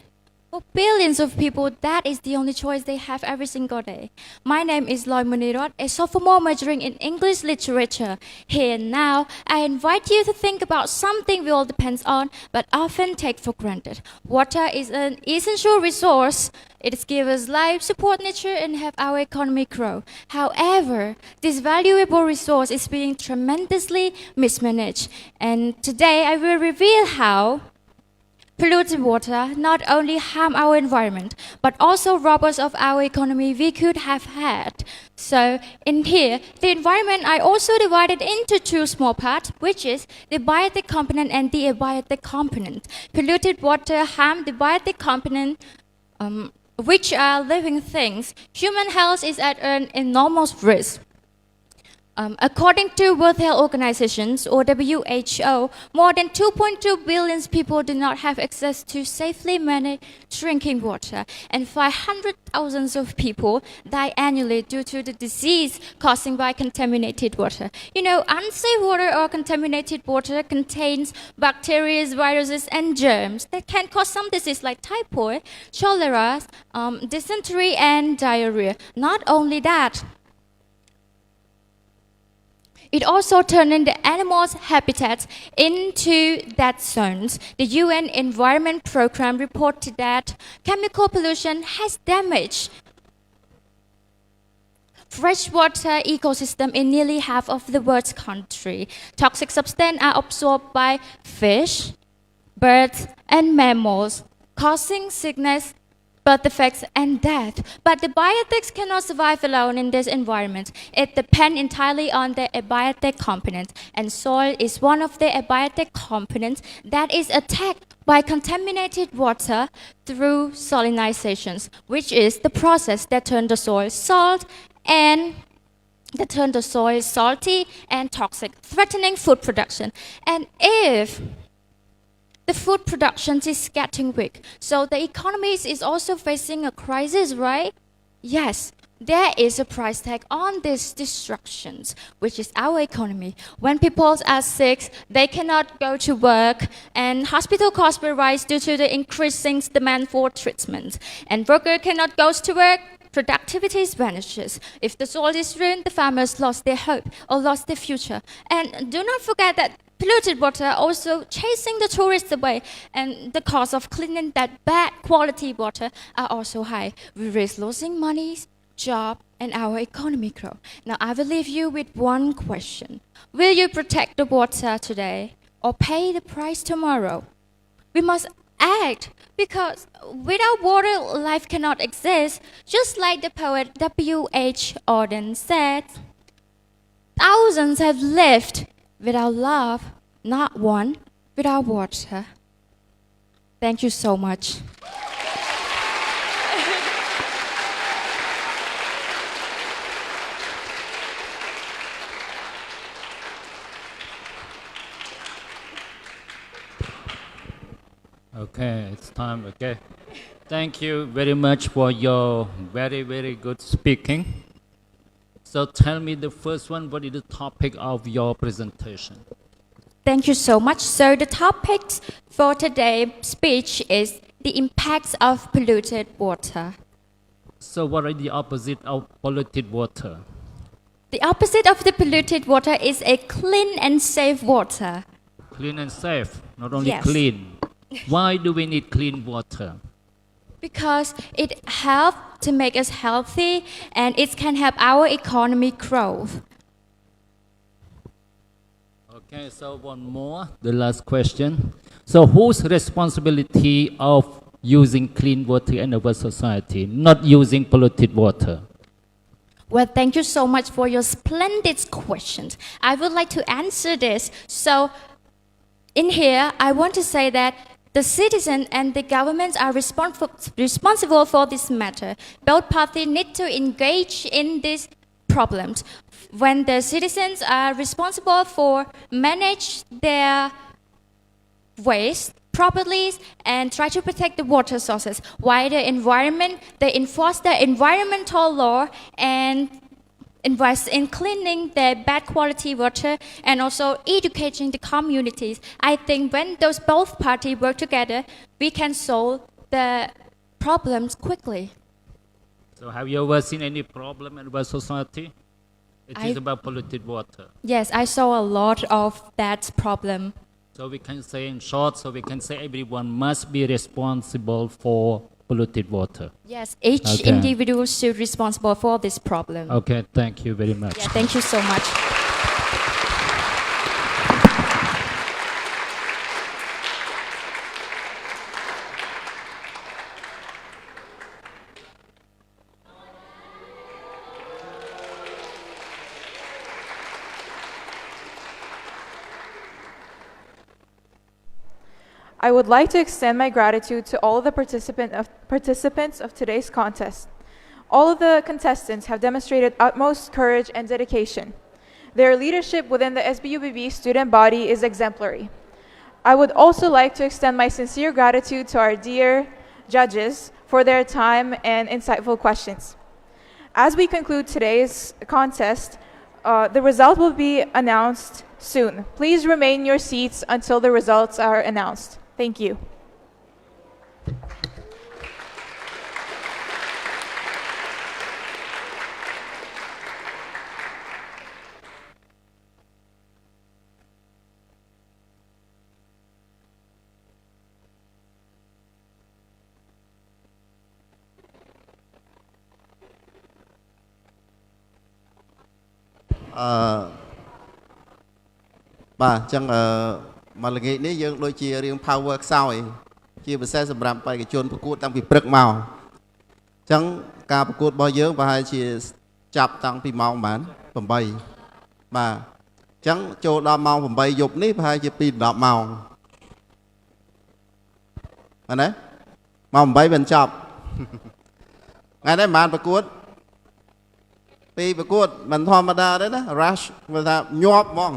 For billions of people, that is the only choice they have every single day. My name is Loy Muniroat, a sophomore majoring in English literature. Here and now, I invite you to think about something we all depend on, but often take for granted. Water is an essential resource. It gives us life, support nature, and help our economy grow. However, this valuable resource is being tremendously mismanaged. And today, I will reveal how polluted water not only harm our environment, but also rob us of our economy we could have had. So in here, the environment I also divided into two small parts, which is the biotic component and the abiotic component. Polluted water harm the biotic component, which are living things. Human health is at an enormous risk. According to World Health Organization, or WHO, more than 2.2 billion people do not have access to safely managed drinking water, and 500,000 of people die annually due to the disease caused by contaminated water. You know, unsafe water or contaminated water contains bacteria, viruses, and germs that can cause some disease like typhoid, cholera, dysentery, and diarrhea. Not only that, it also turns the animals' habitats into dead zones. The UN Environment Programme reported that chemical pollution has damaged freshwater ecosystem in nearly half of the world's country. Toxic substances are absorbed by fish, birds, and mammals, causing sickness, birth defects, and death. But the biotics cannot survive alone in this environment. It depends entirely on the abiotic component, and soil is one of the abiotic components that is attacked by contaminated water through salinization, which is the process that turns the soil salty and toxic, threatening food production. And if the food production is getting weak, so the economy is also facing a crisis, right? Yes, there is a price tag on these destructions, which is our economy. When people are sick, they cannot go to work, and hospital costs will rise due to the increasing demand for treatment. And worker cannot go to work, productivity vanishes. If the soil is ruined, the farmers lost their hope or lost their future. And do not forget that polluted water also chasing the tourists away, and the cost of cleaning that bad quality water are also high. We risk losing money, job, and our economy grow. Now I will leave you with one question. Will you protect the water today or pay the price tomorrow? We must act, because without water, life cannot exist. Just like the poet W.H. Auden said, thousands have lived without love, not one without water. Thank you so much.
Okay, it's time. Okay. Thank you very much for your very, very good speaking. So tell me the first one, what is the topic of your presentation?
Thank you so much. So the topic for today's speech is the impacts of polluted water.
So what are the opposite of polluted water?
The opposite of the polluted water is a clean and safe water.
Clean and safe, not only
Yes.
clean. Why do we need clean water?
Because it helps to make us healthy and it can help our economy grow.
Okay, so one more, the last question. So whose responsibility of using clean water in our society, not using polluted water?
Well, thank you so much for your splendid questions. I would like to answer this. So in here, I want to say that the citizens and the governments are responsible for this matter. Both parties need to engage in these problems. When the citizens are responsible for manage their waste properly and try to protect the water sources, while the environment, they enforce the environmental law and invest in cleaning the bad quality water and also educating the communities. I think when those both parties work together, we can solve the problems quickly.
So have you ever seen any problem in our society? It is about polluted water.
Yes, I saw a lot of that problem.
So we can say in short, so we can say everyone must be responsible for polluted water.
Yes, each individual should be responsible for this problem.
Okay, thank you very much.
Yeah, thank you so much.
I would like to extend my gratitude to all of the participants of today's contest. All of the contestants have demonstrated utmost courage and dedication. Their leadership within the SBUBB student body is exemplary. I would also like to extend my sincere gratitude to our dear judges for their time and insightful questions. As we conclude today's contest, the result will be announced soon. Please remain in your seats until the results are announced. Thank you.
Mà là nghĩ này dương đôi chia riêng power sao ấy chia bữa xe sầm rạmไปcái chônประกวดตั้งปีปรึกเมาจังการประกวดบ่เยอะว่าให้chiaจับตั้งปีเมาหมันผมไปมาจังโจดอเมาผมไปหยบนี่ให้chiaปีดอกเมาอันนั้นเมาผมไปเป็นจับไงได้มาประกวดปีประกวดมันธรรมดาได้นะ rush เวลาหยอบมอง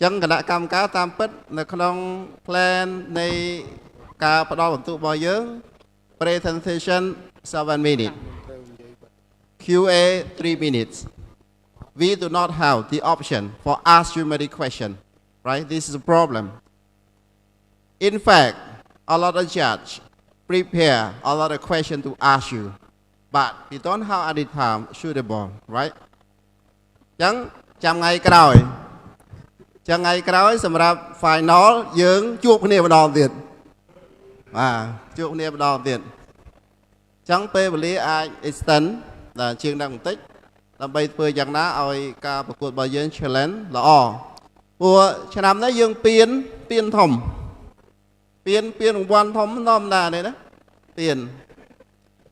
จังกระดาษกรรมการตามปิดในขนมแพลนในการประดอบตัวบอยเยอะ presentation 7 minutes QA 3 minutes we do not have the option for ask you many questions right this is a problem in fact a lot of judge prepare a lot of questions to ask you but we don't have any time suitable right จังจำไงก็ได้จังไงก็ได้สำหรับฝ่ายน้องยืงจุกเนี่ยมาดองเตียนจุกเนี่ยมาดองเตียนจังเปย์บริอาอิสตันlà trường đẳng tích là bây giờ chẳng ná ơi caประกวดบอยยืง challenge là của cho năm đó dương piên thom piên quan thom nom là này đó tiền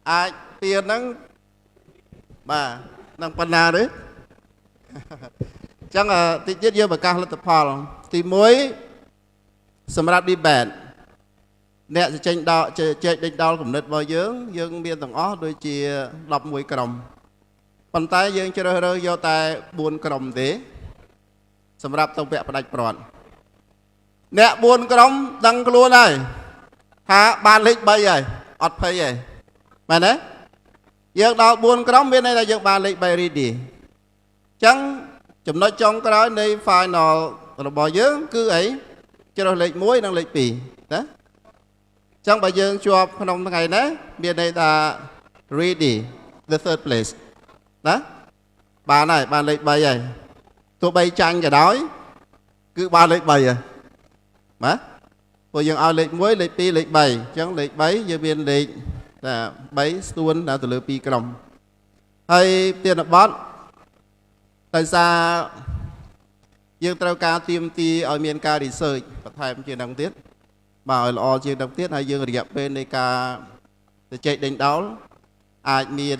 ai piên năng bà năng panna đấy chẳng là tí tiết dương và ca là tập phò thì mỗi sầm rạp đi bẹn nè sẽ tranh đo chơi đánh đo cũng nứt bò dương biên tầng ó đôi chia đọc mũi còng bàn tay dương chơi rơi vô tay buồn còng thế sầm rạp tông vẹn và đánh tròn nè buồn còng đăng luôn này ថាបានលេខ3ហើយអត់ភ័យទេមែនទេយើងដល់4ក្រុមមានន័យថាយើងបានលេខ3 ready អញ្ចឹងចំណុចចុងក្រោយនៃ final របស់យើងគឺអីជ្រើសលេខ1និងលេខ2ណាអញ្ចឹងបើយើងជាប់ក្នុងថ្ងៃនេះមានន័យថា ready the third place ណាបានហើយបានលេខ3ហើយទោះបីចាញ់ក៏ដោយគឺបានលេខ3ហើយណាព្រោះយើងឲ្យលេខ1លេខ2លេខ3អញ្ចឹងលេខ3យើងមានលេខថា3ស្ទួនដល់ទៅលើ2ក្រុមហើយប្រធានបទដោយសារយើងត្រូវការទៀមទីឲ្យមានការ research បន្ថែមជានឹងទៀតបាទឲ្យល្អជាងនឹងទៀតហើយយើងរយៈពេលនៃការជជែកដេញដោលអាចមាន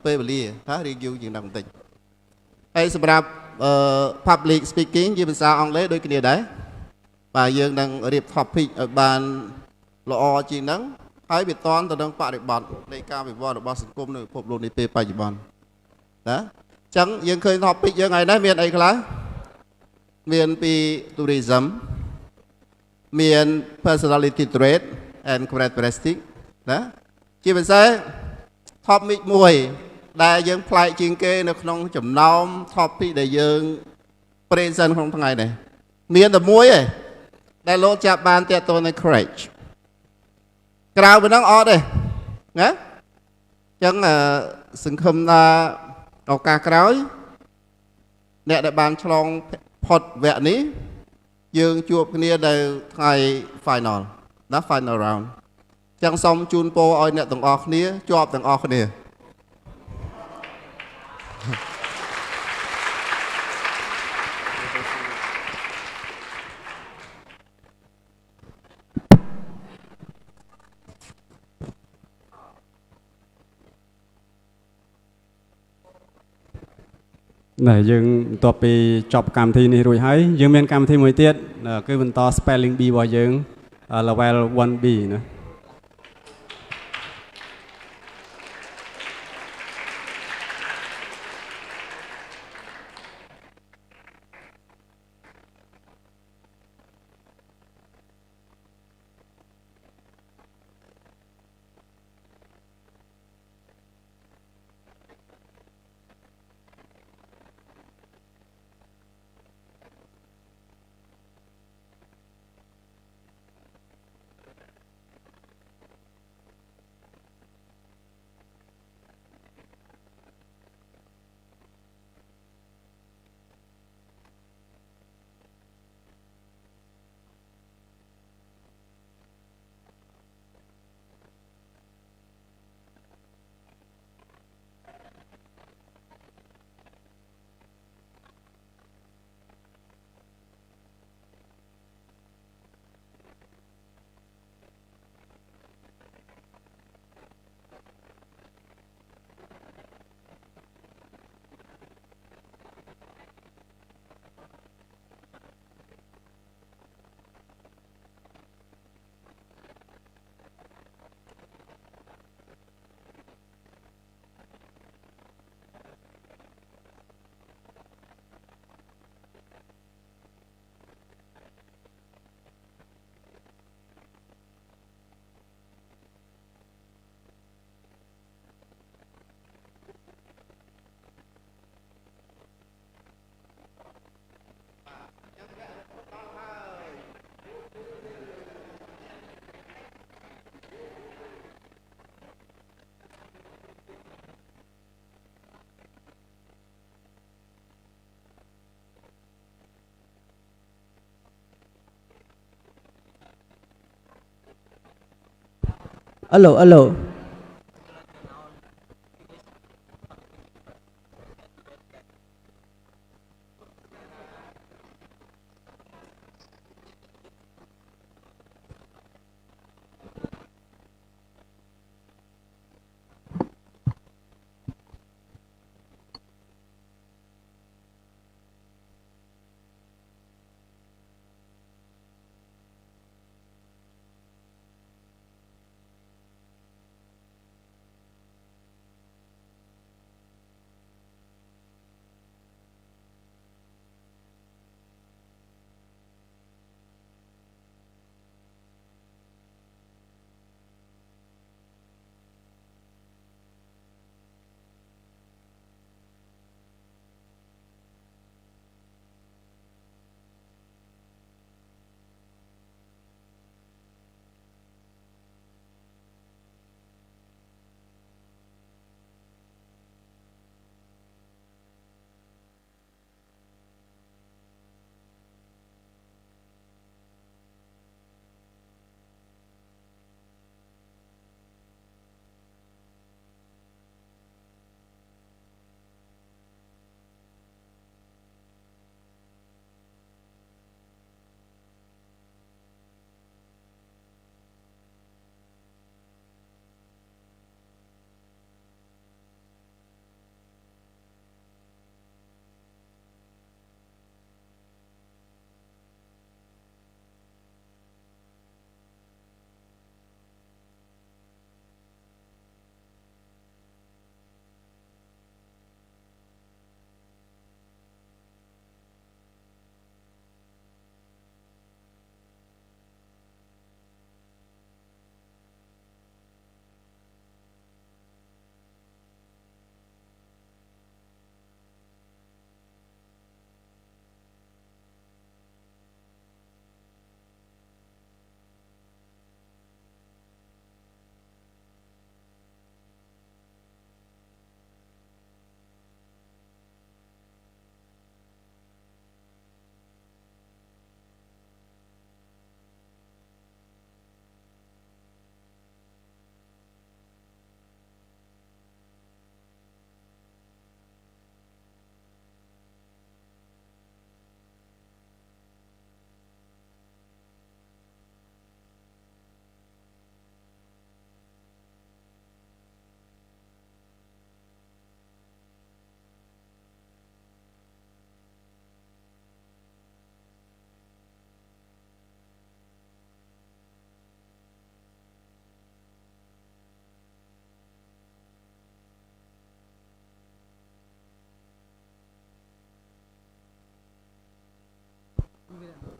ពេលវេលាថារៀងយូរជាងនឹងបន្តិចហើយសម្រាប់public speaking ជាភាសាអង់គ្លេសដូចគ្នាដែរបាទយើងនឹងរៀប topic ឲ្យបានល្អជាងហ្នឹងហើយវាតន់ទៅនឹងបរិបត្តិនៃការវិវត្តរបស់សង្គមនៅពិភពលោកនេះពេលបច្ចុប្បន្នណាអញ្ចឹងយើងឃើញ topic យើងថ្ងៃនេះមានអីខ្លះមានពី tourism មាន personality trait and characteristic ណាជាពិសេស topic មួយដែលយើងផ្លែកជាងគេនៅក្នុងចំណោម topic ដែលយើង present ក្នុងថ្ងៃនេះមានតែមួយឯងដែលលោកចាប់បានតាក់ទងនឹង courage ក្រៅពីហ្នឹងអត់ទេណាអញ្ចឹងសង្ឃឹមថាឱកាសក្រោយអ្នកដែលបានឆ្លងផុតវគ្គនេះយើងជួបគ្នានៅថ្ងៃ final ណា final round អញ្ចឹងសូមជូនពរឲ្យអ្នកទាំងអស់គ្នាជាប់ទាំងអស់គ្នា
ណែយើងបន្ទាប់ពីចប់កម្មវិធីនេះរួចហើយយើងមានកម្មវិធីមួយទៀតគឺបន្ត spelling bee របស់យើង level 1B ណា
Hello.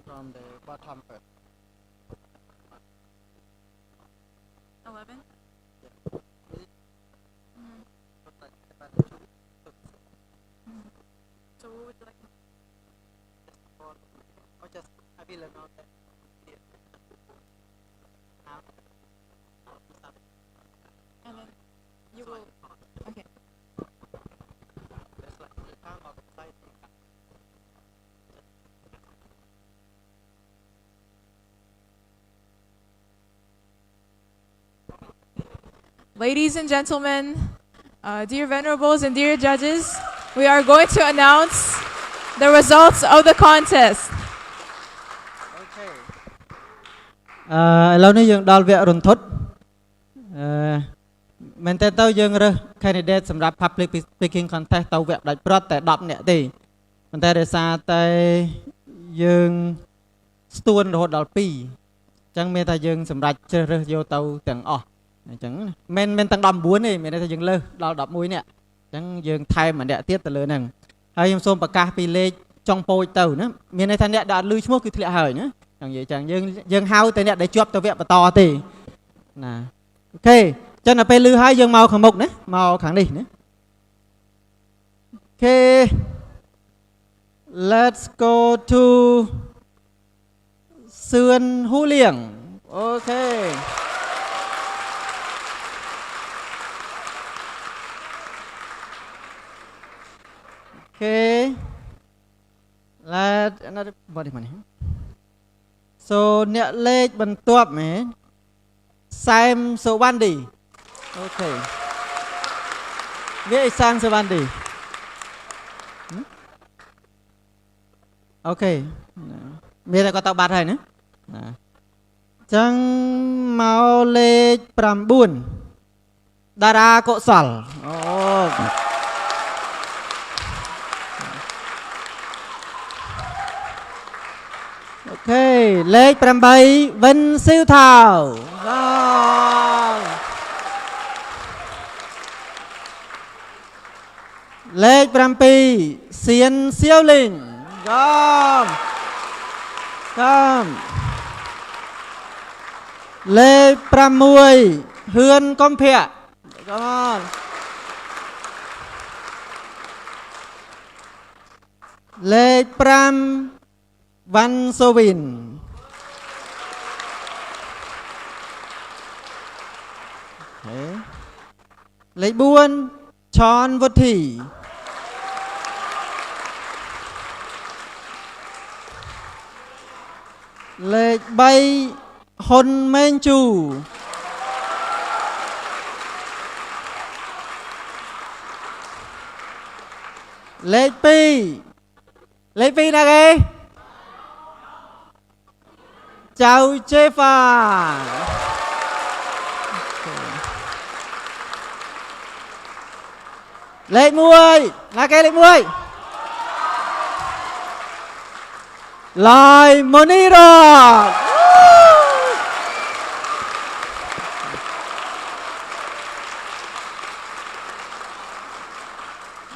from the bottom first.
11. So what would you like?
Or just I will announce that.
And then you will. Okay. Ladies and gentlemen, dear venerables and dear judges, we are going to announce the results of the contest.
ឥឡូវនេះយើងដល់វគ្គរន្ធត់មែនតើទៅយើងរើស candidate សម្រាប់ public speaking contest ទៅវគ្គដាច់ព្រាត់តែ10នាក់ទេប៉ុន្តែដោយសារតែយើងស្ទួនរហូតដល់2អញ្ចឹងមានតែយើងសម្រាប់ជ្រើសរើសយកទៅទាំងអស់អញ្ចឹងមិនទាំង19ទេមានតែយើងលើសដល់11នាក់អញ្ចឹងយើងថែមម្នាក់ទៀតទៅលើហ្នឹងហើយខ្ញុំសូមប្រកាសពីលេខចុងពោចទៅណាមានន័យថាអ្នកដែលអត់ឮឈ្មោះគឺធ្លាក់ហើយណាចឹងនិយាយចឹងយើងហៅតែអ្នកដែលជាប់ទៅវគ្គបន្តទេណាអូខេចឹងដល់ពេលឮហើយយើងមកខាងមុខណាមកខាងនេះណាអូខេ let's go to សឿនហ៊ូលៀងអូខេOkay, let another body money. So អ្នកលេខបន្ទាប់មែនសែមសុវណ្ឌីអូខេវាអេសានសុវណ្ឌីអូខេមានតែគាត់ទៅបាត់ហើយណាចឹងមកលេខ9តារាកុសលអូអូខេលេខ8វិនស៊ីវថាវលេខ7សៀនសៀវលីងកំលេខ6ហឿនកុម្ភៈកំលេខ5វ៉ាន់សូវិនលេខ4ឆនវុធីលេខ3ហ៊ុនម៉េងជូលេខ2ណាគេចៅជេហ្វាលេខ1ណាគេលេខ1ឡាយម៉ូនីរ៉ា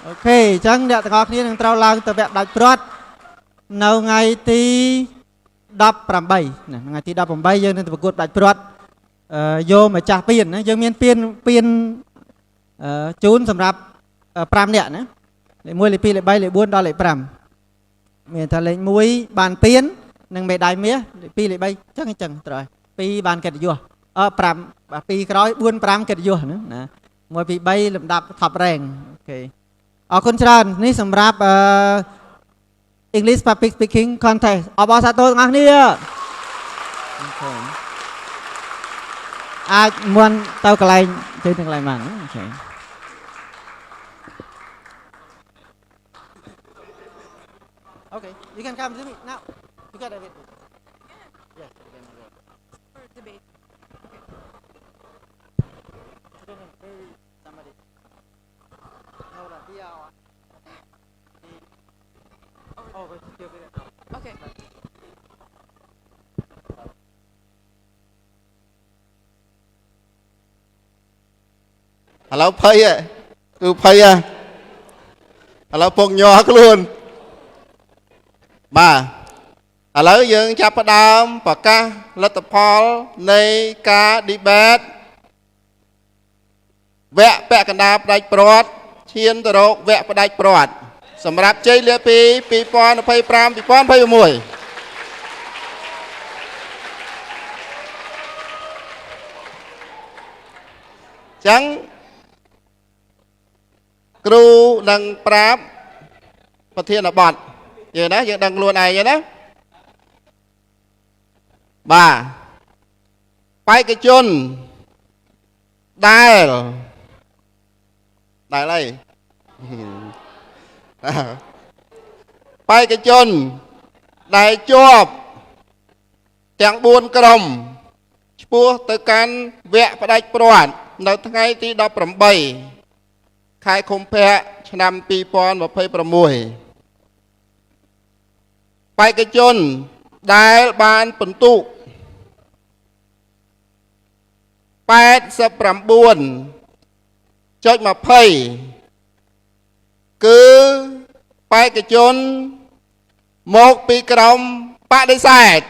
អូខេអញ្ចឹងអ្នកទាំងអស់គ្នានឹងត្រូវឡើងទៅវគ្គដាច់ព្រាត់នៅថ្ងៃទី18ណាថ្ងៃទី18យើងនឹងទៅប្រកួតដាច់ព្រាត់យកម្ចាស់ពានណាយើងមានពានជូនសម្រាប់5នាក់ណាលេខ1លេខ2លេខ3លេខ4ដល់លេខ5មានថាលេខ1បានពាននិងមេដាយមាសលេខ2លេខ3អញ្ចឹងត្រូវហើយ2បានកិត្តិយស5 2ក្រោយ4 5កិត្តិយសណា1 2 3លំដាប់ top rank អូខេអរគុណច្រើននេះសម្រាប់English Public Speaking Contest អបអរសាទរទាំងអស់គ្នាអាចមុនទៅកន្លែងទៅកន្លែងបានអូខេOkay, you can come to me now. You got it. Yes, for debate. Somebody. No,
Okay.
Hello, Preah. Tu Preah. Hello, Pong Nho luôn. Ba ឥឡូវយើងចាប់ផ្ដើមប្រកាសលទ្ធផលនៃការ debate វគ្គពាក់កណ្ដាលផ្ដាច់ព្រាត់ឈានទៅរកវគ្គផ្ដាច់ព្រាត់សម្រាប់ជ័យលាភី 2025-2026 ចឹងគ្រូនឹងប្រាប់ប្រធានបទយើងណាយើងដឹងខ្លួនឯងណាបាទបេក្ខជនដែលអីបេក្ខជនដែលជាប់ទាំង4ក្រុមឆ្ពោះទៅកាន់វគ្គផ្ដាច់ព្រាត់នៅថ្ងៃទី18ខែកុម្ភៈឆ្នាំ2026បេក្ខជនដែលបានពិន្ទុ 89.20 គឺបេក្ខជនមកពីក្រុមបដិសេធ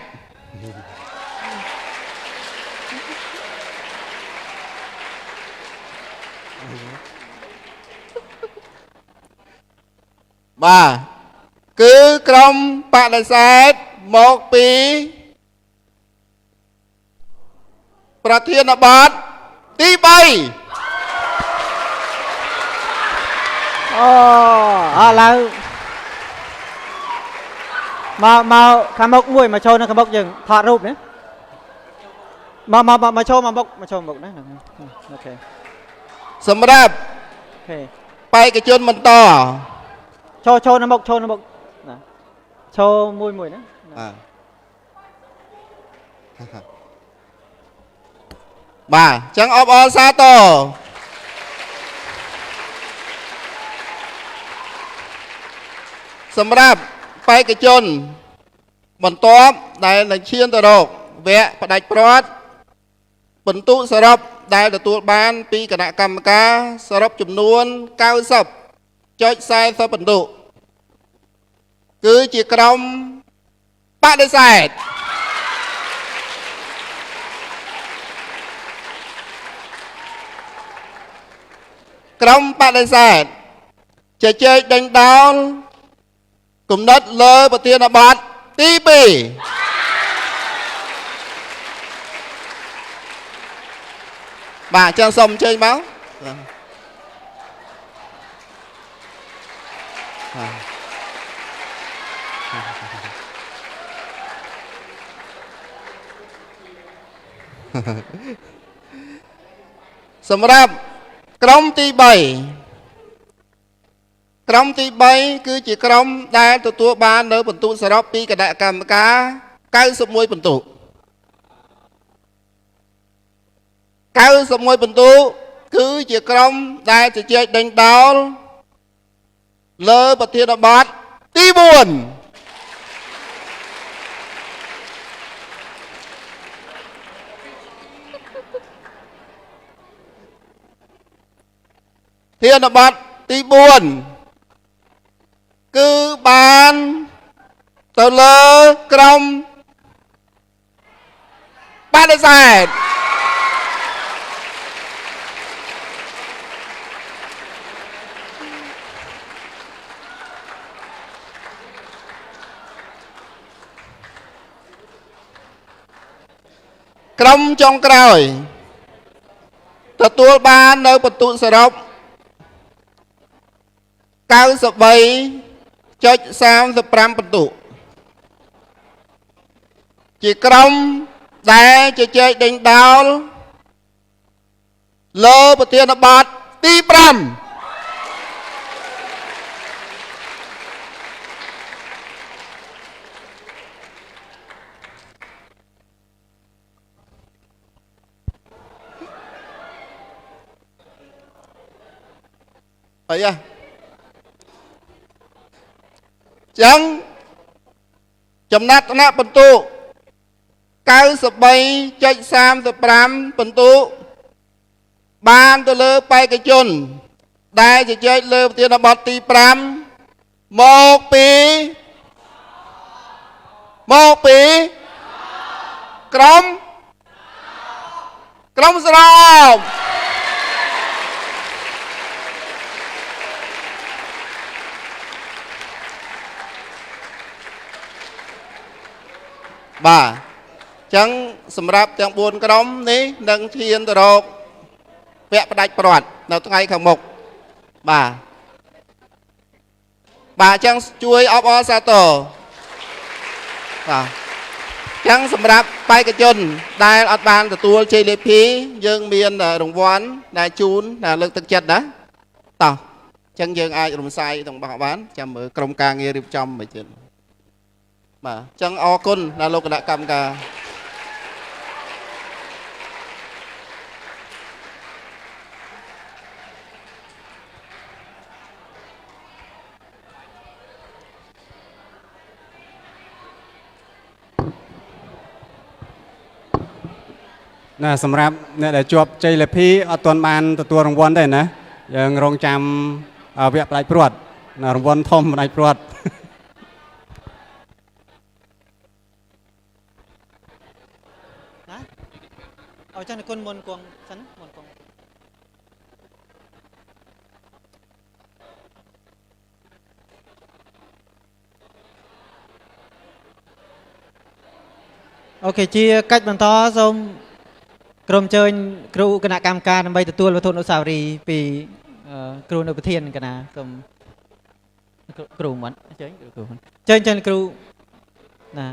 បាទគឺក្រុមបដិសេធមកពីប្រធានបទទី 3
អូឡើងមកខាងមុខមួយមកចូលនៅខាងមុខយើងថតរូបនេះមកចូលមកមុខណាអូខេ
សម្រាប់
អូខេ
បេក្ខជនបន្ត
ចូលនៅមុខណាចូលមួយណា
បាទចឹងអបអរសាទរសម្រាប់បេក្ខជនបន្ទាប់ដែលនឹងឈានទៅរកវគ្គផ្ដាច់ព្រាត់ពិន្ទុសរុបដែលទទួលបានពីគណៈកម្មការសរុបចំនួន 90.40 ពិន្ទុគឺជាក្រុមបដិសេធក្រុមបដិសេធជជែកដេញដោលគំនិតលើប្រធានបទទី 2 បាទចឹងសូមអញ្ជើញមកសម្រាប់ក្រុមទី 3 គឺជាក្រុមដែលទទួលបាននៅពិន្ទុសរុបពីគណៈកម្មការ 91 ពិន្ទុ 91 ពិន្ទុគឺជាក្រុមដែលជជែកដេញដោលលើប្រធានបទទី 4 ធានបទទី 4 គឺបានទៅលើក្រុមបដិសេធក្រុមចុងក្រោយទទួលបាននៅពិន្ទុសរុប 93.35 ពិន្ទុជាក្រុមដែលជជែកដេញដោលលើប្រធានបទទី 5 អីចឹងចំណាត់ថ្នាក់ពិន្ទុ 93.35 ពិន្ទុបានទៅលើបេក្ខជនដែលជជែកលើប្រធានបទទី 5 មកពី
មកពីក្រុមស្រោមបាទចឹងសម្រាប់ទាំង4ក្រុមនេះនឹងឈានទៅរកពាក់ផ្ដាច់ព្រាត់នៅថ្ងៃខាងមុខបាទចឹងជួយអបអរសាទរបាទចឹងសម្រាប់បេក្ខជនដែលអត់បានទទួលជ័យលាភីយើងមានរង្វាន់ដែលជូនលើកទឹកចិត្តណាតោះចឹងយើងអាចរំសាយទាំងរបស់បានចាំមើលក្រុមការងាររៀបចំមួយទៀតបាទចឹងអរគុណដល់លោកគណៈកម្មការ
ណាសម្រាប់អ្នកដែលជាប់ជ័យលាភីអត់ទាន់បានទទួលរង្វាន់ទេណាយើងរងចាំវគ្គផ្ដាច់ព្រាត់ណារង្វាន់ធំផ្ដាច់ព្រាត់
ណាអរចាគុណមុនគង់សិនមុនគង់អូខេជាកិច្ចបន្តសូមក្រុមអញ្ជើញគ្រូគណៈកម្មការដើម្បីទទួលវត្ថុអនុស្សាវរីយ៍ពីគ្រូនៅប្រធានកណាសូមគ្រូមិនអញ្ជើញគ្រូចេញគ្រូណា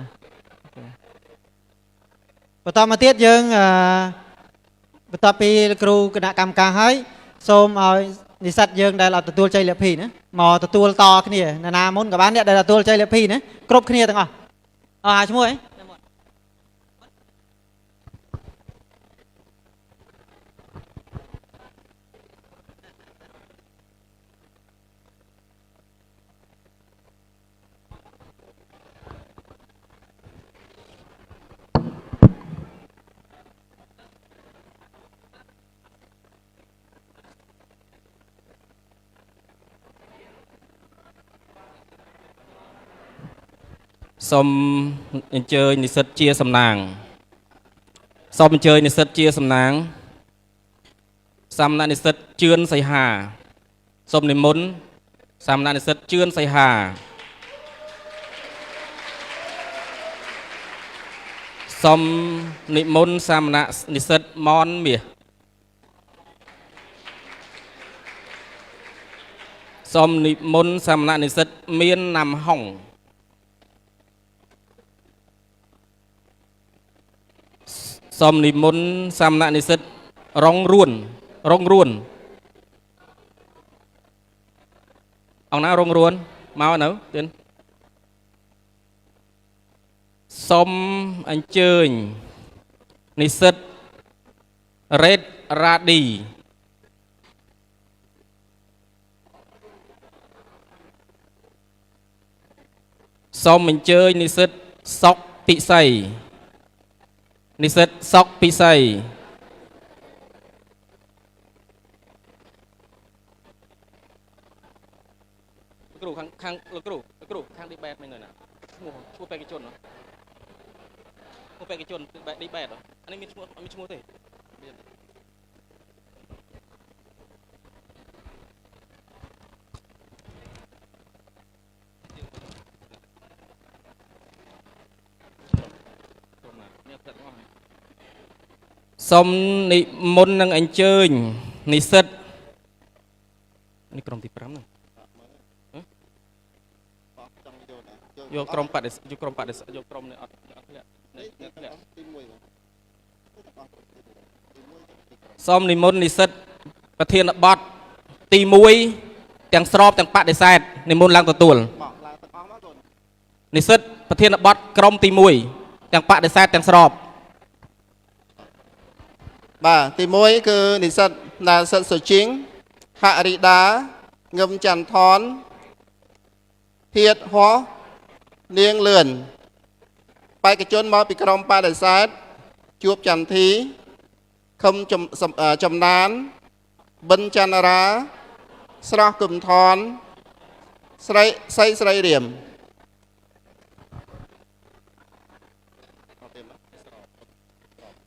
បន្តមកទៀតយើងបន្ទាប់ពីគ្រូគណៈកម្មការហើយសូមឲ្យនិស្សិតយើងដែលអត់ទទួលជ័យលាភីណាមកទទួលតគ្នាណាមុនក៏បានអ្នកដែលទទួលជ័យលាភីណាគ្រប់គ្នាទាំងអស់ឈ្មោះអី
សូមអញ្ជើញនិស្សិតជាសំណាងសូមអញ្ជើញនិស្សិតជាសំណាងសាមណនិស្សិតជឿនសីហាសូមនិមន្តសាមណនិស្សិតជឿនសីហាសូមនិមន្តសាមណនិស្សិតមនមាសសូមនិមន្តសាមណនិស្សិតមានណាំហុងសូមនិមន្តសាមណនិស្សិតរងរួនអង្គណារងរួនមកនៅទៀតសូមអញ្ជើញនិស្សិតរ៉េតរ៉ាឌីសូមអញ្ជើញនិស្សិតសុកពិសីនិស្សិតសុកពិសីគ្រូខាងលោកគ្រូខាងឌីបែតមិនណាឈ្មោះបេក្ខជនឈ្មោះបេក្ខជនឌីបែតអានេះមានឈ្មោះអត់មានឈ្មោះទេសូមនិមន្តនឹងអញ្ជើញនិស្សិតនេះក្រុមទី5ហ្នឹងយកក្រុមបដិយកក្រុមនេះអត់ធ្លាក់ទី1សូមនិមន្តនិស្សិតប្រធានបទទី1ទាំងស្របទាំងបដិសេធនិមន្តឡើងទទួលនិស្សិតប្រធានបទក្រុមទី1ទាំងបដិសេធទាំងស្រប
បាទទី1គឺនិស្សិតណាសិតសុជីងហរិដាងឹមចន្ទថនធៀតហោះនាងលឿនបេក្ខជនមកពីក្រុមបដិសេធជួបចន្ទធីខឹមចំណានបិនចន្ទរាស្រស់គឹមថនស្រីរៀម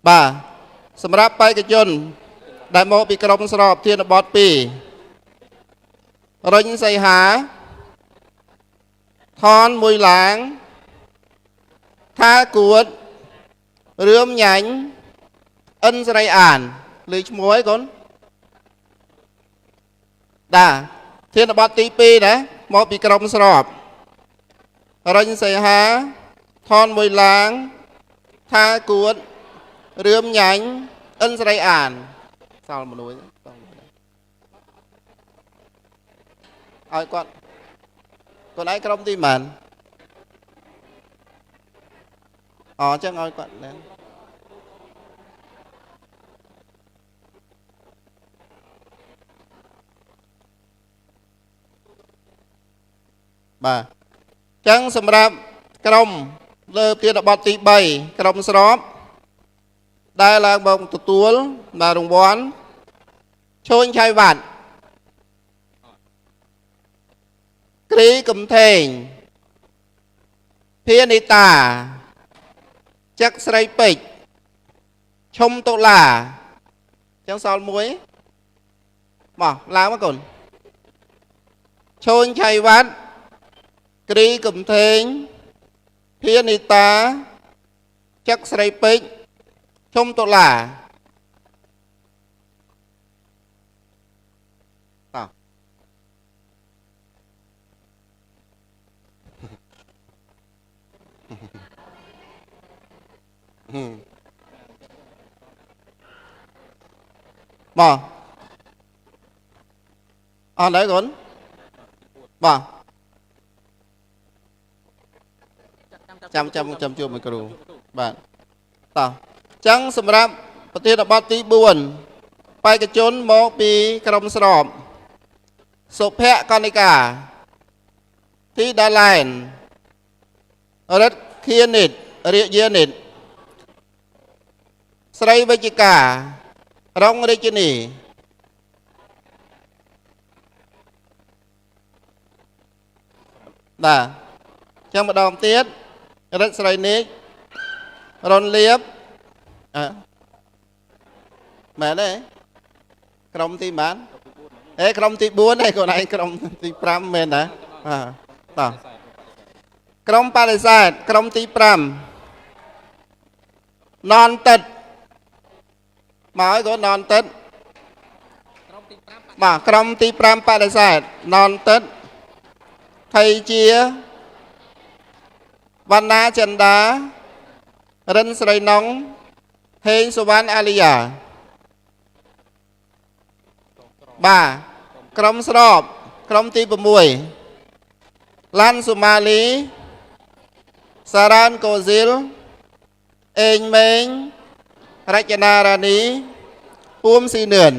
បាទសម្រាប់បេក្ខជនដែលមកពីក្រុមស្របធានបទ2រិញសីហាថនមួយឡាងថាគួតរឿមញ៉ាញ់អិនស្រីអានលើឈ្មោះអីកូនបាទធានបទទី2ណាមកពីក្រុមស្របរិញសីហាថនមួយឡាងថាគួតរឿមញ៉ាញ់អិនស្រីអានសល់មនុស្សឲ្យគាត់ឯងក្រុមទីប៉ុន្មានអញ្ចឹងឲ្យគាត់ណាបាទចឹងសម្រាប់ក្រុមលើធានបទទី3ក្រុមស្របដែលឡើងមកទទួលបានរង្វាន់ឈូញឆៃវ៉ាត់គ្រីកំថេងភានីតាចឹកស្រីពេជ្រឈុំតុលាចឹងសល់មួយមកឡើងមកកូនឈូញឆៃវ៉ាត់គ្រីកំថេងភានីតាចឹកស្រីពេជ្រឈុំតុលាបាទអត់ហើយកូនបាទចាំជួបមួយគ្រូបាទតោះចឹងសម្រាប់ប្រធានបទទី4បេក្ខជនមកពីក្រុមស្របសុភកនិកាទីដាឡែនរិទ្ធឃានិតរាជានិតស្រីវិជ្ជការងរាជនីបាទចឹងម្ដងទៀតរិទ្ធស្រីនេករនលៀបមែនទេក្រុមទីប៉ុន្មានក្រុមទី4ឯងខ្លួនឯងក្រុមទី5មែនណាតោះក្រុមបដិសេធក្រុមទី5ណនតិតមកឲ្យកូនណនតិតបាទក្រុមទី5បដិសេធណនតិតថៃជាវណ្ណាចិន្តារិនស្រីណុងហេងសុវណ្ណអាលីយ៉ាបាទក្រុមស្របក្រុមទី6ឡាន់សូម៉ាលីសារ៉ានកូស៊ីលអេងម៉េងរចនារ៉ានីពួមស៊ីនឿន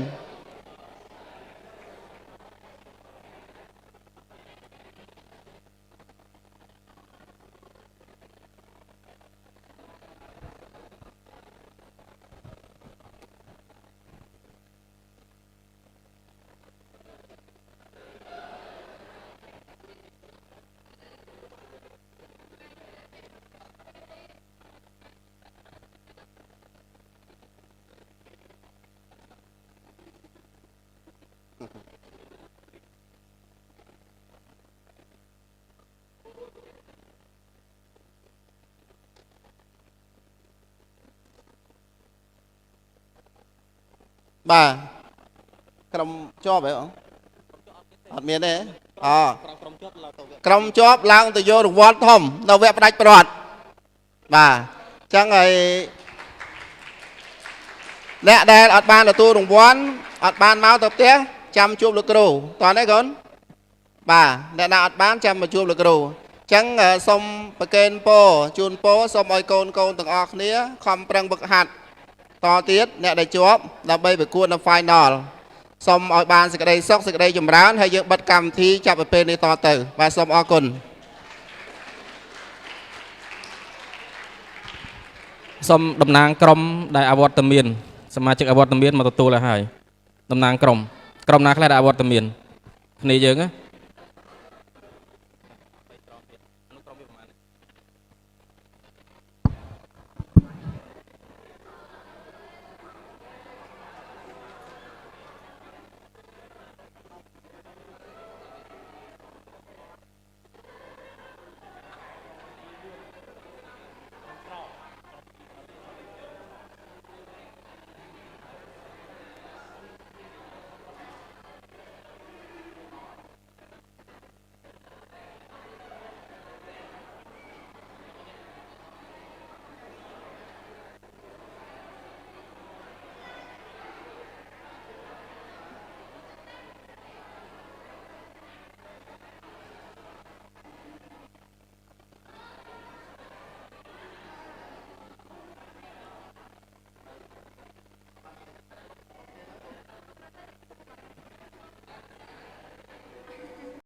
បាទក្រុមជាប់ហ៎អត់មានទេក្រុមជាប់ឡើងទៅយករង្វាន់ធំនៅវគ្គផ្ដាច់ប្រវត្តិបាទអញ្ចឹងហើយអ្នកដែលអត់បានទទួលរង្វាន់អត់បានមកទៅផ្ទះចាំជួបលោកគ្រូតោះទេកូនបាទអ្នកណាអត់បានចាំមកជួបលោកគ្រូអញ្ចឹងសូមប្រកេនពរជូនពរសូមឲ្យកូនទាំងអស់គ្នាខំប្រឹងវឹកហាត់តទៀតអ្នកដែលជាប់ដើម្បីប្រកួតនៅ final សូមឲ្យបានសេចក្តីសុខសេចក្តីចម្រើនហើយយើងបិទកម្មវិធីចាប់ពីពេលនេះតទៅបាទសូមអរគុណ
សូមតំណាងក្រុមដែលអវត្តមានសមាជិកអវត្តមានមកទទួលឲ្យហើយតំណាងក្រុមណាខ្លះដែលអវត្តមានគ្នាយើងណា